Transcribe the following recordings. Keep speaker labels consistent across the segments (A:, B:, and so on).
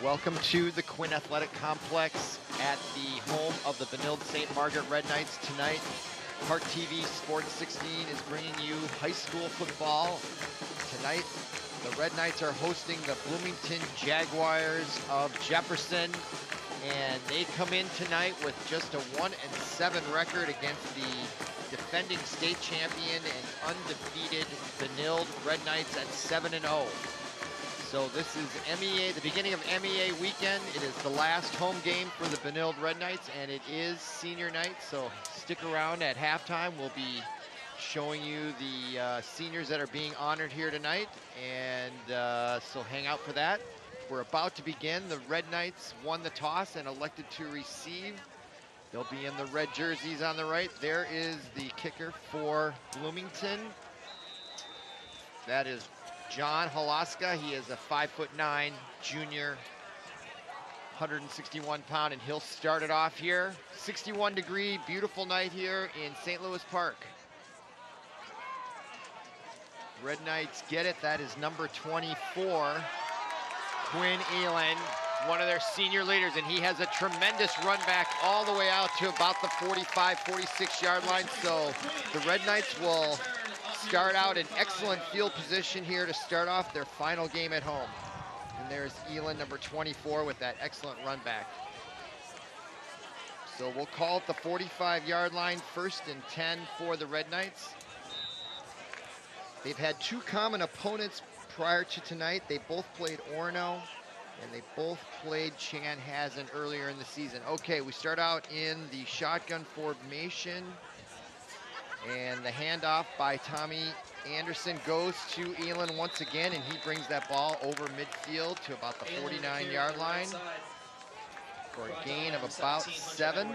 A: Welcome to the Quinn Athletic Complex at the home of the Benilde St. Margaret Red Knights tonight. ParkTV Sports 16 is bringing you high school football. Tonight, the Red Knights are hosting the Bloomington Jaguars of Jefferson, and they come in tonight with just a 1-7 record against the defending state champion and undefeated Benilde Red Knights at 7-0. So this is MEA, the beginning of MEA weekend. It is the last home game for the Benilde Red Knights, and it is senior night, so stick around at halftime. We'll be showing you the seniors that are being honored here tonight, and so hang out for that. We're about to begin. The Red Knights won the toss and elected to receive. They'll be in the red jerseys on the right. There is the kicker for Bloomington. That is John Halaska. He is a 5'9" junior, 161 pound, and he'll start it off here. 61-degree, beautiful night here in St. Louis Park. Red Knights get it. That is number 24, Quinn Elin, one of their senior leaders, and he has a tremendous run back all the way out to about the 45, 46-yard line. So the Red Knights will start out in excellent field position here to start off their final game at home. And there's Elin, number 24, with that excellent run back. So we'll call it the 45-yard line, 1st and 10 for the Red Knights. They've had two common opponents prior to tonight. They both played Orono, and they both played Chanhassen earlier in the season. Okay, we start out in the shotgun formation. And the handoff by Tommy Anderson goes to Elin once again, and he brings that ball over midfield to about the 49-yard line for a gain of about 7.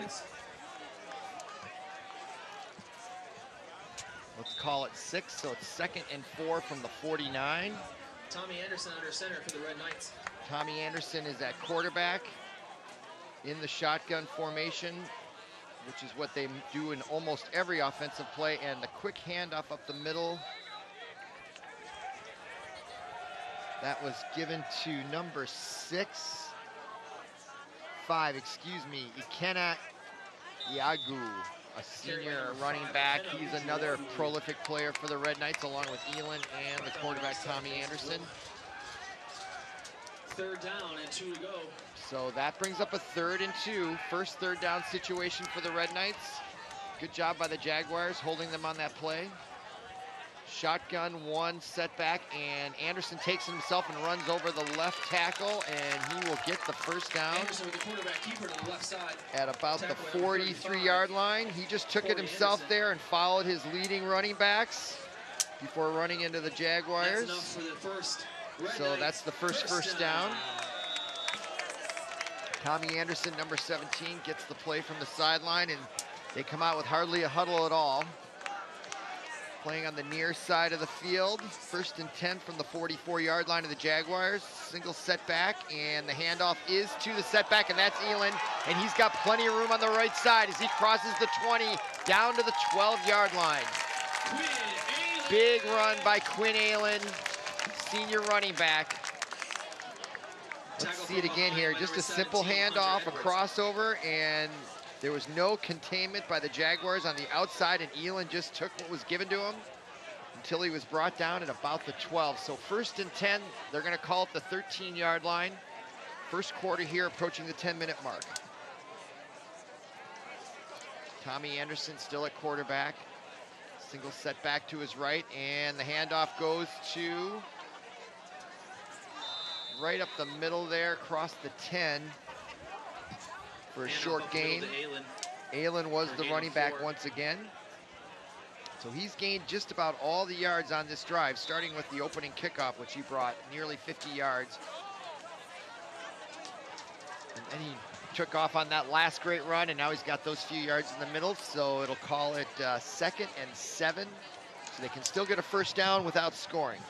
A: Let's call it 6, so it's 2nd and 4 from the 49.
B: Tommy Anderson under center for the Red Knights.
A: Tommy Anderson is at quarterback in the shotgun formation, which is what they do in almost every offensive play, and the quick handoff up the middle. That was given to number 5, excuse me, Ikenna Yagu, a senior running back. He's another prolific player for the Red Knights, along with Elin and the quarterback, Tommy Anderson.
B: 3rd down and 2 to go.
A: So that brings up a 3rd and 2. First 3rd down situation for the Red Knights. Good job by the Jaguars holding them on that play. Shotgun 1 setback, and Anderson takes himself and runs over the left tackle, and he will get the first down.
B: Anderson with the quarterback keeper to the left side.
A: At about the 43-yard line. He just took it himself there and followed his leading running backs before running into the Jaguars.
B: That's enough for the first.
A: So that's the first down. Tommy Anderson, number 17, gets the play from the sideline, and they come out with hardly a huddle at all. Playing on the near side of the field. 1st and 10 from the 44-yard line of the Jaguars. Single setback, and the handoff is to the setback, and that's Elin, and he's got plenty of room on the right side as he crosses the 20 down to the 12-yard line. Big run by Quinn Elin, senior running back. Let's see it again here. Just a simple handoff, a crossover, and there was no containment by the Jaguars on the outside, and Elin just took what was given to him until he was brought down at about the 12. So 1st and 10, they're going to call it the 13-yard line. First quarter here, approaching the 10-minute mark. Tommy Anderson still at quarterback. Single setback to his right, and the handoff goes to right up the middle there, across the 10 for a short gain. Elin was the running back once again. So he's gained just about all the yards on this drive, starting with the opening kickoff, which he brought nearly 50 yards. And then he took off on that last great run, and now he's got those few yards in the middle, so it'll call it 2nd and 7. So they can still get a first down without scoring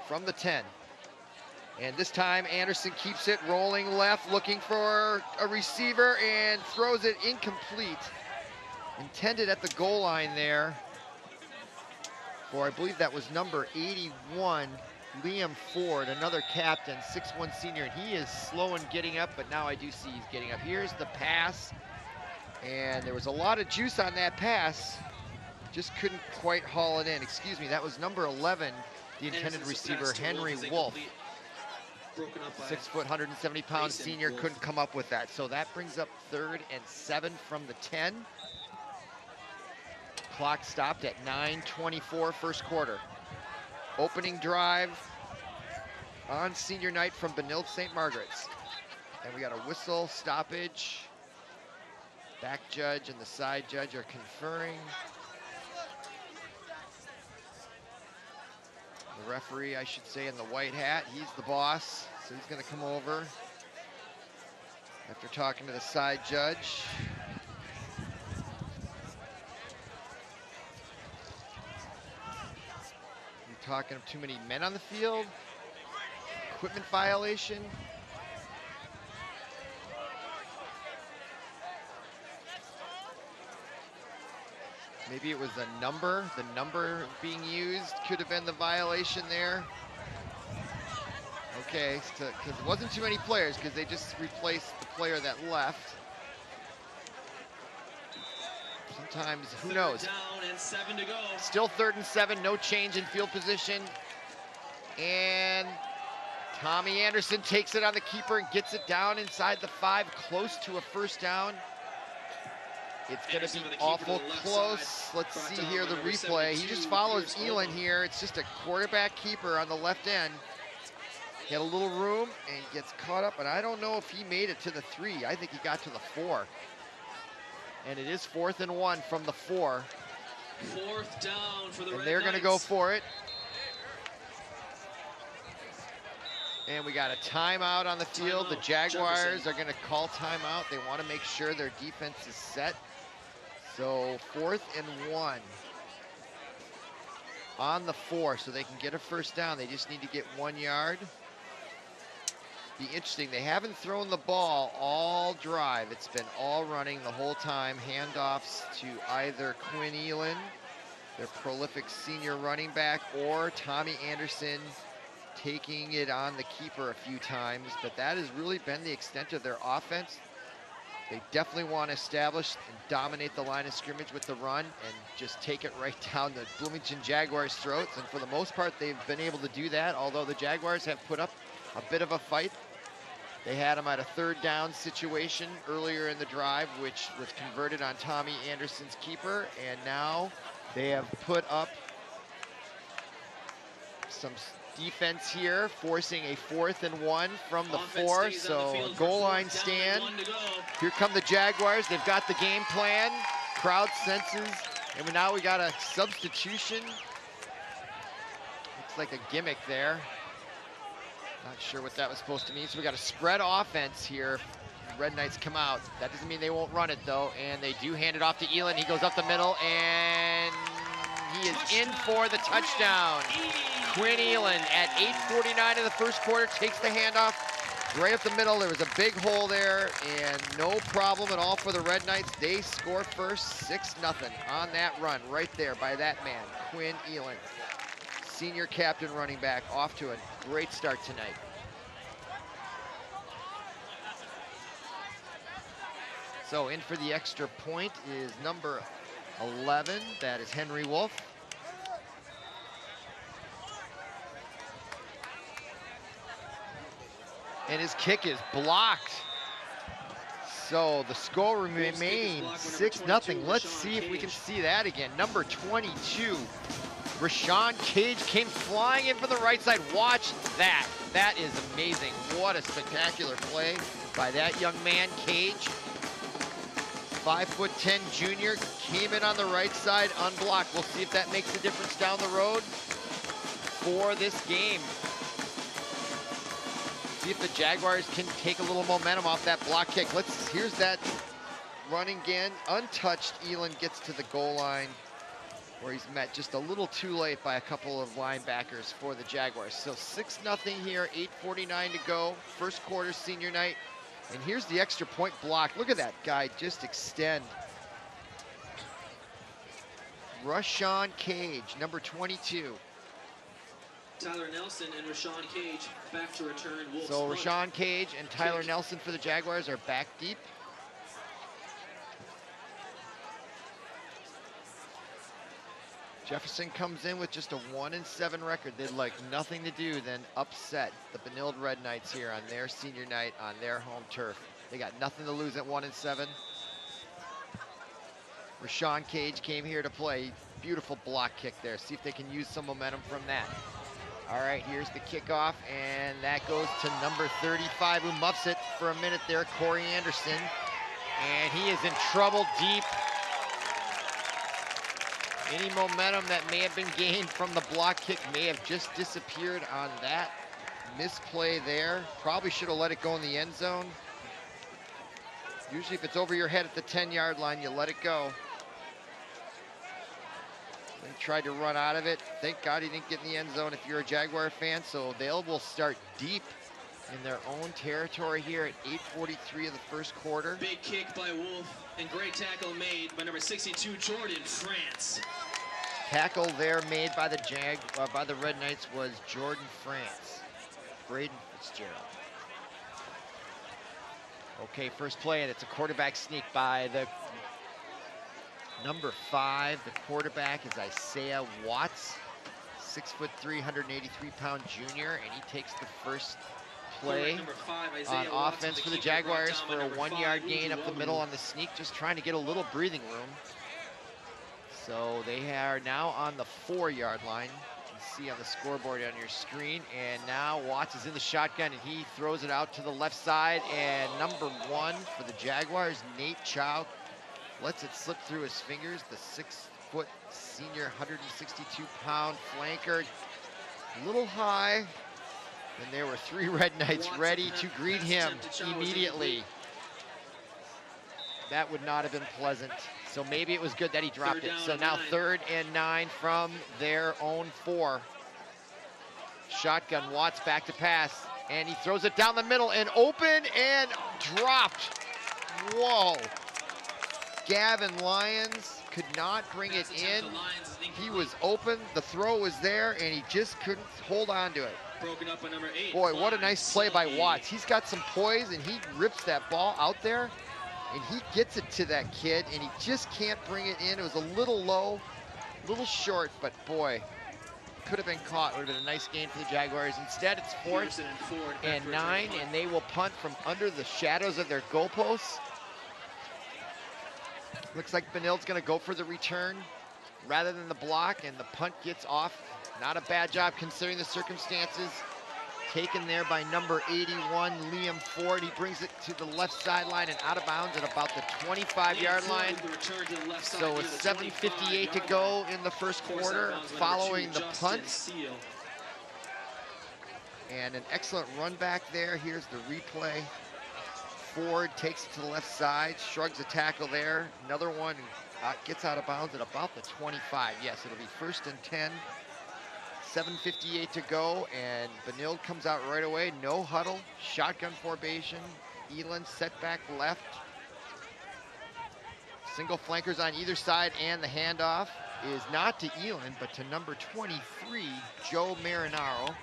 A: from the 10. And this time Anderson keeps it rolling left, looking for a receiver, and throws it incomplete. Intended at the goal line there for, I believe that was number 81, Liam Ford, another captain, 6'1" senior, and he is slow in getting up, but now I do see he's getting up. Here's the pass, and there was a lot of juice on that pass. Just couldn't quite haul it in. Excuse me, that was number 11, the intended receiver, Henry Wolf. 6 foot, 170-pound senior, couldn't come up with that. So that brings up 3rd and 7 from the 10. Clock stopped at 9:24 first quarter. Opening drive on senior night from Benilde St. Margaret's. And we got a whistle stoppage. Back judge and the side judge are conferring. The referee, I should say, in the white hat, he's the boss, so he's gonna come over after talking to the side judge. Talking of too many men on the field, equipment violation. Maybe it was the number being used could have been the violation there. Okay, because it wasn't too many players, because they just replaced the player that left. Sometimes, who knows?
B: Down and 7 to go.
A: Still 3rd and 7, no change in field position. And Tommy Anderson takes it on the keeper and gets it down inside the 5, close to a first down. It's going to be awful close. Let's see here the replay. He just follows Elin here. It's just a quarterback keeper on the left end. He had a little room and gets caught up, and I don't know if he made it to the 3. I think he got to the 4. And it is 4th and 1 from the 4.
B: 4th down for the Red
A: And they're going to go for it. And we got a timeout on the field. The Jaguars are going to call timeout. They want to make sure their defense is set. So 4th and 1 on the 4, so they can get a first down. They just need to get 1 yard. Be interesting. They haven't thrown the ball all drive. It's been all running the whole time. Handoffs to either Quinn Elin, their prolific senior running back, or Tommy Anderson taking it on the keeper a few times. But that has really been the extent of their offense. They definitely want to establish and dominate the line of scrimmage with the run and just take it right down the Bloomington Jaguars' throats. And for the most part, they've been able to do that, although the Jaguars have put up a bit of a fight. They had them at a 3rd down situation earlier in the drive, which was converted on Tommy Anderson's keeper, and now they have put up some defense here, forcing a 4th and 1 from the 4, so goal line stand. Here come the Jaguars. They've got the game plan, crowd senses, and now we got a substitution. Looks like a gimmick there. Not sure what that was supposed to mean. So we got a spread offense here. Red Knights come out. That doesn't mean they won't run it though. And they do hand it off to Elin. He goes up the middle and he is in for the touchdown. Quinn Elin at 8:49 in the first quarter takes the handoff right up the middle. There was a big hole there and no problem at all for the Red Knights. They score first, 6-0 on that run right there by that man, Quinn Elin. Senior captain running back, off to a great start tonight. So in for the extra point is number 11, that is Henry Wolf. And his kick is blocked. So the score remains 6-0. Let's see if we can see that again. Number 22. Rashawn Cage came flying in from the right side. Watch that. That is amazing. What a spectacular play by that young man, Cage. 5'10" junior, came in on the right side, unblocked. We'll see if that makes a difference down the road for this game. See if the Jaguars can take a little momentum off that block kick. Here's that running again. Untouched, Elin gets to the goal line, where he's met just a little too late by a couple of linebackers for the Jaguars. So 6-0 here, 8:49 to go. First quarter, senior night. And here's the extra point block. Look at that guy just extend. Rashawn Cage, number 22.
B: Tyler Nelson and Rashawn Cage back to return Wolves.
A: So Rashawn Cage and Tyler Nelson for the Jaguars are back deep. Jefferson comes in with just a 1-7 record. They'd like nothing to do than upset the Benilde Red Knights here on their senior night on their home turf. They got nothing to lose at 1-7. Rashawn Cage came here to play. Beautiful block kick there. See if they can use some momentum from that. All right, here's the kickoff, and that goes to number 35, who muffs it for a minute there, Corey Anderson. And he is in trouble deep. Any momentum that may have been gained from the block kick may have just disappeared on that misplay there. Probably should have let it go in the end zone. Usually if it's over your head at the 10-yard line, you let it go. He tried to run out of it. Thank God he didn't get in the end zone if you're a Jaguar fan. So they will start deep in their own territory here at 8:43 of the first quarter.
B: Big kick by Wolf, and great tackle made by number 62, Jordan France.
A: Tackle there made by the Red Knights was Jordan France. Braden Fitzgerald. Okay, first play, and it's a quarterback sneak by the number 5. The quarterback is Isaiah Watts, 6'3", 183-pound junior, and he takes the first play on offense for the Jaguars for a 1-yard gain up the middle on the sneak, just trying to get a little breathing room. So they are now on the 4-yard line. You can see on the scoreboard on your screen. And now Watts is in the shotgun, and he throws it out to the left side. And number 1 for the Jaguars, Nate Chow, lets it slip through his fingers. The 6-foot senior, 162-pound flanker. A little high. And there were 3 Red Knights ready to greet him immediately. That would not have been pleasant. So maybe it was good that he dropped it. So now 3rd and 9 from their own 4. Shotgun, Watts back to pass, and he throws it down the middle and open and dropped. Whoa. Gavin Lyons could not bring it in. He was open, the throw was there, and he just couldn't hold on to it.
B: Broken up by number 8.
A: Boy, what a nice play by Watts. He's got some poise, and he rips that ball out there. And he gets it to that kid, and he just can't bring it in. It was a little low, a little short, but boy, could have been caught. Would have been a nice gain for the Jaguars. Instead, it's 4th and 9, and they will punt from under the shadows of their goalposts. Looks like Benilde's going to go for the return rather than the block, and the punt gets off. Not a bad job considering the circumstances. Taken there by number 81, Liam Ford. He brings it to the left sideline and out of bounds at about the 25-yard line. So with 7:58 to go in the first quarter, following the punt. And an excellent run back there. Here's the replay. Ford takes it to the left side, shrugs a tackle there. Another one gets out of bounds at about the 25. Yes, it'll be 1st and 10. 7:58 to go, and Benilde comes out right away. No huddle, shotgun formation. Elon set back left. Single flankers on either side, and the handoff is not to Elon, but to number 23, Joe Marinaro.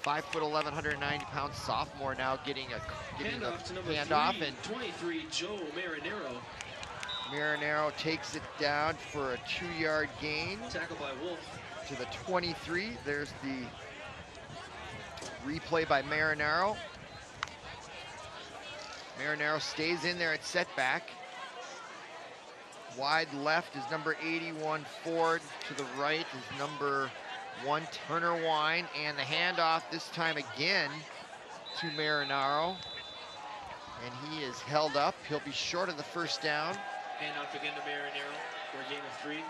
A: 5'11", 190-pound sophomore now getting the handoff, and
B: 23, Joe Marinaro.
A: Marinaro takes it down for a 2-yard gain.
B: Tackle by Wolf.
A: To the 23, there's the replay by Marinaro. Marinaro stays in there at setback. Wide left is number 81, Ford. To the right is number 1, Turner Wine. And the handoff this time again to Marinaro. And he is held up. He'll be short of the first down.
B: Handoff again to Marinaro for a gain of 3.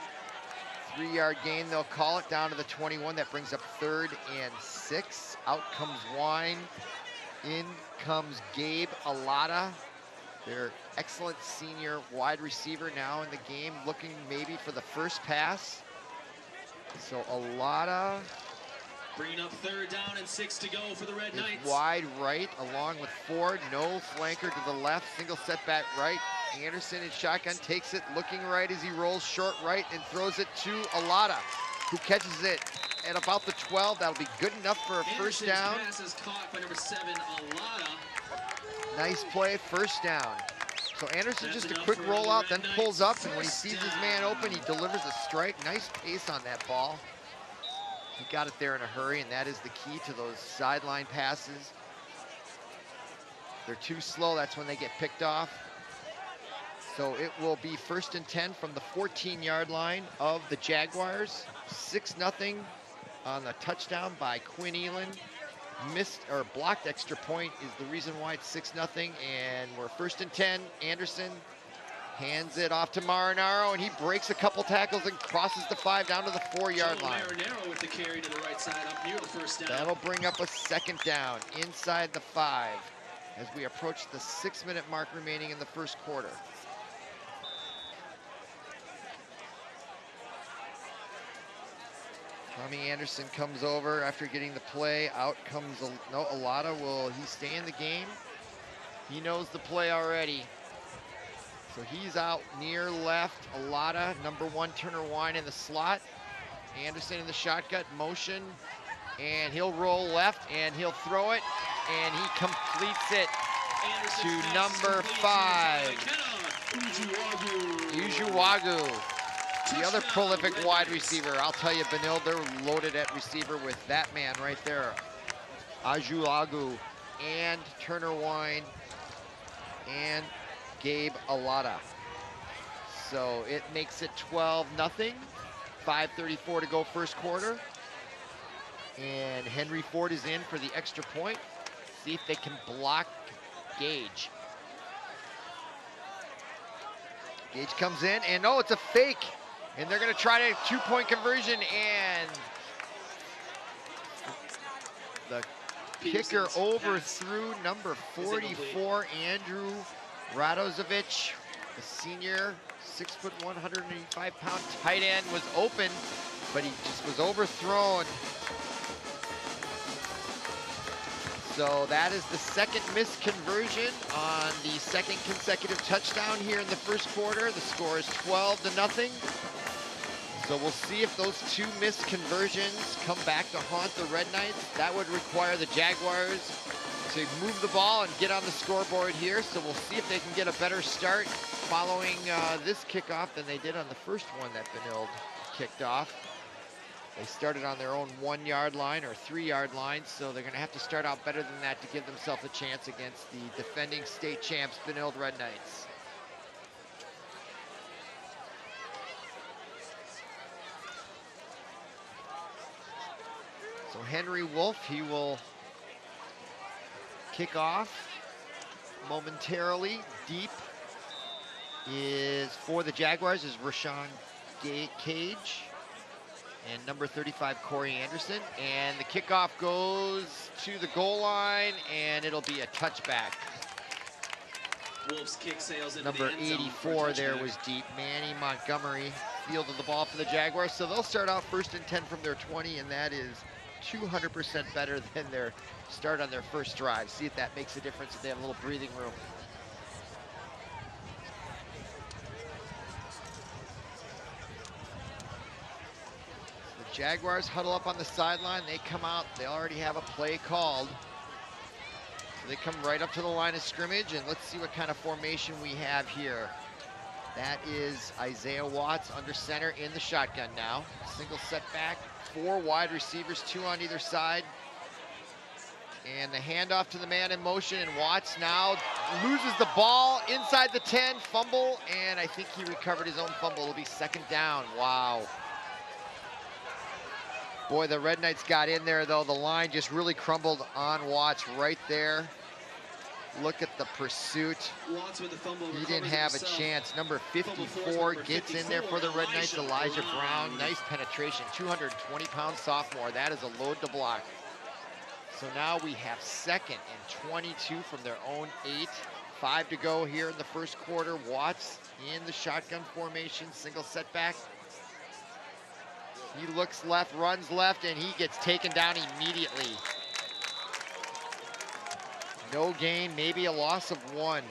A: 3-yard gain, they'll call it, down to the 21. That brings up 3rd and 6. Out comes Wine. In comes Gabe Alata, their excellent senior wide receiver now in the game, looking maybe for the first pass. So Alata
B: bringing up 3rd down and 6 to go for the Red Knights.
A: Wide right along with Ford. No flanker to the left. Single setback right. Anderson in shotgun takes it, looking right as he rolls short right and throws it to Alata, who catches it at about the 12. That'll be good enough for a first down.
B: Pass is caught by number 7, Alada.
A: Nice play, first down. So Anderson just a quick rollout, then pulls up, and when he sees his man open, he delivers a strike. Nice pace on that ball. He got it there in a hurry, and that is the key to those sideline passes. They're too slow, that's when they get picked off. So it will be 1st and 10 from the 14-yard line of the Jaguars. 6-0 on the touchdown by Quinn Elin. Missed or blocked extra point is the reason why it's 6-0, and we're 1st and 10. Anderson hands it off to Marinaro, and he breaks a couple tackles and crosses the 5 down to the 4-yard line.
B: Marinaro with the carry to the right side up near the first down.
A: That'll bring up a 2nd down inside the 5 as we approach the 6-minute mark remaining in the first quarter. Tommy Anderson comes over after getting the play. Out comes, no, Alada. Will he stay in the game? He knows the play already. So he's out near left. Alada, number 1, Turner Wine in the slot. Anderson in the shotgun motion. And he'll roll left and he'll throw it. And he completes it to number 5. Ujuwagu. The other prolific wide receiver. I'll tell you, Benilde, they're loaded at receiver with that man right there. Ajuagu and Turner Wine and Gabe Alada. So it makes it 12-0. 5:34 to go first quarter. And Henry Ford is in for the extra point. See if they can block Gage. Gage comes in, and no, it's a fake. And they're gonna try to 2-point conversion, and the kicker overthrew number 44, Andrew Radozovic, the senior, 6'1", 185-pound tight end, was open, but he just was overthrown. So that is the 2nd missed conversion on the 2nd consecutive touchdown here in the first quarter. The score is 12-0. So we'll see if those 2 missed conversions come back to haunt the Red Knights. That would require the Jaguars to move the ball and get on the scoreboard here. So we'll see if they can get a better start following this kickoff than they did on the first one that Benilde kicked off. They started on their own 1-yard line or 3-yard line, so they're gonna have to start out better than that to give themselves a chance against the defending state champs, Benilde Red Knights. So Henry Wolf, he will kick off momentarily. Deep is for the Jaguars is Rashawn Cage and number 35 Corey Anderson, and the kickoff goes to the goal line, and it'll be a touchback.
B: Wolf's kick sails into
A: Number
B: the end zone
A: 84 there was deep. Manny Montgomery fielded the ball for the Jaguars, so they'll start out 1st and 10 from their 20, and that is 200% better than their start on their first drive. See if that makes a difference if they have a little breathing room. The Jaguars huddle up on the sideline. They come out. They already have a play called. So they come right up to the line of scrimmage, and let's see what kind of formation we have here. That is Isaiah Watts under center in the shotgun now. Single setback, 4 wide receivers, 2 on either side. And the handoff to the man in motion, and Watts now loses the ball inside the 10, fumble, and I think he recovered his own fumble. It'll be 2nd down. Wow. Boy, the Red Knights got in there, though. The line just really crumbled on Watts right there. Look at the pursuit.
B: Watts with the fumble.
A: He didn't have a chance. Number 54 gets in there for the Red Knights, Elijah Brown. Nice penetration, 220-pound sophomore. That is a load to block. So now we have 2nd and 22 from their own 8. 5 to go here in the first quarter. Watts in the shotgun formation, single setback. He looks left, runs left, and he gets taken down immediately. No gain, maybe a loss of 1.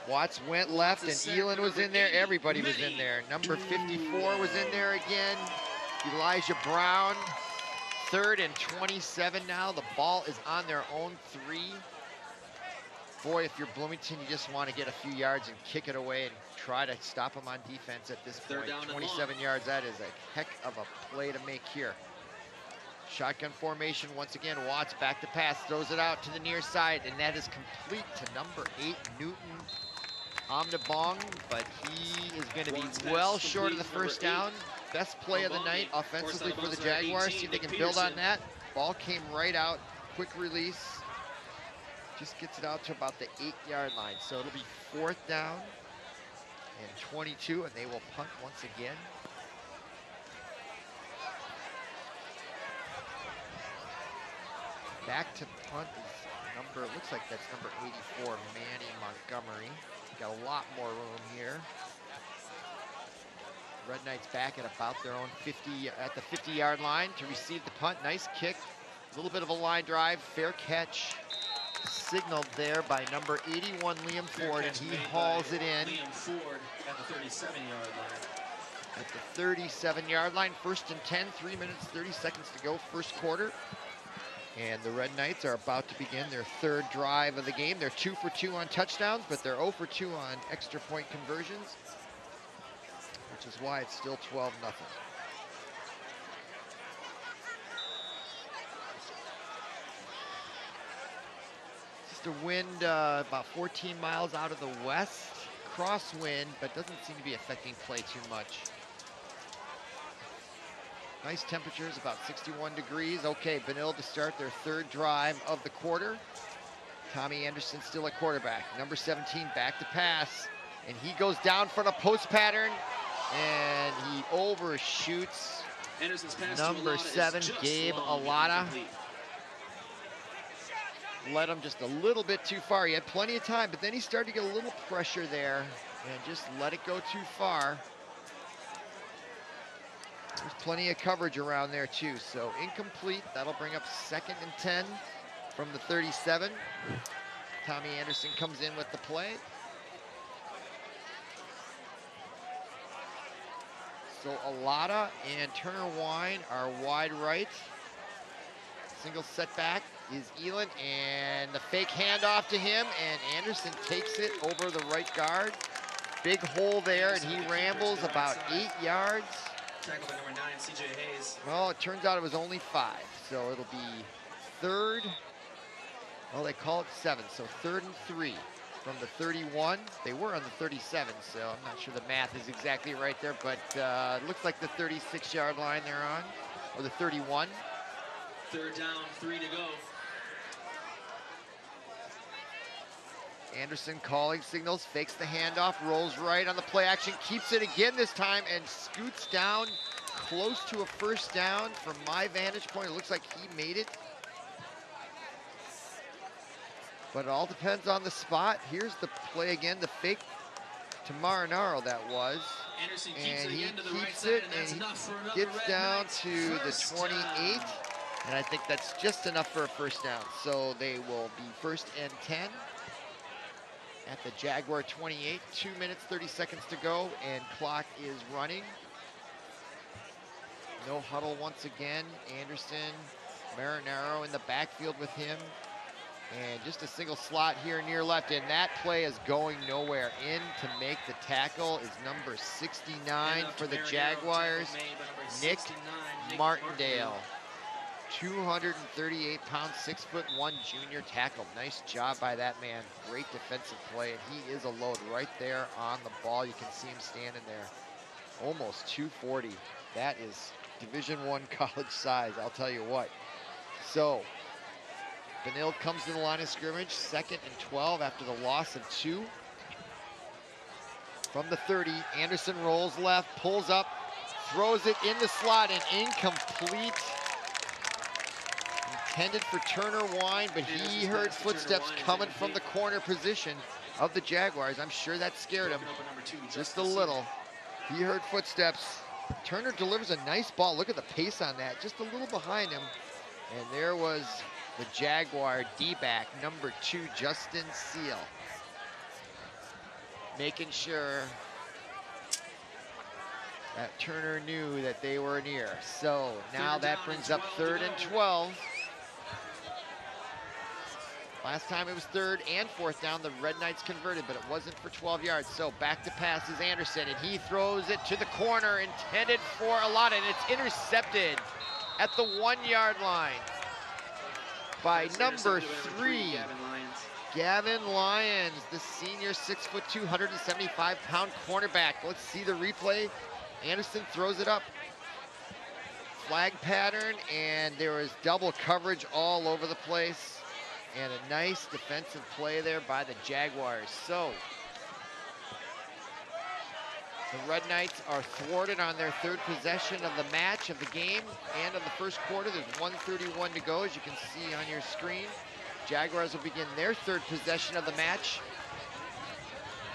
A: Watts went left, and Elin was in there. Everybody was in there. Number 54 was in there again. Elijah Brown. 3rd and 27 now. The ball is on their own 3. Boy, if you're Bloomington, you just want to get a few yards and kick it away and try to stop them on defense at this point. 27 yards, that is a heck of a play to make here. Shotgun formation once again. Watts back to pass, throws it out to the near side, and that is complete to number 8, Newton Omnibong, but he is going to be well short of the first down. Best play of the night offensively for the Jaguars. See if they can build on that. Ball came right out, quick release. Just gets it out to about the 8-yard line. So it'll be 4th down and 22, and they will punt once again. Back to punt is number, looks like that's number 84, Manny Montgomery. Got a lot more room here. Red Knights back at about their own 50, at the 50-yard line to receive the punt. Nice kick, a little bit of a line drive, fair catch. Signaled there by number 81, Liam Ford, and he hauls it in.
B: Liam Ford at the 37-yard line.
A: At the 37-yard line, 1st and 10, 3 minutes, 30 seconds to go, first quarter. And the Red Knights are about to begin their 3rd drive of the game. They're 2 for 2 on touchdowns, but they're 0 for 2 on extra point conversions, which is why it's still 12-0. Just a wind about 14 miles out of the west, crosswind, but doesn't seem to be affecting play too much. Nice temperatures, about 61 degrees. Okay, Benilde to start their 3rd drive of the quarter. Tommy Anderson still at quarterback. Number 17 back to pass, and he goes down for the post pattern, and he overshoots number 7, Gabe Alata. Led him just a little bit too far. He had plenty of time, but then he started to get a little pressure there and just let it go too far. There's plenty of coverage around there too, so incomplete. That'll bring up 2nd and 10 from the 37. Tommy Anderson comes in with the play. So Alata and Turner Wine are wide right. Single setback is Elin, and the fake handoff to him, and Anderson takes it over the right guard. Big hole there, and he rambles about 8 yards.
B: Tackle by number 9, CJ Hayes.
A: Well, it turns out it was only 5, so it'll be 3rd. Well, they call it 7, so 3rd and 3 from the 31. They were on the 37, so I'm not sure the math is exactly right there, but it looks like the 36-yard line they're on, or the 31.
B: 3rd down, 3 to go.
A: Anderson calling signals, fakes the handoff, rolls right on the play action, keeps it again this time, and scoots down close to a 1st down. From my vantage point, it looks like he made it. But it all depends on the spot. Here's the play again, the fake to Marinaro that was.
B: Anderson keeps
A: and
B: it
A: he
B: again to the
A: keeps
B: right side,
A: it,
B: and that's
A: and
B: enough for another
A: he gets
B: Red
A: down
B: Knights
A: to the
B: first
A: 28.
B: down.
A: And I think that's just enough for a 1st down. So they will be 1st and 10 at the Jaguar 28. 2 minutes, 30 seconds to go, and clock is running. No huddle once again. Anderson, Marinaro in the backfield with him. And just a single slot here near left, and that play is going nowhere. In to make the tackle is number 69 for the Jaguars, Nick Martindale. 238-pound, 6'1" junior tackle. Nice job by that man. Great defensive play, and he is a load right there on the ball. You can see him standing there. Almost 240. That is Division I college size, I'll tell you what. So, Benilde comes to the line of scrimmage, 2nd and 12 after the loss of 2. From the 30, Anderson rolls left, pulls up, throws it in the slot, and incomplete. Intended for Turner Wine, but he heard footsteps coming from the corner position of the Jaguars. I'm sure that scared him just a little. He heard footsteps. Turner delivers a nice ball. Look at the pace on that, just a little behind him. And there was the Jaguar D-back, number 2, Justin Seal. making sure that Turner knew that they were near. So now that brings up 3rd and 12. Last time it was 3rd and 4th down. The Red Knights converted, but it wasn't for 12 yards. So back to pass is Anderson, and he throws it to the corner, intended for a lot, and it's intercepted at the 1-yard line by number 3, Gavin Lyons, the senior 6'2", 275-pound cornerback. Let's see the replay. Anderson throws it up. Flag pattern, and there was double coverage all over the place. And a nice defensive play there by the Jaguars. So the Red Knights are thwarted on their 3rd possession of the match, of the game, and of the 1st quarter. There's 1:31 to go, as you can see on your screen. Jaguars will begin their 3rd possession of the match.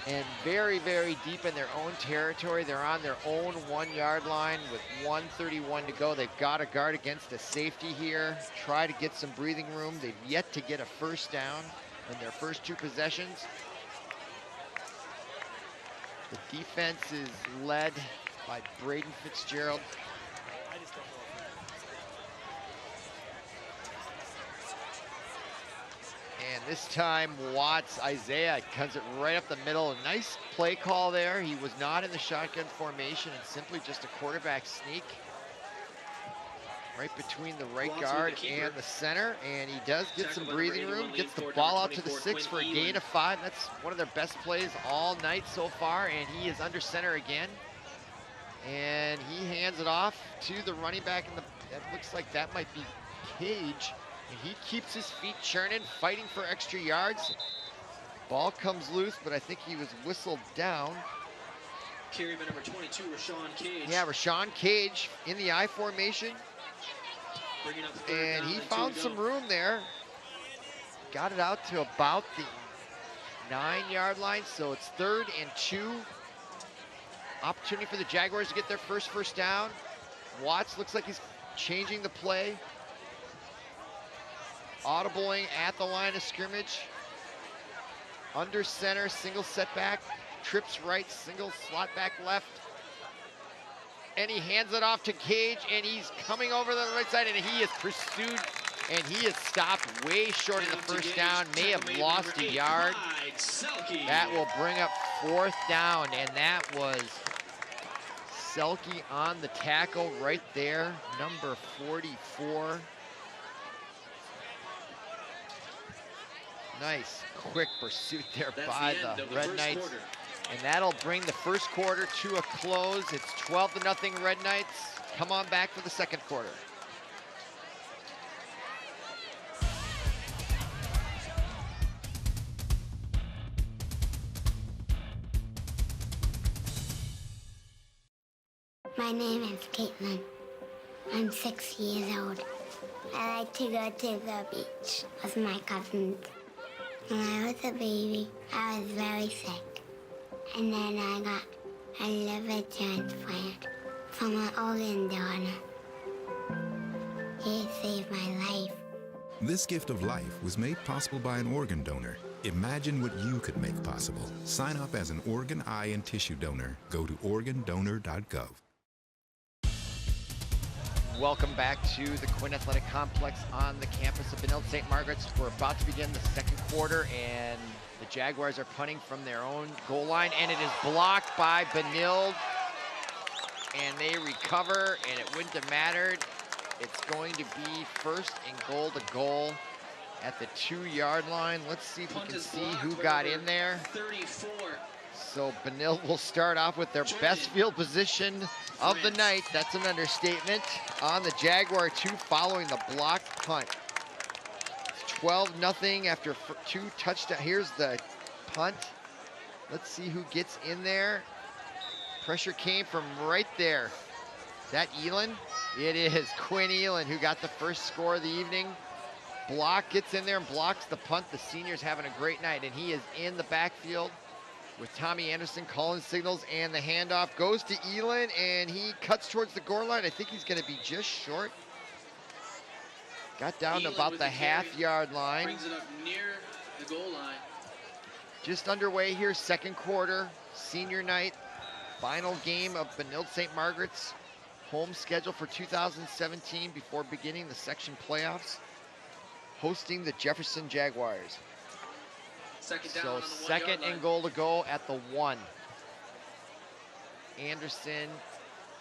A: And very, very deep in their own territory. They're on their own 1-yard line with 1:31 to go. They've got to guard against a safety here, try to get some breathing room. They've yet to get a 1st down in their first 2 possessions. The defense is led by Braden Fitzgerald. And this time, Isaiah cuts it right up the middle. A nice play call there. He was not in the shotgun formation and simply just a quarterback sneak right between the right guard and the center. And he does get some breathing room, gets the ball out to the 6 for a gain of 5. That's one of their best plays all night so far. And he is under center again. And he hands it off to the running back. That looks like that might be Cage. And he keeps his feet churning, fighting for extra yards. Ball comes loose, but I think he was whistled down.
B: Carry by number 22, Rashawn Cage.
A: Yeah, Rashawn Cage in the I formation.
B: Bringing up 3rd
A: And
B: down
A: he
B: and
A: found
B: 2 to
A: some
B: go.
A: room there. Got it out to about the 9-yard line, so it's 3rd and 2. Opportunity for the Jaguars to get their first down. Watts looks like he's changing the play. Audibling at the line of scrimmage. Under center, single setback. Trips right, single slot back left. And he hands it off to Cage, and he's coming over the right side, and he is pursued, and he is stopped way short of the first down. May have lost a yard. That will bring up 4th down, and that was Selke on the tackle right there, number 44. Nice quick pursuit there by the Red Knights.
B: Quarter.
A: And that'll bring the 1st quarter to a close. It's 12-0 Red Knights. Come on back for the 2nd quarter.
C: My name is Caitlin. I'm 6 years old. I like to go to the beach with my cousins. When I was a baby, I was very sick. And then I got a liver transplant from an organ donor. He saved my life.
D: This gift of life was made possible by an organ donor. Imagine what you could make possible. Sign up as an organ, eye, and tissue donor. Go to organdonor.gov.
A: Welcome back to the Quinn Athletic Complex on the campus of Benilde St. Margaret's. We're about to begin the 2nd quarter, and the Jaguars are punting from their own goal line, and it is blocked by Benilde, and they recover, and it wouldn't have mattered. It's going to be 1st and goal to goal at the 2-yard line. Let's see if we can see who got in there.
B: 34.
A: So Benilde will start off with their best field position of the night. That's an understatement. On the Jaguar 2 following the blocked punt. It's 12-0 after 2 touchdowns. Here's the punt. Let's see who gets in there. Pressure came from right there. Is that Elin? It is Quinn Elin who got the first score of the evening. Block gets in there and blocks the punt. The senior's having a great night, and he is in the backfield with Tommy Anderson calling signals, and the handoff goes to Elin, and he cuts towards the goal line. I think he's going to be just short. Got down to about the half-yard line.
B: Brings it up near the goal line.
A: Just underway here, second quarter, senior night, final game of Benilde St. Margaret's home schedule for 2017 before beginning the section playoffs, hosting the Jefferson Jaguars.
B: Second down
A: So
B: on the 1
A: second
B: yard line.
A: and goal to go at the 1. Anderson,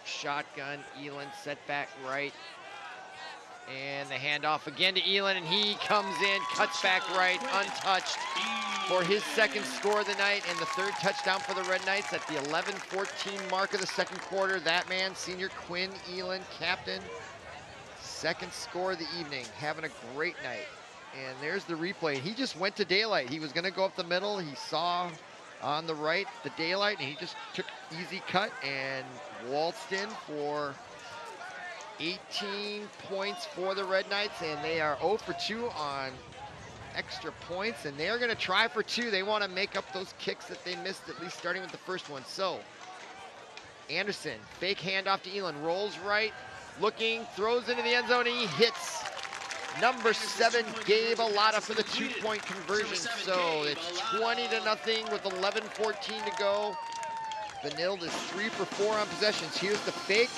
A: shotgun, Elin set back right. And the handoff again to Elin, and he comes in, cuts back right, untouched for his second score of the night and the third touchdown for the Red Knights at the 11-14 mark of the second quarter. That man, senior Quinn Elin, captain, second score of the evening, having a great night. And there's the replay. He just went to daylight. He was going to go up the middle. He saw on the right the daylight, and he just took easy cut and waltzed in for 18 points for the Red Knights, and they are 0 for 2 on extra points, and they are going to try for 2. They want to make up those kicks that they missed, at least starting with the first one. So Anderson, fake handoff to Elin, rolls right, looking, throws into the end zone, and he hits number 7, Gabe Alata for the 2-point conversion. So it's 20-0 with 11:14 to go. Benilde is 3 for 4 on possessions. Here's the fake,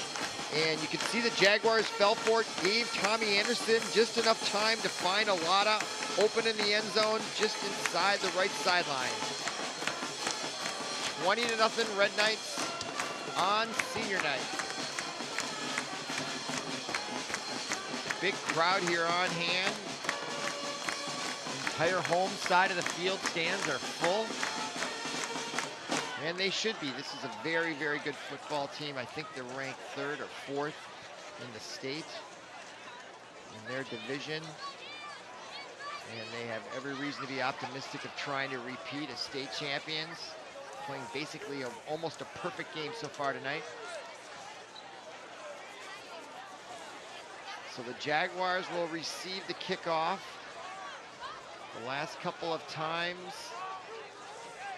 A: and you can see the Jaguars fell for it, gave Tommy Anderson just enough time to find Alata open in the end zone just inside the right sideline. 20-0 Red Knights on senior night. Big crowd here on hand. Entire home side of the field stands are full. And they should be. This is a very, very good football team. I think they're ranked 3rd or 4th in the state in their division. And they have every reason to be optimistic of trying to repeat as state champions, playing basically almost a perfect game so far tonight. So the Jaguars will receive the kickoff. The last couple of times,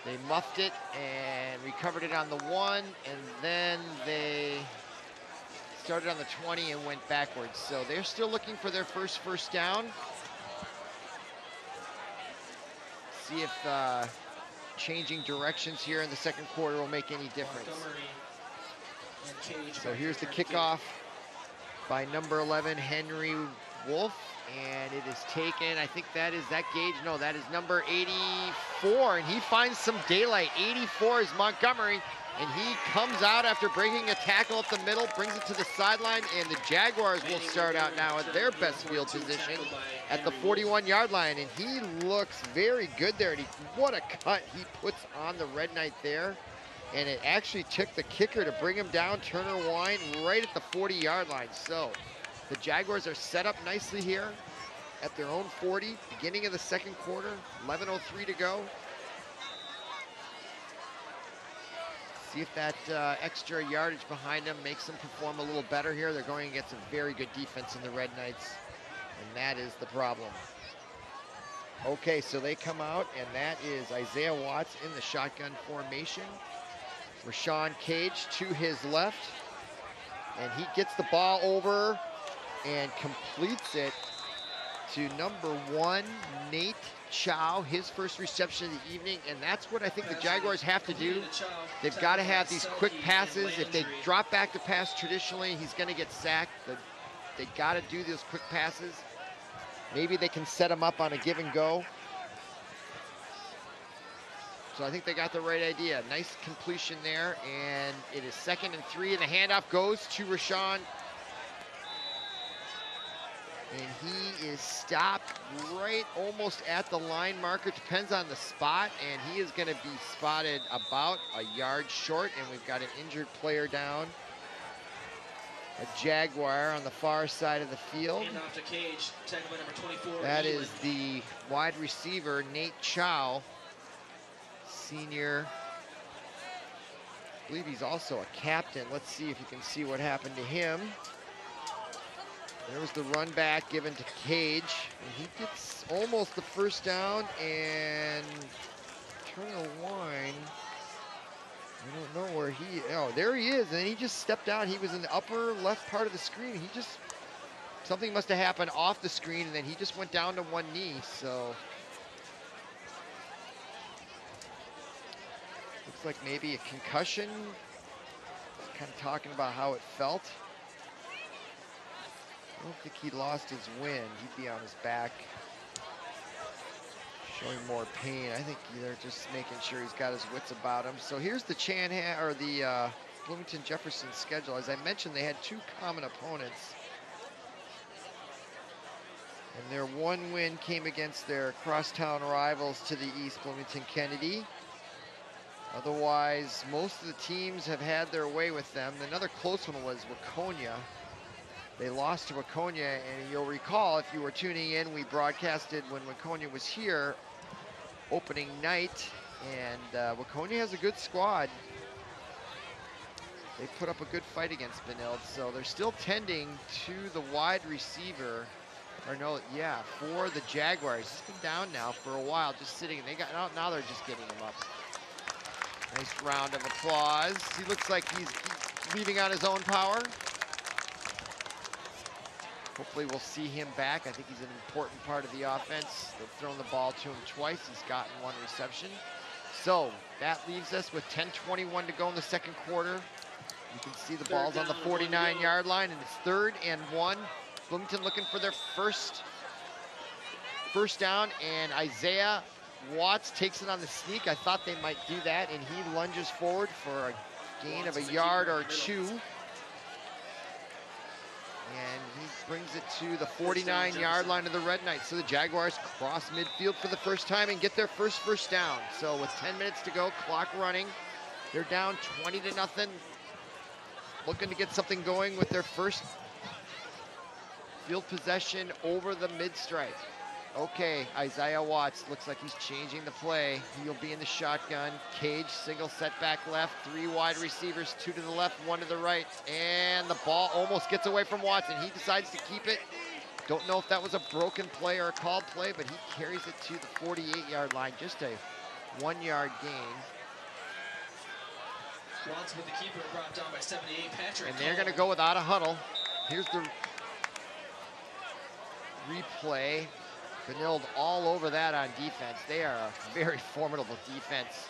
A: they muffed it and recovered it on the 1, and then they started on the 20 and went backwards. So they're still looking for their first down. See if changing directions here in the second quarter will make any difference. So here's the kickoff by number 11, Henry Wolf, and it is taken. I think that is that Gage. No, that is number 84, and he finds some daylight. 84 is Montgomery, and he comes out after breaking a tackle up the middle, brings it to the sideline, and the Jaguars will start out now at their best field position at the 41-yard line, and he looks very good there, and what a cut he puts on the Red Knight there. And it actually took the kicker to bring him down, Turner Wine, right at the 40-yard line. So the Jaguars are set up nicely here at their own 40, beginning of the second quarter, 11:03 to go. See if that extra yardage behind them makes them perform a little better here. They're going against a very good defense in the Red Knights, and that is the problem. Okay, so they come out, and that is Isaiah Watts in the shotgun formation. Rashawn Cage to his left, and he gets the ball over and completes it to number 1, Nate Chow, his first reception of the evening, and that's what I think the Jaguars have to do. They've got to have these quick passes. If they drop back to pass traditionally, he's going to get sacked. They got to do those quick passes. Maybe they can set him up on a give and go. So I think they got the right idea. Nice completion there, and it is 2nd and 3, and the handoff goes to Rashawn. And he is stopped right almost at the line marker. Depends on the spot, and he is going to be spotted about a yard short, and we've got an injured player down. A Jaguar on the far side of the field.
B: Handoff to Cage, tackle by number 24.
A: That is the wide receiver, Nate Chow. Senior, I believe he's also a captain. Let's see if you can see what happened to him. There was the run back given to Cage, and he gets almost the first down, and Turner Wine, I don't know where oh, there he is, and he just stepped out. He was in the upper left part of the screen. Something must have happened off the screen, and then he just went down to one knee, so. Looks like maybe a concussion. Kind of talking about how it felt. I don't think he lost his wind. He'd be on his back, showing more pain. I think they're just making sure he's got his wits about him. So here's the Bloomington Jefferson schedule. As I mentioned, they had 2 common opponents. And their one win came against their crosstown rivals to the east, Bloomington Kennedy. Otherwise, most of the teams have had their way with them. Another close one was Waconia. They lost to Waconia, and you'll recall, if you were tuning in, we broadcasted when Waconia was here opening night, and Waconia has a good squad. They put up a good fight against Benilde, so they're still tending to the wide receiver, or no, yeah, for the Jaguars. He's been down now for a while, just sitting, and now they're just getting him up. Nice round of applause. He looks like he's leaving on his own power. Hopefully we'll see him back. I think he's an important part of the offense. They've thrown the ball to him twice. He's gotten 1 reception. So that leaves us with 10:21 to go in the second quarter. You can see the ball's on the 49-yard line, and it's 3rd and 1. Bloomington looking for their first down, and Isaiah Watts takes it on the sneak. I thought they might do that, and he lunges forward for a gain of a yard or 2. And he brings it to the 49-yard line of the Red Knights. So the Jaguars cross midfield for the first time and get their first down. So with 10 minutes to go, clock running, they're down 20-0. Looking to get something going with their first field possession over the mid-stripe. Okay, Isaiah Watts looks like he's changing the play. He'll be in the shotgun. Cage, single setback left. 3 wide receivers, 2 to the left, 1 to the right. And the ball almost gets away from Watts, and he decides to keep it. Don't know if that was a broken play or a called play, but he carries it to the 48-yard line. Just a 1-yard gain.
B: Watts with the keeper brought down by 78, Patrick.
A: And they're going to go without a huddle. Here's the replay. Benilde all over that on defense. They are a very formidable defense.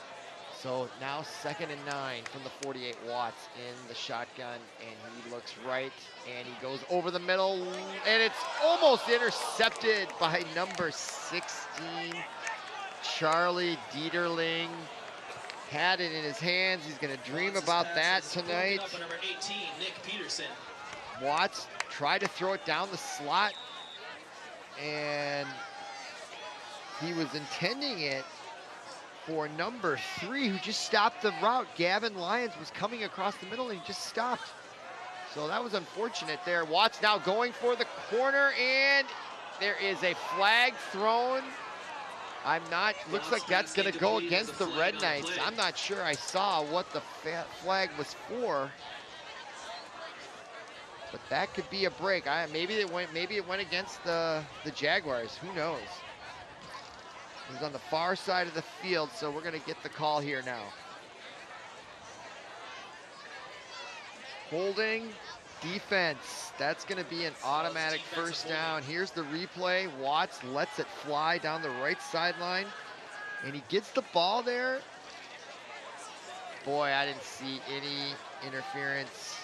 A: So now 2nd and 9 from the 48. Watts in the shotgun, and he looks right, and he goes over the middle, and it's almost intercepted by number 16, Charlie Dieterling. Had it in his hands. He's going to dream about that tonight.
B: Up number 18, Nick Peterson.
A: Watts tried to throw it down the slot, and he was intending it for number 3, who just stopped the route. Gavin Lyons was coming across the middle, and he just stopped. So that was unfortunate there. Watts now going for the corner, and there is a flag thrown. Looks like that's going to go against the Red Knights. I'm not sure I saw what the flag was for, but that could be a break. Maybe it went against the Jaguars. Who knows? It was on the far side of the field, so we're going to get the call here now. Holding defense. That's going to be an automatic first down. Here's the replay. Watts lets it fly down the right sideline, and he gets the ball there. Boy, I didn't see any interference.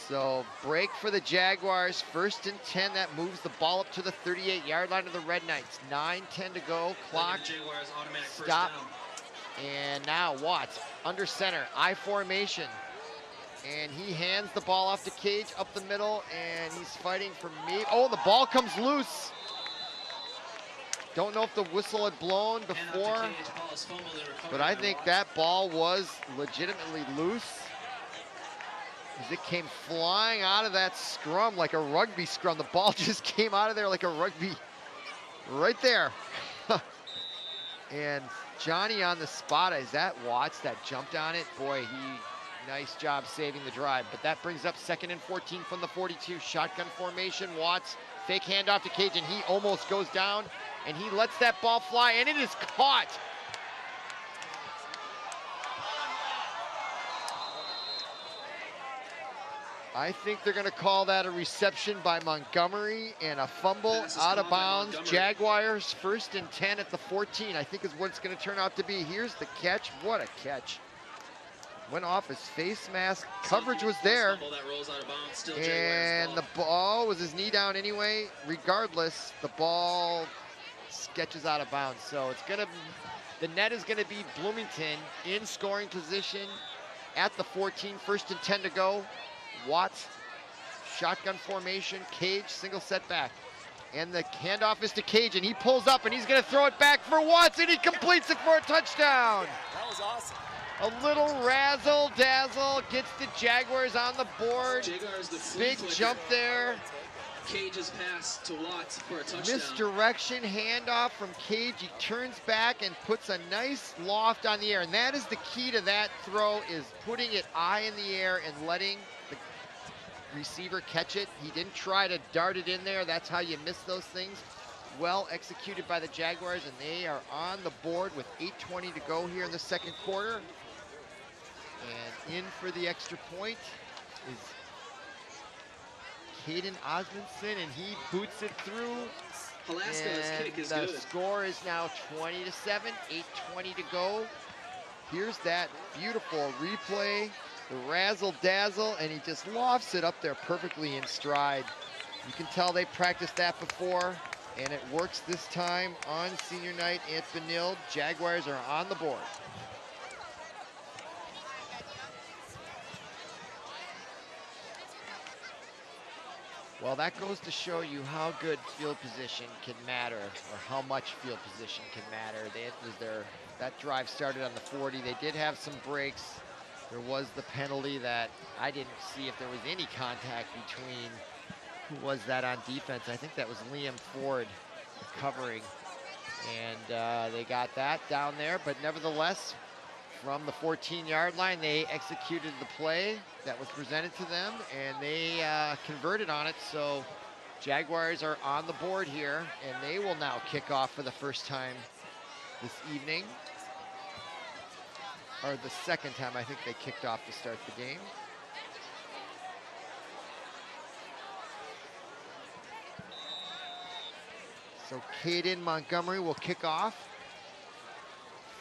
A: So break for the Jaguars. 1st and 10. That moves the ball up to the 38-yard line of the Red Knights. 9:10 to go. Clock. Stop. And now Watts under center. I formation. And he hands the ball off to Cage up the middle, and he's fighting for me. Oh, the ball comes loose. Don't know if the whistle had blown before, but I think that ball was legitimately loose, as it came flying out of that scrum like a rugby scrum. The ball just came out of there like a rugby, right there. And Johnny on the spot. Is that Watts that jumped on it? Boy, nice job saving the drive. But that brings up 2nd and 14 from the 42. Shotgun formation. Watts, fake handoff to Cage, and he almost goes down, and he lets that ball fly, and it is caught. I think they're going to call that a reception by Montgomery and a fumble
B: Pass is
A: out of
B: caught by
A: bounds.
B: Montgomery.
A: Jaguars 1st and 10 at the 14, I think is what it's going to turn out to be. Here's the catch. What a catch. Went off his face mask. Coverage was there.
B: Fumble that rolls out of bounds, still
A: And
B: Jaguars
A: the ball was his knee down anyway. Regardless, the ball sketches out of bounds. So it's going to, the net is going to be Bloomington in scoring position at the 14, 1st and 10 to go. Watts, shotgun formation, Cage, single setback. And the handoff is to Cage, and he pulls up, and he's going to throw it back for Watts, and he completes it for a touchdown.
E: That was awesome.
A: A little razzle-dazzle gets the Jaguars on the board.
B: Jaguars, the flea
A: Big
B: flicker.
A: jump there.
B: Cage's pass to Watts for a touchdown.
A: Misdirection, handoff from Cage. He turns back and puts a nice loft on the air. And that is the key to that throw, is putting it high in the air and letting the receiver catch it. He didn't try to dart it in there. That's how you miss those things. Well executed by the Jaguars, and they are on the board with 8:20 to go here in the second quarter. And in for the extra point is Caden Osmondson, and he boots it through.
B: Alaska's kick is
A: the
B: good.
A: score is now 20-7, 8:20 to go. Here's that beautiful replay, the razzle-dazzle, and he just lofts it up there perfectly in stride. You can tell they practiced that before, and it works this time on senior night at Benilde. Jaguars are on the board. Well, that goes to show you how good field position can matter, or how much field position can matter. That drive started on the 40. They did have some breaks. There was the penalty that I didn't see if there was any contact between, who was that on defense? I think that was Liam Ford covering. And they got that down there, but nevertheless, from the 14-yard line, they executed the play that was presented to them, and they converted on it. So Jaguars are on the board here, and they will now kick off for the first time this evening. Or the second time I think they kicked off to start the game. So Caden Montgomery will kick off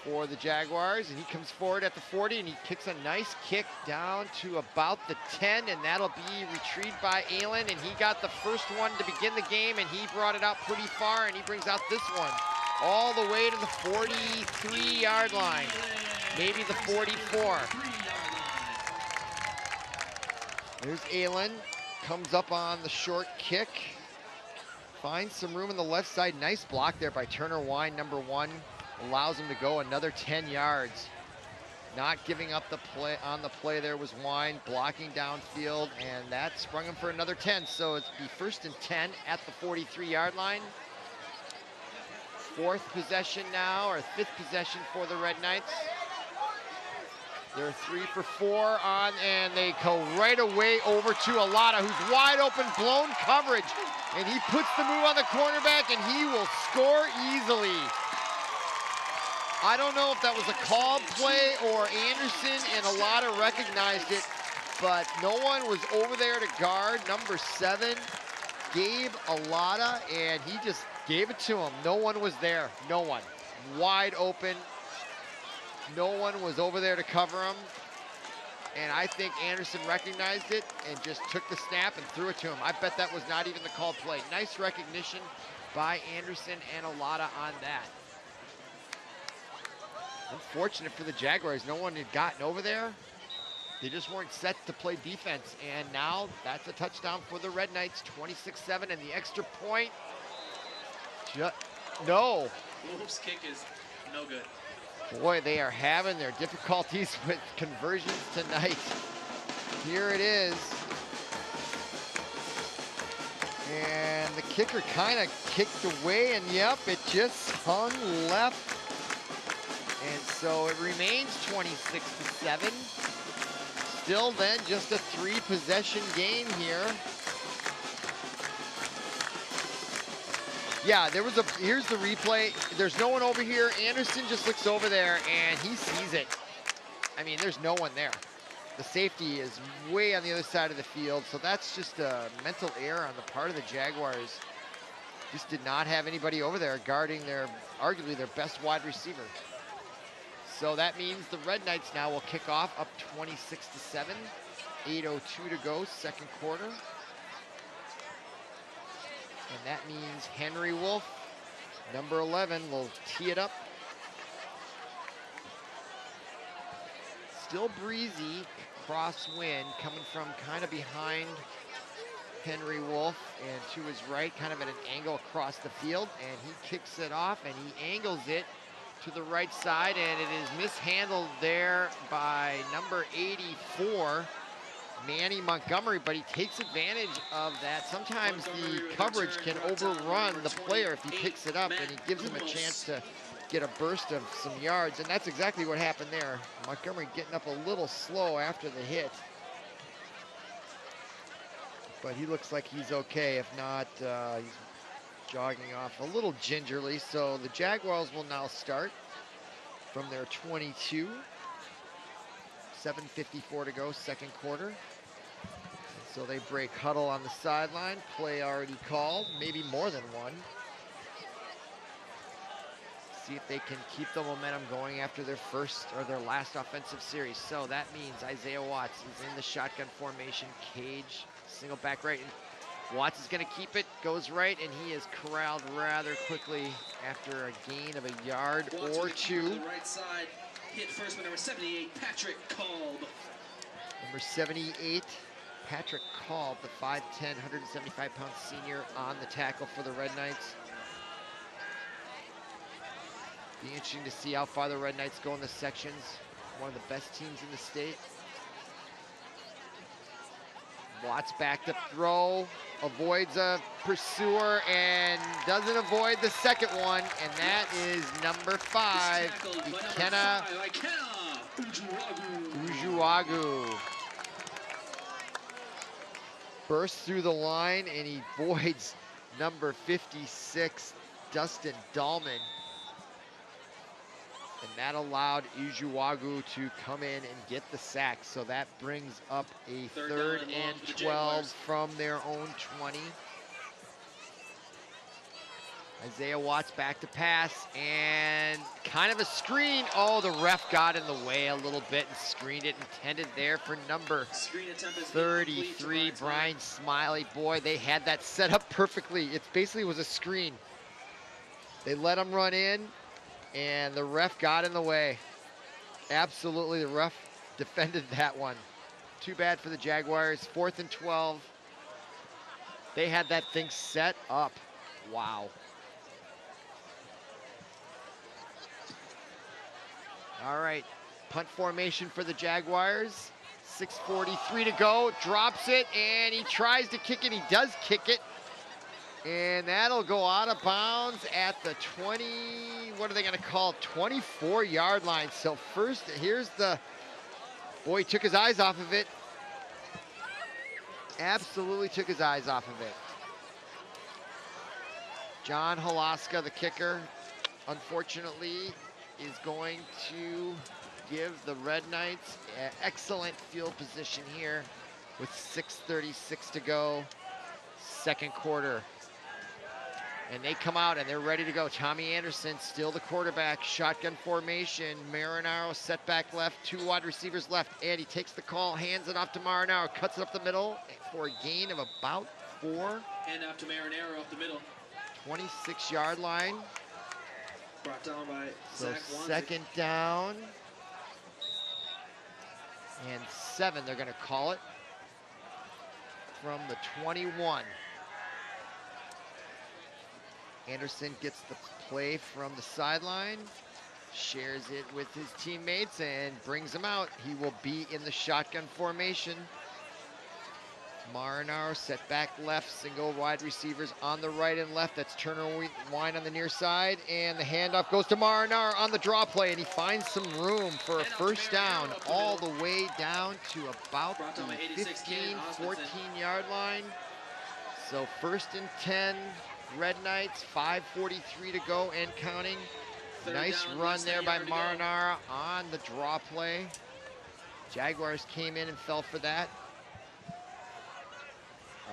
A: for the Jaguars, and he comes forward at the 40, and he kicks a nice kick down to about the 10, and that'll be retrieved by Aylin, and he got the first one to begin the game, and he brought it out pretty far, and he brings out this one all the way to the 43-yard line, maybe the 44. There's Aylin, comes up on the short kick, finds some room on the left side. Nice block there by Turner Wine, number 1. Allows him to go another 10 yards. Not giving up the play on the play there was Wine, blocking downfield, and that sprung him for another 10. So it's be 1st and 10 at the 43-yard line. 4th possession now, or 5th possession for the Red Knights. They're 3 for 4 on, and they go right away over to Alata, who's wide open, blown coverage, and he puts the move on the cornerback, and he will score easily. I don't know if that was a called play or Anderson and Alata recognized it, but no one was over there to guard. Number 7, Gabe Alata, and he just gave it to him. No one was there, no one. Wide open, no one was over there to cover him. And I think Anderson recognized it and just took the snap and threw it to him. I bet that was not even the called play. Nice recognition by Anderson and Alata on that. Unfortunate for the Jaguars, no one had gotten over there. They just weren't set to play defense, and now that's a touchdown for the Red Knights, 26-7, and the extra point, no.
B: Wolves' kick is no good.
A: Boy, they are having their difficulties with conversions tonight. Here it is. And the kicker kind of kicked away, and yep, it just hung left. And so it remains 26-7. Still then just a 3-possession game here. Yeah, here's the replay. There's no one over here. Anderson just looks over there and he sees it. I mean, there's no one there. the safety is way on the other side of the field. So that's just a mental error on the part of the Jaguars. Just did not have anybody over there guarding arguably their best wide receiver. So that means the Red Knights now will kick off up 26-7. 8:02 to go, second quarter. And that means Henry Wolf, number 11, will tee it up. Still breezy, crosswind coming from kind of behind Henry Wolf and to his right, kind of at an angle across the field, and he kicks it off and he angles it to the right side, and it is mishandled there by number 84, Manny Montgomery, but he takes advantage of that. Sometimes the coverage can overrun the player if he picks it up, and he gives him a chance to get a burst of some yards, and that's exactly what happened there. Montgomery getting up a little slow after the hit, but he looks like he's okay. If not, he's jogging off a little gingerly. So the Jaguars will now start from their 22. 7:54 to go, second quarter. So they break huddle on the sideline. Play already called, maybe more than one. See if they can keep the momentum going after their first or their last offensive series. So that means Isaiah Watts is in the shotgun formation. Cage, single back right. And Watts is going to keep it, goes right, and he is corralled rather quickly after a gain of a yard or two.
B: To the right side, hit first by number 78, Patrick Kolb.
A: Number 78, Patrick Kolb, the 5'10", 175-pound senior on the tackle for the Red Knights. Be interesting to see how far the Red Knights go in the sections. One of the best teams in the state. Watts back to throw, avoids a pursuer and doesn't avoid the second one, and that is number 5, Ikenna Ujuagu. Bursts through the line and he avoids number 56, Dustin Dahlman. And that allowed Ujuagu to come in and get the sack. So that brings up a third and 12 from their own 20. Isaiah Watts back to pass and kind of a screen. Oh, the ref got in the way a little bit and screened it, intended there for number 33, Brian Smiley. Boy, they had that set up perfectly. It basically was a screen. They let him run in, and the ref got in the way. Absolutely, the ref defended that one. Too bad for the Jaguars. 4th and 12. They had that thing set up. Wow. All right, punt formation for the Jaguars. 6:43 to go, drops it, and he tries to kick it. He does kick it, and that'll go out of bounds at the 20, what are they gonna call it, 24-yard line. So first, here's the, boy, he took his eyes off of it. Absolutely took his eyes off of it. John Halaska, the kicker, unfortunately, is going to give the Red Knights excellent field position here with 6:36 to go, second quarter. And they come out and they're ready to go. Tommy Anderson, still the quarterback, shotgun formation. Marinaro set back left, 2 wide receivers left, and he takes the call, hands it off to Marinaro, cuts it up the middle for a gain of about 4.
B: And up to Marinaro up the middle.
A: 26-yard line.
B: Brought down by
A: So
B: Zach Wanzik.
A: second down and 7, they're gonna call it from the 21. Anderson gets the play from the sideline, shares it with his teammates and brings him out. He will be in the shotgun formation. Marinaro set back left, single wide receivers on the right and left. That's Turner Wine on the near side, and the handoff goes to Marinaro on the draw play, and he finds some room for a first down all the way down to about the 15, 14-yard line. So 1st and 10, Red Knights, 5:43 to go and counting. Nice run there by Marinaro on the draw play. Jaguars came in and fell for that.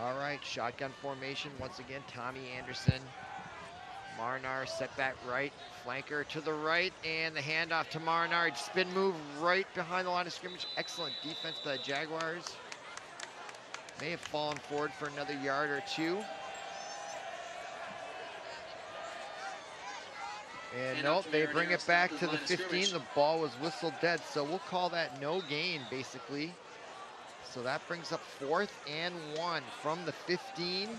A: All right, shotgun formation. Once again, Tommy Anderson. Marnar set back right, flanker to the right, and the handoff to Marnar. Spin move right behind the line of scrimmage. Excellent defense by the Jaguars. May have fallen forward for another yard or two. And nope, they bring it back to the 15. The ball was whistled dead, so we'll call that no gain, basically. So that brings up 4th and 1 from the 15.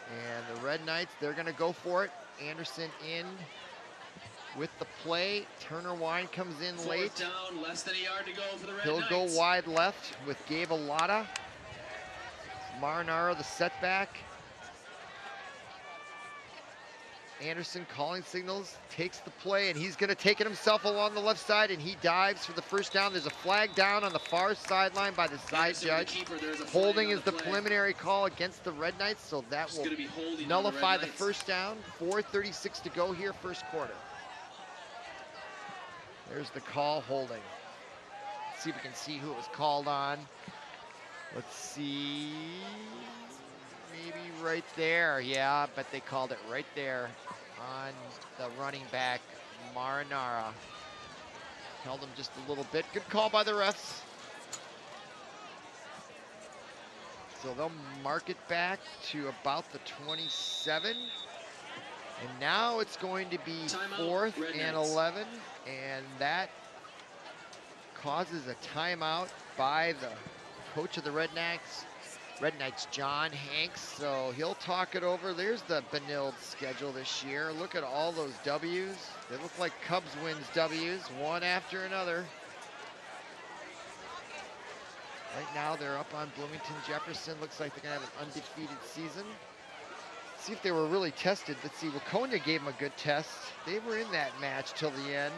A: And the Red Knights, they're going to go for it. Anderson in with the play. Turner Wine comes in late.
B: 4th down, less than a yard to go for the Red
A: He'll
B: Knights.
A: go wide left with Gabe Alata. Marinaro, the setback. Anderson calling signals, takes the play, and he's going to take it himself along the left side, and he dives for the first down. There's a flag down on the far sideline by the side judge. Holding is the preliminary call against the Red Knights, so that will nullify the first down. 4:36 to go here, first quarter. There's the call, holding. Let's see if we can see who it was called on. Let's see. Maybe right there, yeah, but they called it right there on the running back, Marinara. Held him just a little bit. Good call by the refs. So they'll mark it back to about the 27. And now it's going to be 4th and 11, and that causes a timeout by the coach of the Red Knights, John Hanks, so he'll talk it over. There's the Benilde schedule this year. Look at all those W's. They look like Cubs wins W's, one after another. Right now they're up on Bloomington Jefferson. Looks like they're gonna have an undefeated season. See if they were really tested. Let's see, Waconia gave them a good test. They were in that match till the end.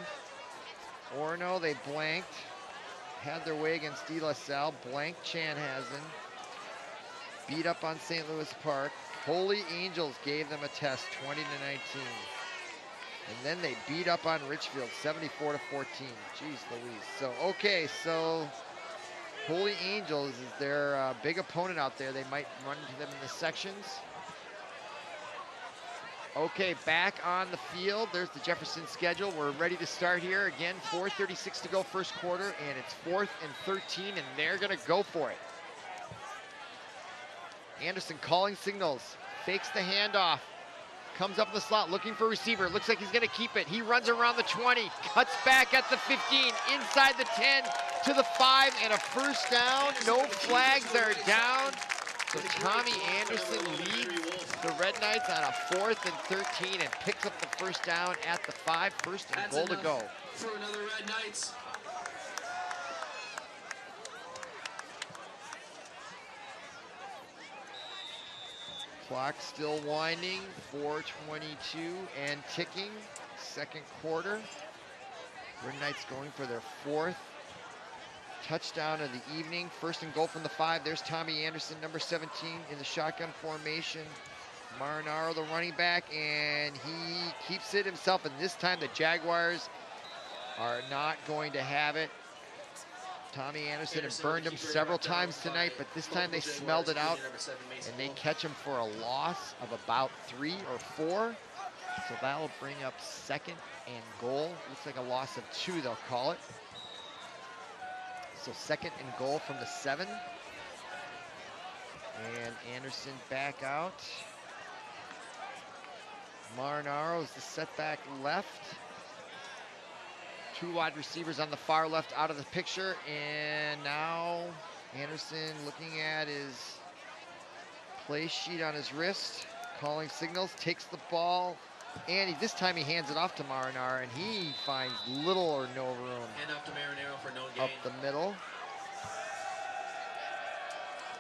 A: Orono, they blanked. Had their way against De La Salle, blanked Chanhassen. Beat up on St. Louis Park. Holy Angels gave them a test, 20-19. And then they beat up on Richfield, 74-14. Jeez Louise. So, okay, so Holy Angels is their big opponent out there. They might run into them in the sections. Okay, back on the field. There's the Jefferson schedule. We're ready to start here. Again, 4:36 to go first quarter, and it's 4th and 13, and they're gonna go for it. Anderson calling signals, fakes the handoff, comes up in the slot looking for a receiver. Looks like he's gonna keep it. He runs around the 20, cuts back at the 15, inside the 10 to the 5, and a first down. No flags are down. So Tommy Anderson leads the Red Knights on a 4th and 13 and picks up the first down at the 5. First and goal to go.
B: For another Red Knights.
A: Clock still winding, 4:22 and ticking, second quarter. Red Knights going for their 4th touchdown of the evening. First and goal from the 5. There's Tommy Anderson, number 17, in the shotgun formation. Marinaro, the running back, and he keeps it himself. And this time the Jaguars are not going to have it. Tommy Anderson had burned him several times tonight, but this time they smelled it out, and they catch him for a loss of about 3 or 4. So that'll bring up second and goal. Looks like a loss of 2, they'll call it. So second and goal from the 7. And Anderson back out. Marinaro is the setback left. 2 wide receivers on the far left out of the picture. And now Anderson looking at his play sheet on his wrist, calling signals, takes the ball, and this time he hands it off to Marinaro, and he finds little or no room.
B: Hand off to Marinaro for no gain.
A: Up the middle.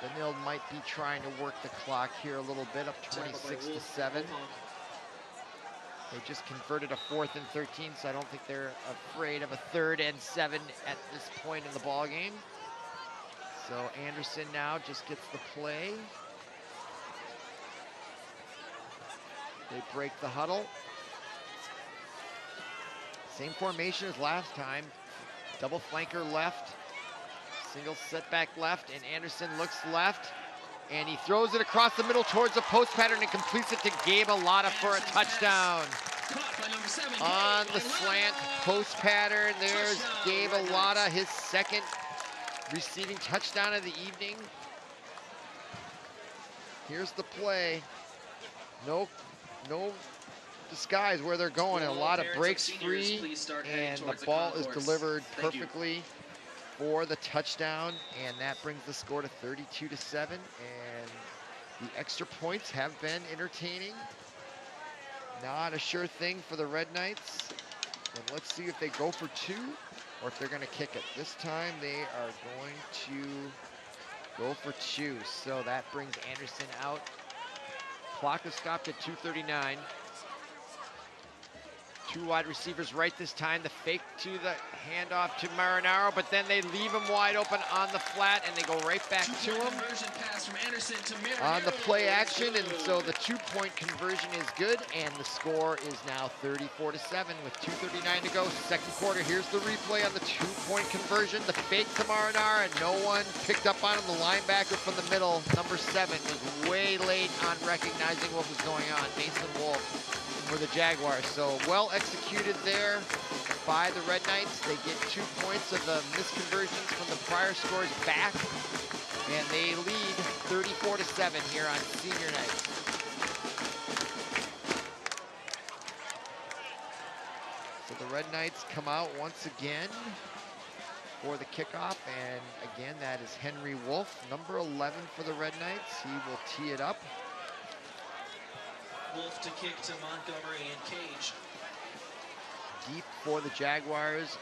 A: Benilde might be trying to work the clock here a little bit, up 26-7. They just converted a 4th and 13, so I don't think they're afraid of a 3rd and 7 at this point in the ball game. So Anderson now just gets the play. They break the huddle. Same formation as last time. Double flanker left. Single setback left, and Anderson looks left, and he throws it across the middle towards the post pattern and completes it to Gabe Alata for a touchdown. On the slant post pattern, there's Gabe Alata, his second receiving touchdown of the evening. Here's the play. No disguise where they're going. Alata breaks free, and the ball is delivered perfectly for the touchdown, and that brings the score to 32-7. And the extra points have been entertaining. Not a sure thing for the Red Knights. And let's see if they go for two or if they're going to kick it. This time they are going to go for two. So that brings Anderson out. Clock is stopped at 2:39. Two wide receivers right this time. The fake to the handoff to Marinaro, but then they leave him wide open on the flat, and they go right back to him on the play action. And so the 2-point conversion is good, and the score is now 34-7 with 2:39 to go. Second quarter. Here's the replay on the 2-point conversion. The fake to Marinaro, and no one picked up on him. The linebacker from the middle, number 7, was way late on recognizing what was going on. Mason Wolf for the Jaguars. So well executed there by the Red Knights. They get 2 points of the misconversions from the prior scores back, and they lead 34-7 here on senior night. So the Red Knights come out once again for the kickoff, and again, that is Henry Wolf, number 11 for the Red Knights. He will tee it up.
B: Wolf to kick to Montgomery and Cage.
A: Deep for the Jaguars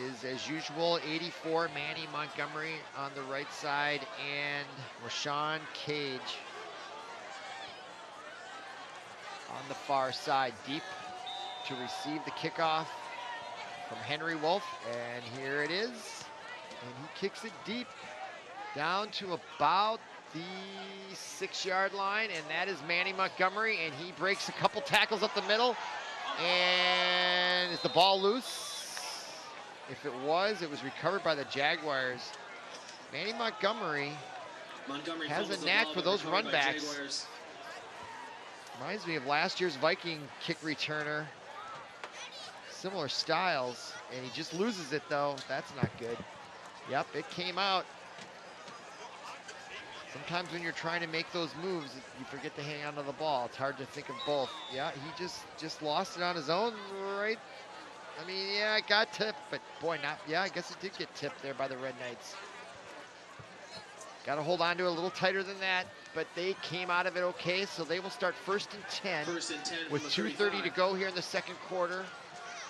A: is, as usual, 84, Manny Montgomery on the right side, and Rashawn Cage on the far side. Deep to receive the kickoff from Henry Wolf, and here it is. And he kicks it deep down to about the 6-yard line, and that is Manny Montgomery, and he breaks a couple tackles up the middle. And is the ball loose? If it was recovered by the Jaguars. Manny Montgomery has a knack for those run backs. Reminds me of last year's Viking kick returner. Similar styles, and he just loses it though. That's not good. Yep, it came out. Sometimes when you're trying to make those moves, you forget to hang on to the ball. It's hard to think of both. Yeah, he just lost it on his own, right? I mean, yeah, it got tipped, but boy, yeah, I guess it did get tipped there by the Red Knights. Got to hold on to it a little tighter than that, but they came out of it okay, so they will start 1st and 10 with 2:30 to go here in the second quarter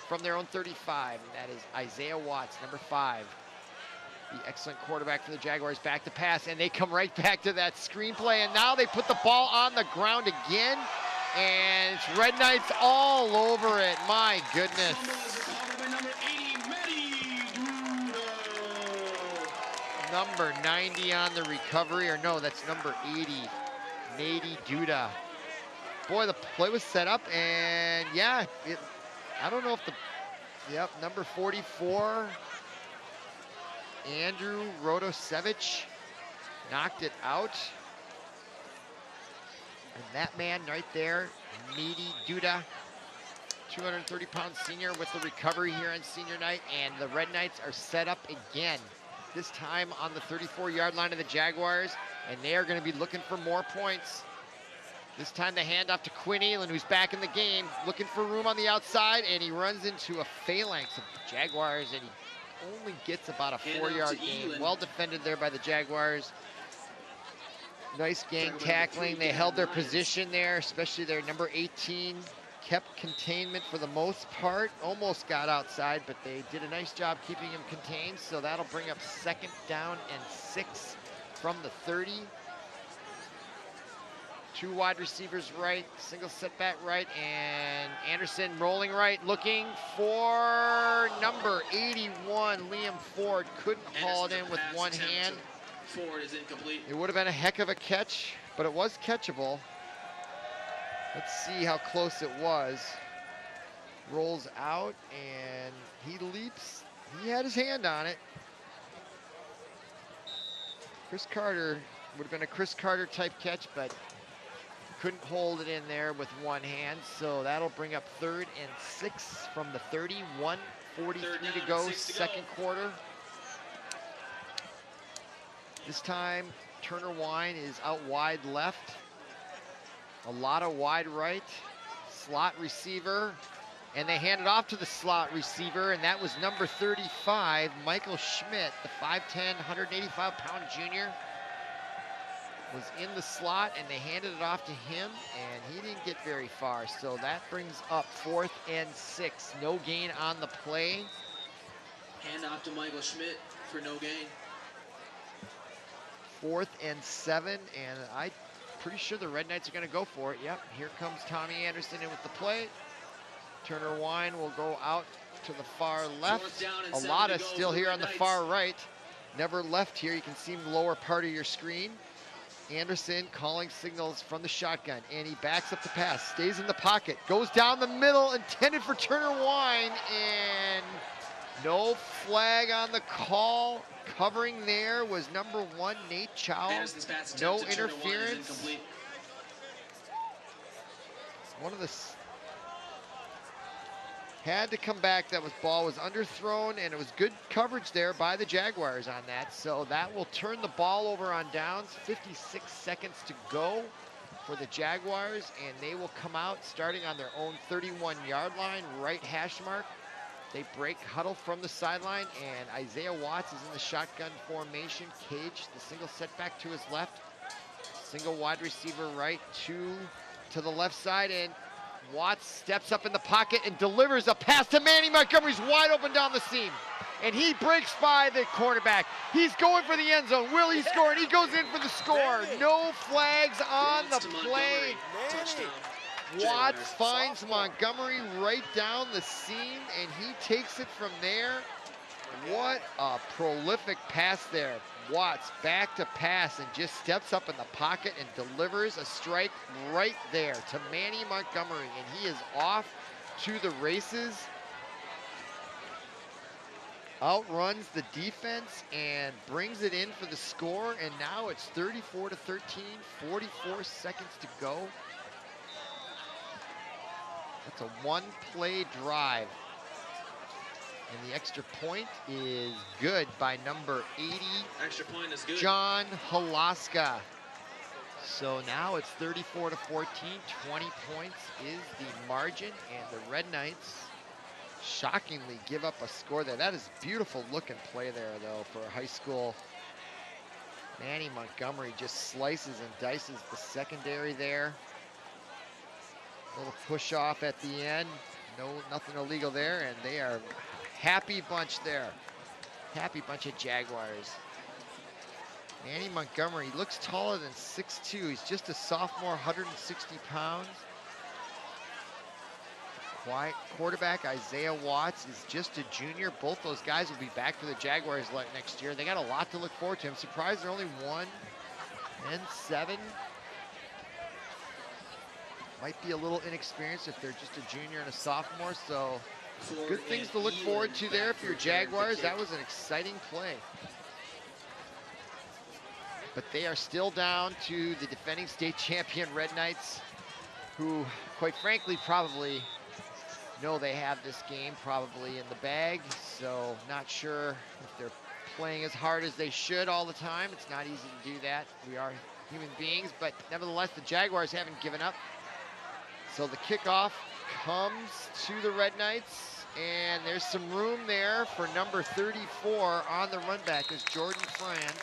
A: from their own 35, and that is Isaiah Watts, number 5. The excellent quarterback for the Jaguars, back to pass, and they come right back to that screenplay, and now they put the ball on the ground again, and it's Red Knights all over it. My goodness. Number 90 on the recovery, or no, that's number 80, Nady Duda. Boy, the play was set up, and yeah, I don't know if number 44, Andrew Rodosevich, knocked it out. And that man right there, Nady Duda, 230-pound senior with the recovery here on senior night. And the Red Knights are set up again, this time on the 34-yard line of the Jaguars. And they are going to be looking for more points. This time the handoff to Quinn Elan, who's back in the game, looking for room on the outside, and he runs into a phalanx of the Jaguars, and he only gets about a 4-yard gain. Well defended there by the Jaguars. Nice gang tackling. They held their position there, especially their number 18. Kept containment for the most part. Almost got outside, but they did a nice job keeping him contained. So that'll bring up 2nd down and 6 from the 30. 2 wide receivers right, single setback right, and Anderson rolling right, looking for number 81, Liam Ford. Couldn't haul it in with one hand.
B: Ford is incomplete.
A: It would have been a heck of a catch, but it was catchable. Let's see how close it was. Rolls out, and he leaps. He had his hand on it. Chris Carter would have been a Chris Carter type catch, but couldn't hold it in there with one hand. So that'll bring up 3rd and 6 from the 30. 1:43 to go, second quarter. This time, Turner Wine is out wide left. A lot of wide right. Slot receiver. And they hand it off to the slot receiver, and that was number 35, Michael Schmidt, the 5'10", 185-pound junior. Was in the slot, and they handed it off to him, and he didn't get very far. So that brings up 4th and 6. No gain on the play.
B: Hand off to Michael Schmidt for no gain.
A: 4th and 7, and I'm pretty sure the Red Knights are going to go for it. Yep, here comes Tommy Anderson in with the play. Turner Wine will go out to the far left. A lot of still here on the far right. Never left here. You can see the lower part of your screen. Anderson calling signals from the shotgun, and he backs up the pass, stays in the pocket, goes down the middle, intended for Turner Wine, and no flag on the call. Covering there was number 1, Nate Chow. No interference. One of the had to come back. That ball was underthrown, and it was good coverage there by the Jaguars on that. So that will turn the ball over on downs. 56 seconds to go for the Jaguars, and they will come out starting on their own 31-yard line, right hash mark. They break huddle from the sideline, and Isaiah Watts is in the shotgun formation. Cage, the single setback to his left. Single wide receiver right, 2 to the left side, and Watts steps up in the pocket and delivers a pass to Manny Montgomery's wide open down the seam. And he breaks by the cornerback. He's going for the end zone. Will he score? And he goes in for the score. No flags on the play. Watts finds Montgomery right down the seam, and he takes it from there. What a prolific pass there. Watts back to pass and just steps up in the pocket and delivers a strike right there to Manny Montgomery, and he is off to the races. Outruns the defense and brings it in for the score, and now it's 34-13, 44 seconds to go. That's a one-play drive. And the extra point is good by number 80,
B: Extra point is good.
A: John Halaska. So now it's 34-14, 20 points is the margin, and the Red Knights shockingly give up a score there. That is beautiful looking play there, though, for a high school. Manny Montgomery just slices and dices the secondary there. Little push off at the end. Nothing illegal there, and they are happy bunch there. Happy bunch of Jaguars. Manny Montgomery looks taller than 6'2". He's just a sophomore, 160 pounds. Quiet quarterback Isaiah Watts is just a junior. Both those guys will be back for the Jaguars next year. They got a lot to look forward to. I'm surprised they're only 1-7. Might be a little inexperienced if they're just a junior and a sophomore, so good things to look forward to there for your Jaguars. That was an exciting play. But they are still down to the defending state champion Red Knights, who, quite frankly, probably know they have this game probably in the bag. So not sure if they're playing as hard as they should all the time. It's not easy to do that. We are human beings, but nevertheless, the Jaguars haven't given up. So the kickoff comes to the Red Knights, and there's some room there for number 34 on the run back is Jordan Franz,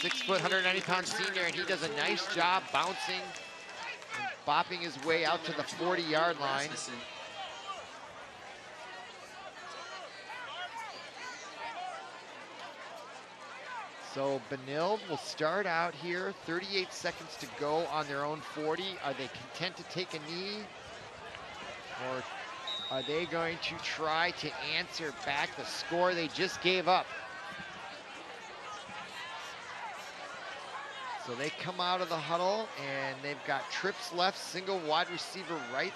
A: 6 foot, 190-pound senior, and he does a nice job bouncing and bopping his way out to the 40-yard line. So Benilde will start out here, 38 seconds to go on their own 40. Are they content to take a knee? Or are they going to try to answer back the score they just gave up? So they come out of the huddle, and they've got trips left, single wide receiver right.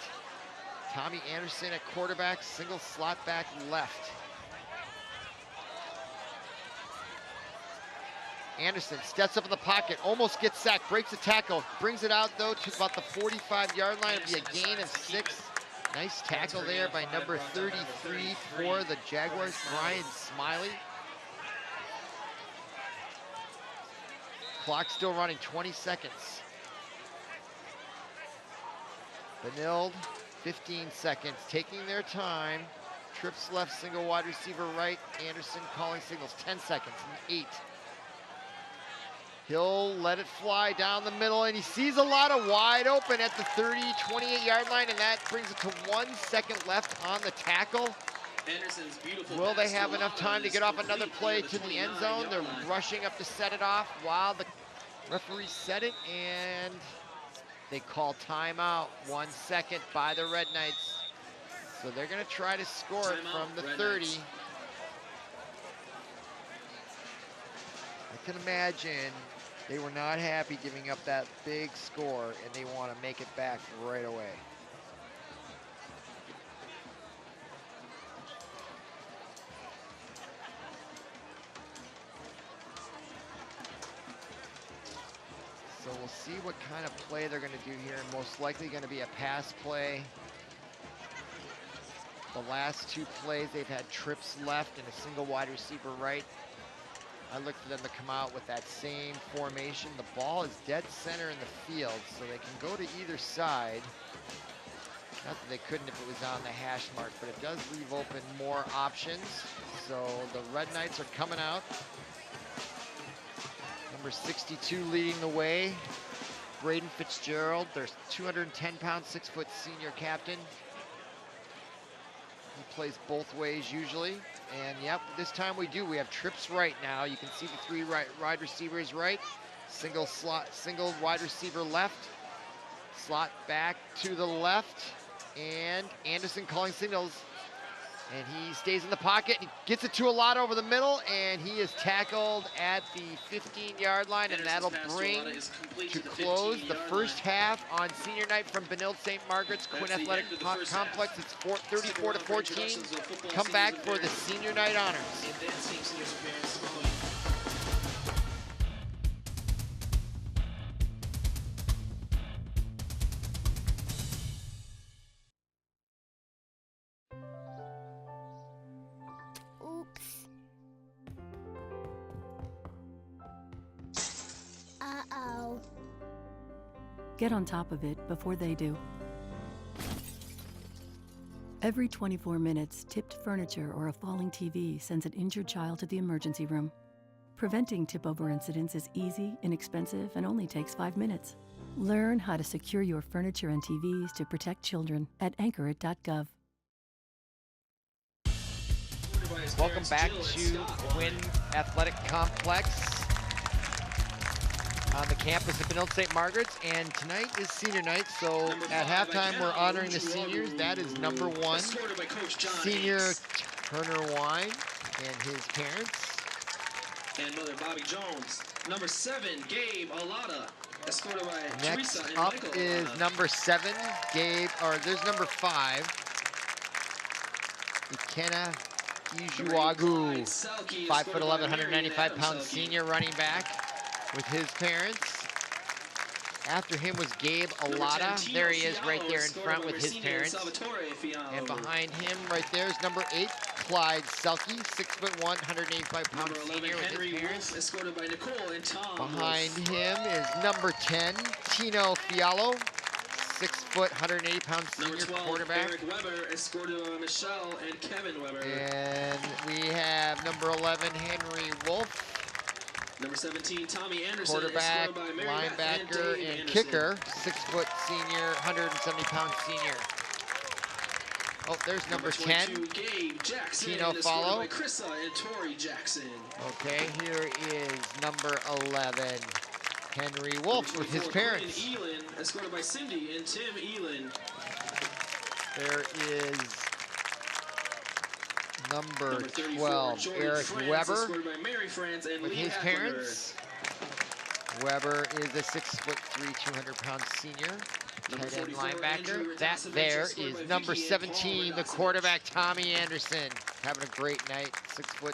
A: Tommy Anderson at quarterback, single slot back left. Anderson steps up in the pocket, almost gets sacked, breaks the tackle, brings it out though to about the 45-yard line. It'll be a gain of 6. Nice tackle there by number 33 for the Jaguars, Brian Smiley. Clock still running, 20 seconds. Benilde, 15 seconds, taking their time. Trips left, single wide receiver right. Anderson calling signals, 10 seconds, 8. He'll let it fly down the middle, and he sees a lot of wide open at the 30, 28-yard line, and that brings it to 1 second left on the tackle.
B: Anderson's beautiful
A: Will they
B: pass
A: have
B: to
A: enough
B: Lana
A: time to
B: is
A: get off another
B: complete
A: play
B: near the
A: to the end
B: 29-yard
A: zone? They're
B: line.
A: rushing up to set it off while the referee set it, and they call timeout. 1 second by the Red Knights. So they're going to try to score it from the
B: Red
A: 30.
B: Knights.
A: I can imagine they were not happy giving up that big score, and they want to make it back right away. So we'll see what kind of play they're going to do here. Most likely going to be a pass play. The last 2 plays, they've had trips left and a single wide receiver right. I look for them to come out with that same formation. The ball is dead center in the field, so they can go to either side. Not that they couldn't if it was on the hash mark, but it does leave open more options. So the Red Knights are coming out. Number 62 leading the way. Braden Fitzgerald, their 210-pound, 6-foot senior captain. He plays both ways usually. And yep, this time we do. We have trips right now. You can see the 3 wide receivers right. Single wide receiver left. Slot back to the left. And Anderson calling signals. And he stays in the pocket. He gets it to a lot over the middle, and he is tackled at the 15-yard line, and that'll bring to close the first half on senior night from Benilde St. Margaret's Quinn Athletic Complex. It's 34-14. Come back for the senior night honors.
C: Oops. Uh-oh.
E: Get on top of it before they do. Every 24 minutes, tipped furniture or a falling TV sends an injured child to the emergency room. Preventing tip-over incidents is easy, inexpensive, and only takes 5 minutes. Learn how to secure your furniture and TVs to protect children at anchorit.gov.
A: Welcome back to Quinn Athletic Complex on the campus of Benilde St. Margaret's, and tonight is senior night, so at halftime we're honoring the seniors. That is number 1, senior Turner Wine and his parents.
B: And mother Bobby Jones. Number 7, Gabe Alada, escorted by
A: Next
B: Teresa and
A: up
B: Michael
A: is
B: Alada.
A: number 7, Gabe, or there's number 5, Ikenna Ijuagu, 5'11", 195-pound senior running back with his parents. After him was Gabe Alada. There he is right there in front with his parents. And behind him right there is number 8, Clyde Selke, 6'1", 185-pound senior with his parents.
B: Escorted by Nicole and Tom.
A: Behind him is number 10, Tino Fialo, 6', 180-pound
B: Number
A: senior
B: 12,
A: quarterback.
B: Eric Weber, escorted by Michelle and Kevin Weber.
A: And we have number 11, Henry Wolf,
B: Number 17, Tommy Anderson,
A: quarterback,
B: escorted by Mary Beth
A: linebacker,
B: Dave
A: and
B: Anderson.
A: kicker, 6' senior, 170-pound senior. Oh, there's number 10.
B: 22, Gabe Jackson,
A: Tino
B: escorted
A: Follow.
B: by Krissa and Tori Jackson.
A: Okay, here is number 11, Henry Wolf with his
B: 24,
A: parents.
B: Quinn Elin, escorted by Cindy and Tim Elin.
A: There is number
B: 34,
A: 12,
B: Jordan
A: Eric
B: Franz,
A: Weber
B: escorted by Mary Franz and
A: with
B: Lee
A: his
B: Hackler.
A: parents. Weber is a 6'3", 200-pound senior,
B: Number
A: tight end
B: 44, Andrew
A: linebacker. That
B: Ratasevich,
A: there
B: escorted
A: is
B: by
A: number
B: Vicky and Paul
A: 17, the
B: Ratasevich.
A: quarterback, Tommy Anderson, having a great night, 6',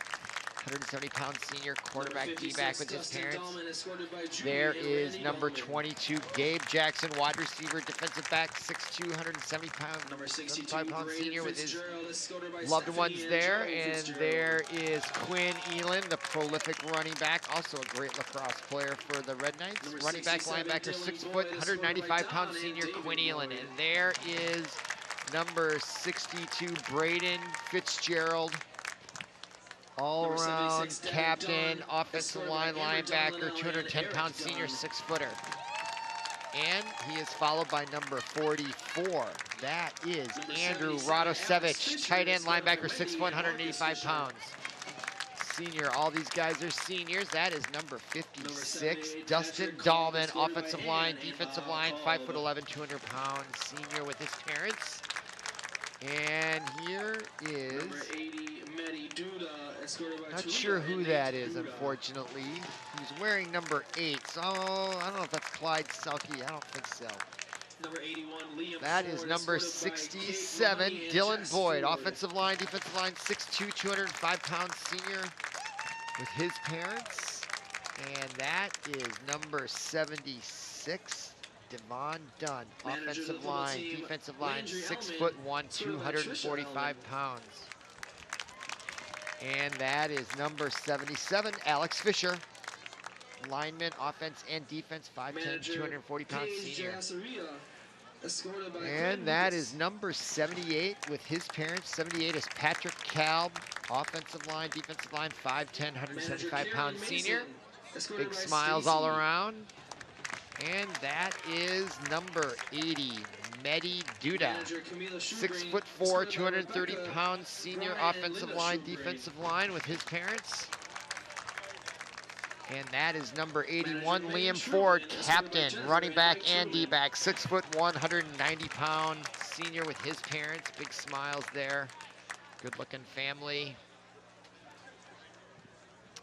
A: 170-pound senior quarterback
B: Number 56,
A: D-back with his
B: Dustin
A: parents.
B: Dahlman, escorted by Judy
A: There
B: and
A: is
B: Randy
A: number
B: Dahlman.
A: 22, Gabe Jackson, wide receiver, defensive back, 6'2", 170-pound
B: Number 62,
A: pound
B: Graydon
A: senior with his
B: Fitzgerald, escorted by
A: loved
B: Stephanie
A: ones
B: and
A: there.
B: Joe
A: And
B: Fitzgerald.
A: there is Quinn Elin, the prolific running back, also a great lacrosse player for the Red Knights.
B: Number
A: Running back,
B: 67,
A: linebacker,
B: Dylan
A: 6
B: Boyd,
A: foot,
B: escorted by
A: 195-pound
B: Don
A: senior
B: and
A: Quinn
B: David
A: Elin.
B: Boyd.
A: And there is number 62, Braden Fitzgerald,
B: Number
A: all-around
B: 76, Derek
A: captain,
B: Dunn,
A: offensive
B: escorted by
A: line
B: Amber
A: linebacker,
B: Dunn and
A: 210-pound
B: Eric
A: senior,
B: Dunn.
A: 6-footer. And he is followed by number 44. That is
B: Number
A: Andrew
B: 77, Alex
A: Radosevich,
B: Fisher,
A: tight end
B: escorted by
A: linebacker, 6 foot,
B: Wendy and Marcus
A: 185
B: Fisher.
A: pounds. Senior, all these guys are seniors. That is number 56,
B: 78,
A: Dustin
B: Patrick Cobb,
A: Dahlman,
B: escorted by
A: offensive
B: Ann
A: line,
B: and
A: defensive
B: Bob
A: line,
B: Cobb.
A: 5'11", 200 pounds, senior with his parents. And here is,
B: Number 80, Medi Duda, escorted by
A: not
B: Talia
A: sure
B: and
A: who
B: Nate
A: that is,
B: Duda.
A: unfortunately. He's wearing number 8, so I don't know if that's Clyde Selke. I don't think so.
B: Number 81, Liam
A: That
B: Ford,
A: is number
B: escorted by Kate
A: 67,
B: Ronnie and
A: Dylan
B: Jess
A: Boyd,
B: Ford.
A: offensive line, defensive line, 6'2", 205-pound senior with his parents. And that is number 76, Devon Dunn,
B: Managers of
A: offensive
B: the football
A: line,
B: team,
A: defensive line,
B: Landry
A: 6'1",
B: Ellman, escorted by Trisha
A: 245
B: Ellman.
A: pounds. And that is number 77, Alex Fisher, lineman, offense and defense, 5'10",
B: Manager
A: 240-pound
B: Paige
A: senior.
B: Jassaria, escorted by
A: And
B: Quinn
A: that
B: Lucas.
A: is number 78 with his parents. 78 is Patrick Kalb, offensive line, defensive line, 5'10",
B: Manager
A: 175-pound
B: Karen
A: senior.
B: Mason, escorted
A: Big
B: by
A: smiles
B: Stacy.
A: all around. And that is number 80, Medi Duda.
B: Manager Camila
A: 6'4",
B: escorted by
A: 230-pound senior
B: Brian and
A: offensive
B: Linda
A: line,
B: Shoebrain.
A: defensive line with his parents. And that is number 81,
B: Manager
A: Liam
B: Megan
A: Ford,
B: Truman, escorted by
A: captain,
B: Jennifer
A: running
B: and
A: back
B: Mike
A: and
B: Truman.
A: D-back, 6'1", 190-pound senior with his parents. Big smiles there. Good-looking family.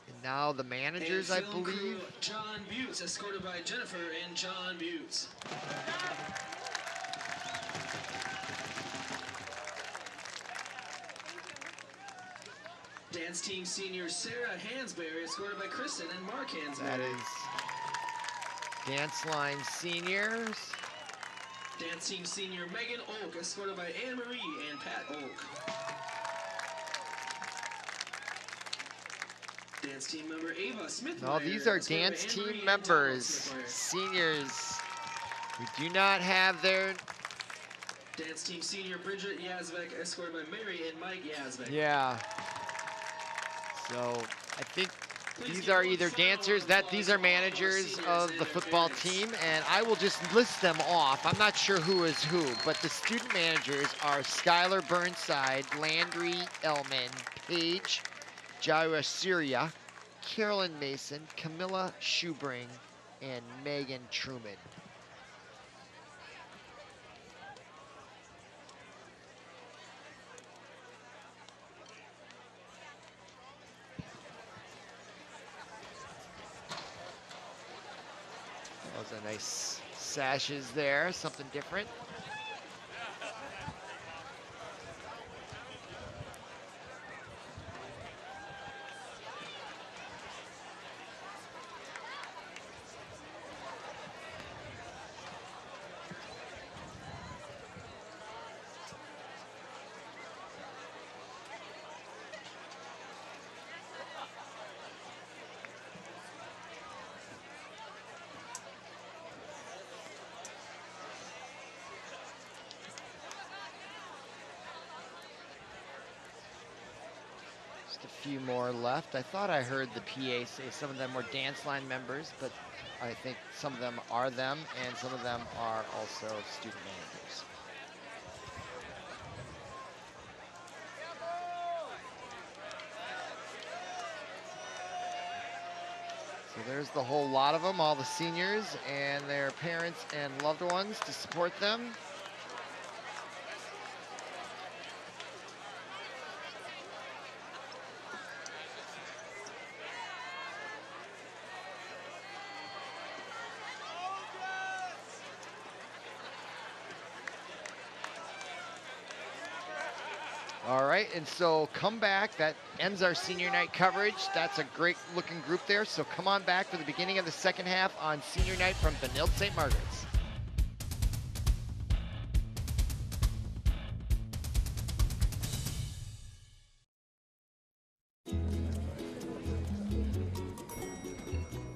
A: And now the managers, I
B: And film crew,
A: believe.
B: John Butts, escorted by Jennifer and John Butts. Dance team senior Sarah Hansberry, escorted by Kristen and Mark Hansberry.
A: That is dance line seniors.
B: Dance team senior Megan Oak, escorted by Anne Marie and Pat Oak. Dance team member Ava Smith.
A: No, these are dance team members, seniors. We do not have their,
B: Dance team senior Bridget Yazvek, escorted by Mary and Mike Yazvek.
A: yeah. So I think
B: Please
A: these
B: give
A: are
B: one
A: either
B: final
A: dancers,
B: applause
A: these
B: to
A: are
B: all of our
A: managers
B: seniors
A: of
B: and
A: the
B: their
A: football
B: parents.
A: team, and I will just list them off. I'm not sure who is who, but the student managers are Skylar Burnside, Landry Ellman, Paige Jairasiria, Carolyn Mason, Camilla Shoebring, and Megan Truman. Those are nice sashes there, something different. Just a few more left. I thought I heard the PA say some of them were dance line members, but I think some of them are them, and some of them are also student managers. So there's the whole lot of them, all the seniors and their parents and loved ones to support them. All right, and so come back. That ends our senior night coverage. That's a great looking group there. So come on back for the beginning of the second half on senior night from Benilde St. Margaret's.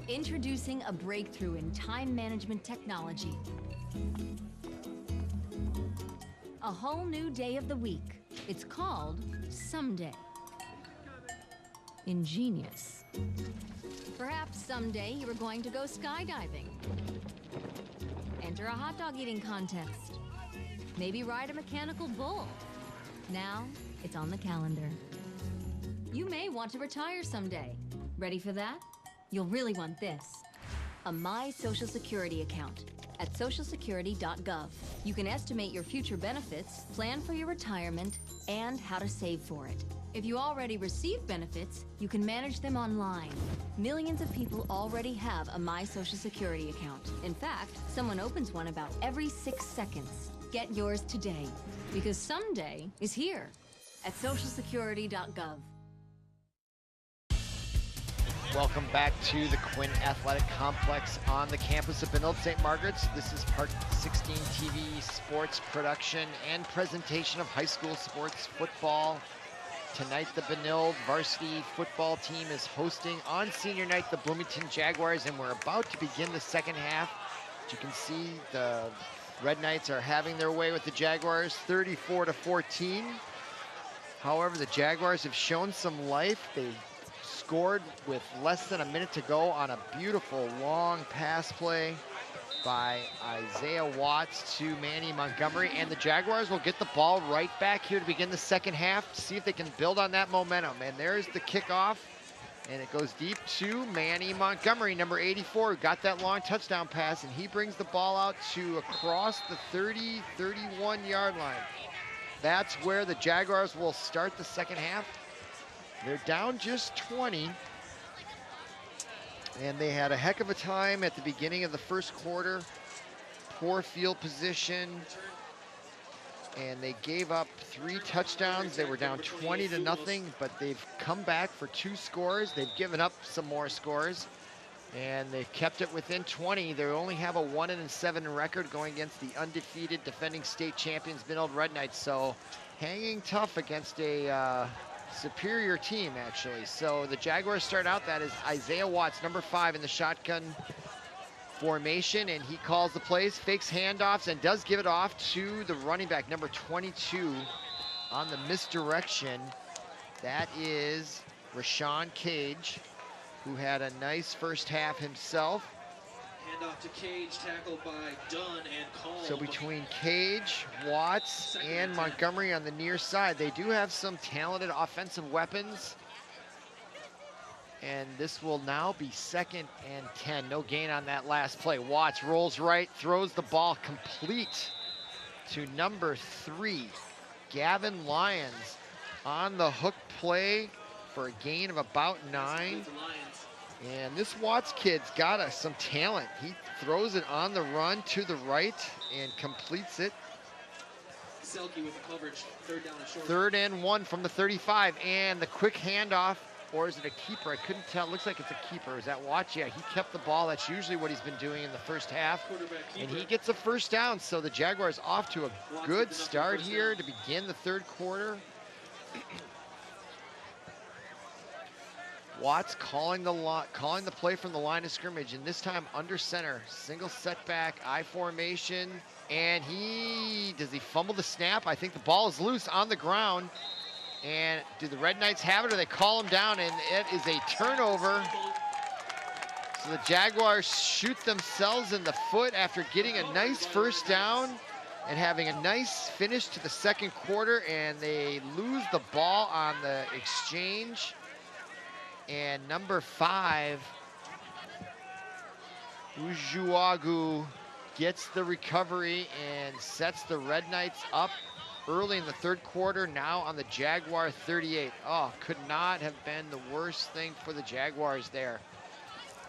F: Introducing a breakthrough in time management technology. A whole new day of the week. It's called Someday. Ingenious. Perhaps someday you were going to go skydiving. Enter a hot dog eating contest. Maybe ride a mechanical bull. Now, it's on the calendar. You may want to retire someday. Ready for that? You'll really want this. A My Social Security account at socialsecurity.gov. You can estimate your future benefits, plan for your retirement, and how to save for it. If you already receive benefits, you can manage them online. Millions of people already have a My Social Security account. In fact, someone opens one about every 6 seconds. Get yours today, because someday is here at socialsecurity.gov.
A: Welcome back to the Quinn Athletic Complex on the campus of Benilde St. Margaret's. This is Park 16 TV sports production and presentation of high school sports football. Tonight, the Benilde varsity football team is hosting on senior night the Bloomington Jaguars, and we're about to begin the second half. As you can see, the Red Knights are having their way with the Jaguars, 34-14. However, the Jaguars have shown some life. They scored with less than a minute to go on a beautiful long pass play by Isaiah Watts to Manny Montgomery, and the Jaguars will get the ball right back here to begin the second half to see if they can build on that momentum. And there's the kickoff, and it goes deep to Manny Montgomery, number 84, who got that long touchdown pass, and he brings the ball out to across the 31-yard line. That's where the Jaguars will start the second half. They're down just 20, and they had a heck of a time at the beginning of the first quarter. Poor field position, and they gave up 3 touchdowns. They were down 20-0, but they've come back for 2 scores. They've given up some more scores, and they've kept it within 20. They only have a 1-7 record going against the undefeated defending state champions Benilde Red Knights, so hanging tough against a superior team, actually. So the Jaguars start out, that is Isaiah Watts, number 5 in the shotgun formation, and he calls the plays, fakes handoffs, and does give it off to the running back, number 22, on the misdirection. That is Rashawn Cage, who had a nice first half himself.
B: Handoff to Cage, tackled by Dunn and Cole.
A: So between Cage, Watts, and Montgomery on the near side, they do have some talented offensive weapons. And this will now be 2nd and 10. No gain on that last play. Watts rolls right, throws the ball complete to number 3, Gavin Lyons, on the hook play for a gain of about 9. And this Watts kid's got some talent. He throws it on the run to the right and completes it.
B: Selke with the coverage, 3rd down and short.
A: 3rd and 1 from the 35, and the quick handoff, or is it a keeper? I couldn't tell. It looks like it's a keeper. Is that Watts? Yeah, he kept the ball. That's usually what he's been doing in the first half. And he gets a first down, so the Jaguars off to a good start here to begin the 3rd quarter. Watts calling the play from the line of scrimmage, and this time under center, single setback, I formation, and does he fumble the snap? I think the ball is loose on the ground, and do the Red Knights have it, or they call him down, and it is a turnover. So the Jaguars shoot themselves in the foot after getting a nice first down and having a nice finish to the second quarter, and they lose the ball on the exchange. And number 5, Ujuagu, gets the recovery and sets the Red Knights up early in the 3rd quarter, now on the Jaguar 38. Oh, could not have been the worst thing for the Jaguars there.